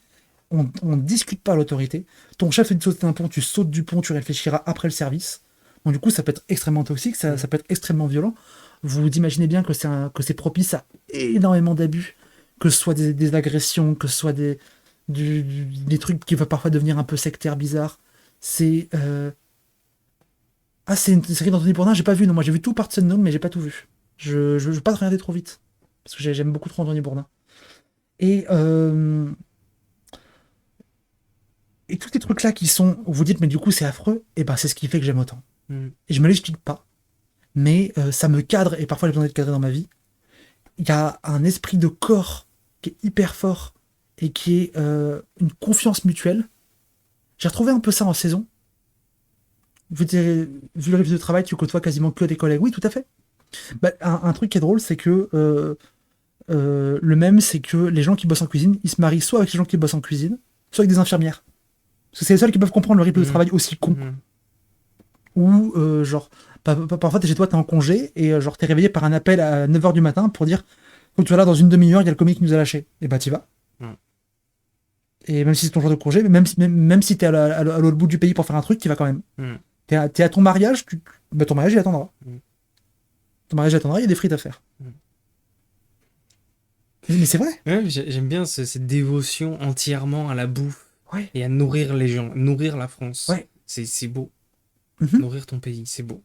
On discute pas à l'autorité. Ton chef te dit de sauter un pont, tu sautes du pont, tu réfléchiras après le service. Donc du coup, ça peut être extrêmement toxique, ça peut être extrêmement violent. Vous imaginez bien que c'est propice à énormément d'abus, que ce soit des agressions, que ce soit des trucs qui peuvent parfois devenir un peu sectaires, bizarres. C'est c'est une série d'Anthony Bourdain, j'ai pas vu. Non, moi j'ai vu tout Parts Unknown, mais j'ai pas tout vu. Je veux pas regarder trop vite parce que j'aime beaucoup trop Anthony Bourdain. Et et tous ces trucs là qui sont, vous dites mais du coup c'est affreux, et ben c'est ce qui fait que j'aime autant. Mm. Et je me l'explique pas, mais ça me cadre et parfois j'ai besoin d'être cadré dans ma vie. Il y a un esprit de corps qui est hyper fort et qui est une confiance mutuelle. J'ai retrouvé un peu ça en saison. Vu le rythme de travail, tu côtoies quasiment que des collègues. Oui, tout à fait. Bah, un truc qui est drôle, c'est que le même, c'est que les gens qui bossent en cuisine, ils se marient soit avec les gens qui bossent en cuisine, soit avec des infirmières. Parce que c'est les seuls qui peuvent comprendre le rythme de Mm. travail aussi con. Mm. Ou genre, parfois t'es chez toi, t'es en congé, et genre t'es réveillé par un appel à 9h du matin pour dire faut que tu vas là dans une demi-heure, il y a le comique qui nous a lâché. Et bah t'y vas. Mm. Et même si c'est ton jour de congé, mais même si t'es à l'autre bout du pays pour faire un truc, t'y vas quand même. Mm. T'es à ton mariage, bah, ton mariage il attendra. Mm. Ton mariage il attendra, il y a des frites à faire. Mm. Mais c'est vrai. Ouais, j'aime bien cette dévotion entièrement à la bouffe Ouais. et à nourrir les gens, nourrir la France. Ouais. C'est beau. Mhm. Nourrir ton pays, c'est beau.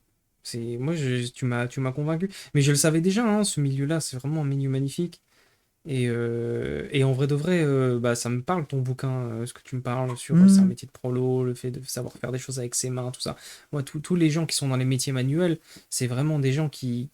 Moi, tu m'as convaincu. Mais je le savais déjà, hein, ce milieu-là, c'est vraiment un milieu magnifique. Et en vrai de vrai, bah, ça me parle ton bouquin, ce que tu me parles sur c'est un Mhm. métier de prolo, le fait de savoir faire des choses avec ses mains, tout ça. Moi, tous les gens qui sont dans les métiers manuels, c'est vraiment des gens qui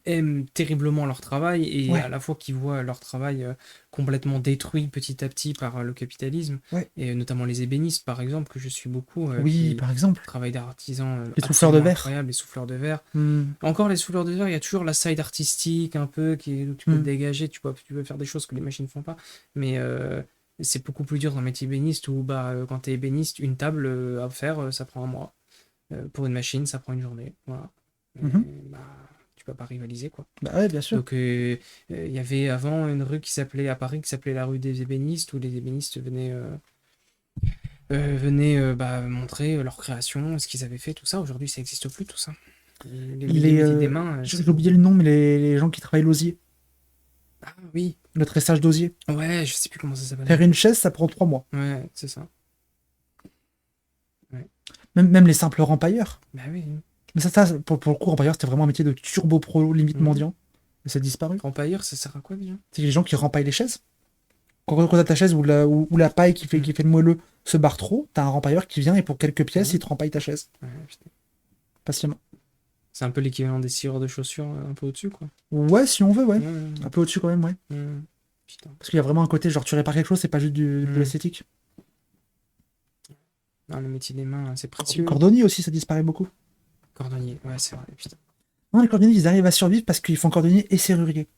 aiment terriblement leur travail et Ouais. à la fois qui voient leur travail complètement détruit petit à petit par le capitalisme, Ouais. et notamment les ébénistes, par exemple, que je suis beaucoup, Oui, qui par exemple. travaillent d'artisans Les souffleurs de absolument verre. incroyables, les souffleurs de verre. Mhm. Encore les souffleurs de verre, il y a toujours la side artistique un peu où tu peux te Mm. dégager, tu peux faire des choses que les machines font pas. Mais c'est beaucoup plus dur dans le métier ébéniste où bah, quand tu es ébéniste, une table à faire, ça prend un mois. Pour une machine, ça prend une journée. Voilà. Et, Mhm. bah, tu peux pas rivaliser quoi. Bah ouais, bien sûr. Donc il y avait avant une rue qui s'appelait à Paris qui s'appelait la rue des ébénistes où les ébénistes venaient bah, montrer leur création, ce qu'ils avaient fait, tout ça. Aujourd'hui, ça n'existe plus tout ça. Les métiers des mains, J'ai c'est oublié le nom, mais les gens qui travaillent l'osier, ah oui, le tressage d'osier. ouais, je sais plus comment ça s'appelle. Faire une chaise, ça prend 3 mois. Ouais, c'est ça. Ouais. Même les simples rempailleurs. Bah oui. Mais pour le coup, rempailleur, c'était vraiment un métier de turbo pro, limite Mhm. mendiant. Et ça a disparu. Empailleur, ça sert à quoi déjà? C'est les gens qui rempaillent les chaises. Quand t'as ta chaise ou la paille qui fait le moelleux se barre trop, t'as un rempailleur qui vient et pour quelques pièces, Mhm. il te rempaille ta chaise. Ouais, putain. Patiemment. C'est un peu l'équivalent des scieurs de chaussures un peu au-dessus, quoi. Ouais, si on veut, ouais. Ouais, Un peu au-dessus quand même, ouais. ouais. Putain. Parce qu'il y a vraiment un côté, genre tu répares quelque chose, c'est pas juste de Mhm. l'esthétique. Non, le métier des mains, c'est précieux. Cordonnier aussi, ça disparaît beaucoup. Cordonnier, ouais, c'est vrai, putain. Non, les cordonniers, ils arrivent à survivre parce qu'ils font cordonnier et serrurier.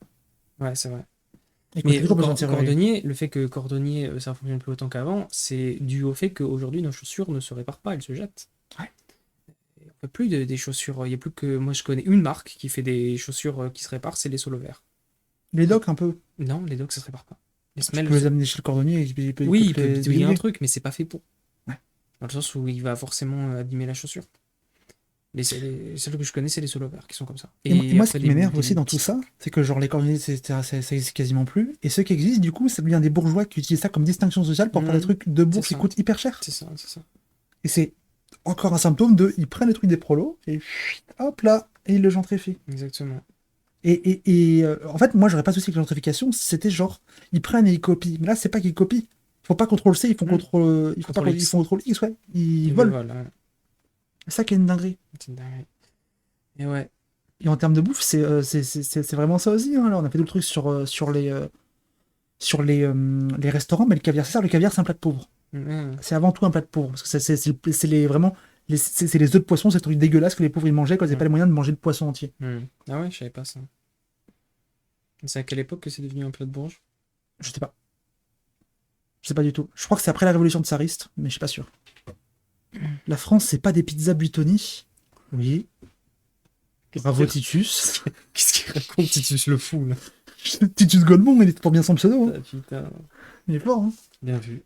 Ouais, c'est vrai. Et qu'on a Mais toujours besoin de serrurerie. cordonnier, le fait que cordonnier, ça fonctionne plus autant qu'avant, c'est dû au fait qu'aujourd'hui, nos chaussures ne se réparent pas, elles se jettent. Ouais. Et on fait plus des chaussures. Il n'y a plus que. Moi, je connais une marque qui fait des chaussures qui se réparent, c'est les Solo Verts. Les docks, un peu. Non, les dogs, ça se répare pas. Les Tu semelles. peux les amener chez le cordonnier et Oui, il peut peut les bidouiller un aiguiller. truc, mais c'est pas fait pour. Ouais. Dans le sens où il va forcément abîmer la chaussure. Celles que je connais, c'est les Solo Verts qui sont comme ça. Et moi, ce après, qui m'énerve aussi dans tout ça, c'est que genre les cordonniers, ça existe quasiment plus. Et ceux qui existent, du coup, ça devient des bourgeois qui utilisent ça comme distinction sociale pour faire des trucs de bourse qui ça. coûtent hyper cher. C'est ça, c'est ça. Et c'est encore un symptôme de, ils prennent les trucs des prolos et chut, hop là, et ils le gentrifient. Exactement. En fait, moi, j'aurais pas de souci avec la gentrification si c'était genre, ils prennent et ils copient. Mais là, c'est pas qu'ils copient. Ils font pas CTRL-C, ils font CTRL, ils font pas, CTRL ils X. font CTRL-X, ouais. Ils Et volent. voilà. C'est ça qui est une dinguerie. C'est une dinguerie. Et ouais. Et en termes de bouffe, c'est vraiment ça aussi. Hein. Là, on a fait d'autres trucs sur les restaurants, mais le caviar, c'est ça. Le caviar, c'est un plat de pauvre. Ouais. C'est avant tout un plat de pauvre. Parce que c'est vraiment. C'est les œufs de poisson, c'est le truc dégueulasse que les pauvres ils mangeaient quand ils n'avaient pas les moyens de manger le poisson entier. Ah ouais, je savais pas ça. C'est à quelle époque que c'est devenu un plat de bourge? Je sais pas. Je sais pas du tout. Je crois que c'est après la révolution tsariste, mais je suis pas sûr. La France, c'est pas des pizzas Buitoni. Oui. Bravo Titus. Qu'est-ce qu'il raconte, Titus le fou, là? Titus Goldmont, il est pour bien son pseudo. Hein. Ah, putain, Il est fort. Hein. bien vu.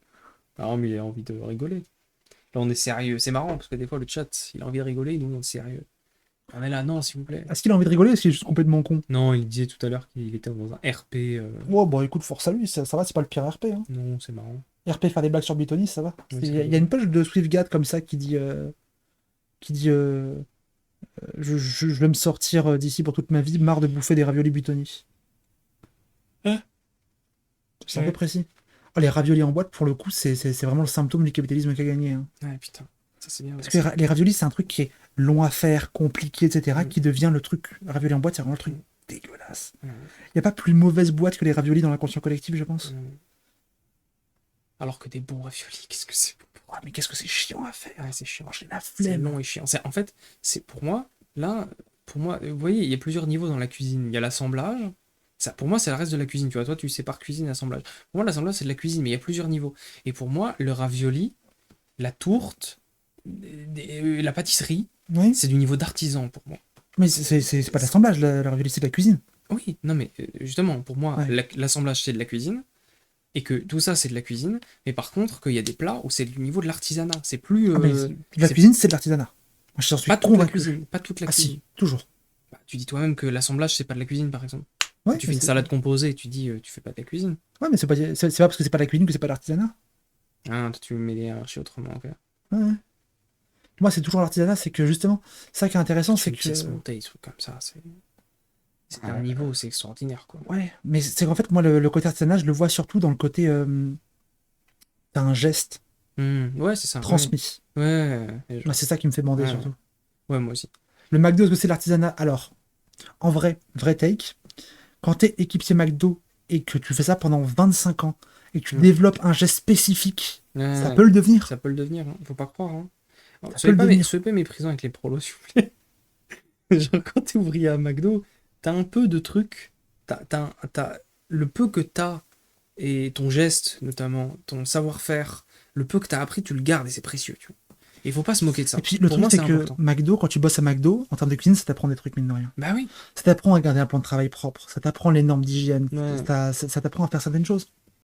Ah, mais il a envie de rigoler. Là, on est sérieux. C'est marrant, parce que des fois, le chat, il a envie de rigoler, nous, on est sérieux. On est là, non, s'il vous plaît. Est-ce qu'il a envie de rigoler ou est-ce qu'il est juste complètement con? Non, il disait tout à l'heure qu'il était dans un RP. Ouais, bon, écoute, force à lui, ça va, c'est pas le pire RP. Hein. Non, c'est marrant. RP faire des blagues sur Buitoni, ça va. Oui, Il c'est y, a vrai. une page de SwiftGad comme ça qui dit je vais me sortir d'ici pour toute ma vie, marre de bouffer des raviolis Buitoni. Hein? C'est un Ouais. peu précis. Oh, les raviolis en boîte, pour le coup, c'est vraiment le symptôme du capitalisme qui a gagné. Hein. Ouais, putain. Ça, c'est bien. Parce que les raviolis, c'est un truc qui est long à faire, compliqué, etc., Mm. qui devient le truc. Ravioli en boîte, c'est vraiment le truc dégueulasse. Ouais. Il n'y a pas plus mauvaise boîte que les raviolis dans l'inconscient collectif, je pense. Alors que des bons raviolis, qu'est-ce que c'est bon. Oh, mais qu'est-ce que c'est chiant à faire. Ouais, c'est chiant. J'ai la C'est flemme. long et chiant. En fait, c'est pour moi, là, vous voyez, il y a plusieurs niveaux dans la cuisine. Il y a l'assemblage. Ça, pour moi, c'est le reste de la cuisine. Tu vois, toi, tu sépares cuisine et assemblage. Pour moi, l'assemblage, c'est de la cuisine, mais il y a plusieurs niveaux. Et pour moi, le ravioli, la tourte, la pâtisserie, Oui. c'est du niveau d'artisan pour moi. Mais c'est pas de l'assemblage, la ravioli, c'est de la cuisine. Oui, non, mais justement, pour moi, Ouais. l'assemblage, c'est de la cuisine. Et que tout ça, c'est de la cuisine. Mais par contre, qu'il y a des plats où c'est du niveau de l'artisanat. C'est plus. Ah, mais la c'est cuisine, c'est de l'artisanat. Moi, j'en suis pas toute la convaincu. cuisine. Pas toute la Ah cuisine. si, toujours. Bah, tu dis toi-même que l'assemblage, c'est pas de la cuisine, par exemple. Ouais, Tu mais fais une c'est- salade composée, tu dis tu fais pas de la cuisine. Ouais, mais c'est pas parce que c'est pas de la cuisine que c'est pas de l'artisanat. Ah, toi, tu mets les hiérarchies autrement. Ok. Ouais, ouais. Moi, c'est toujours l'artisanat, c'est que justement, ça qui est intéressant, c'est Une que. pièce montée, des trucs comme ça, c'est un niveau, c'est extraordinaire, quoi. Ouais, mais c'est qu'en fait, moi, le côté artisanat, je le vois surtout dans le côté. T'as un geste Ouais, c'est ça. transmis. Ouais. Moi, c'est ça qui me fait bander Ouais. surtout. Ouais, moi aussi. Le McDo, est-ce que c'est l'artisanat? Alors, en vrai take, quand t'es équipier McDo et que tu fais ça pendant 25 ans et que tu Ouais. développes un geste spécifique, Ouais, ça peut le devenir. ça peut le devenir, hein. Faut pas croire. Hein. Alors, peut le devenir. soyez pas méprisant avec les prolos, s'il vous plaît. Genre, quand t'es ouvrier à McDo, t'as un peu de trucs. T'as le peu que t'as et ton geste, notamment, ton savoir-faire, le peu que t'as appris, tu le gardes et c'est précieux, tu vois. Et faut pas se moquer de ça. Et puis le Pour truc, moi, c'est c'est que important. McDo, quand tu bosses à McDo, en termes de cuisine, ça t'apprend des trucs, mine de rien. Bah oui. Ça t'apprend à garder un plan de travail propre, ça t'apprend les normes d'hygiène, Ouais. ça t'apprend à faire certaines choses.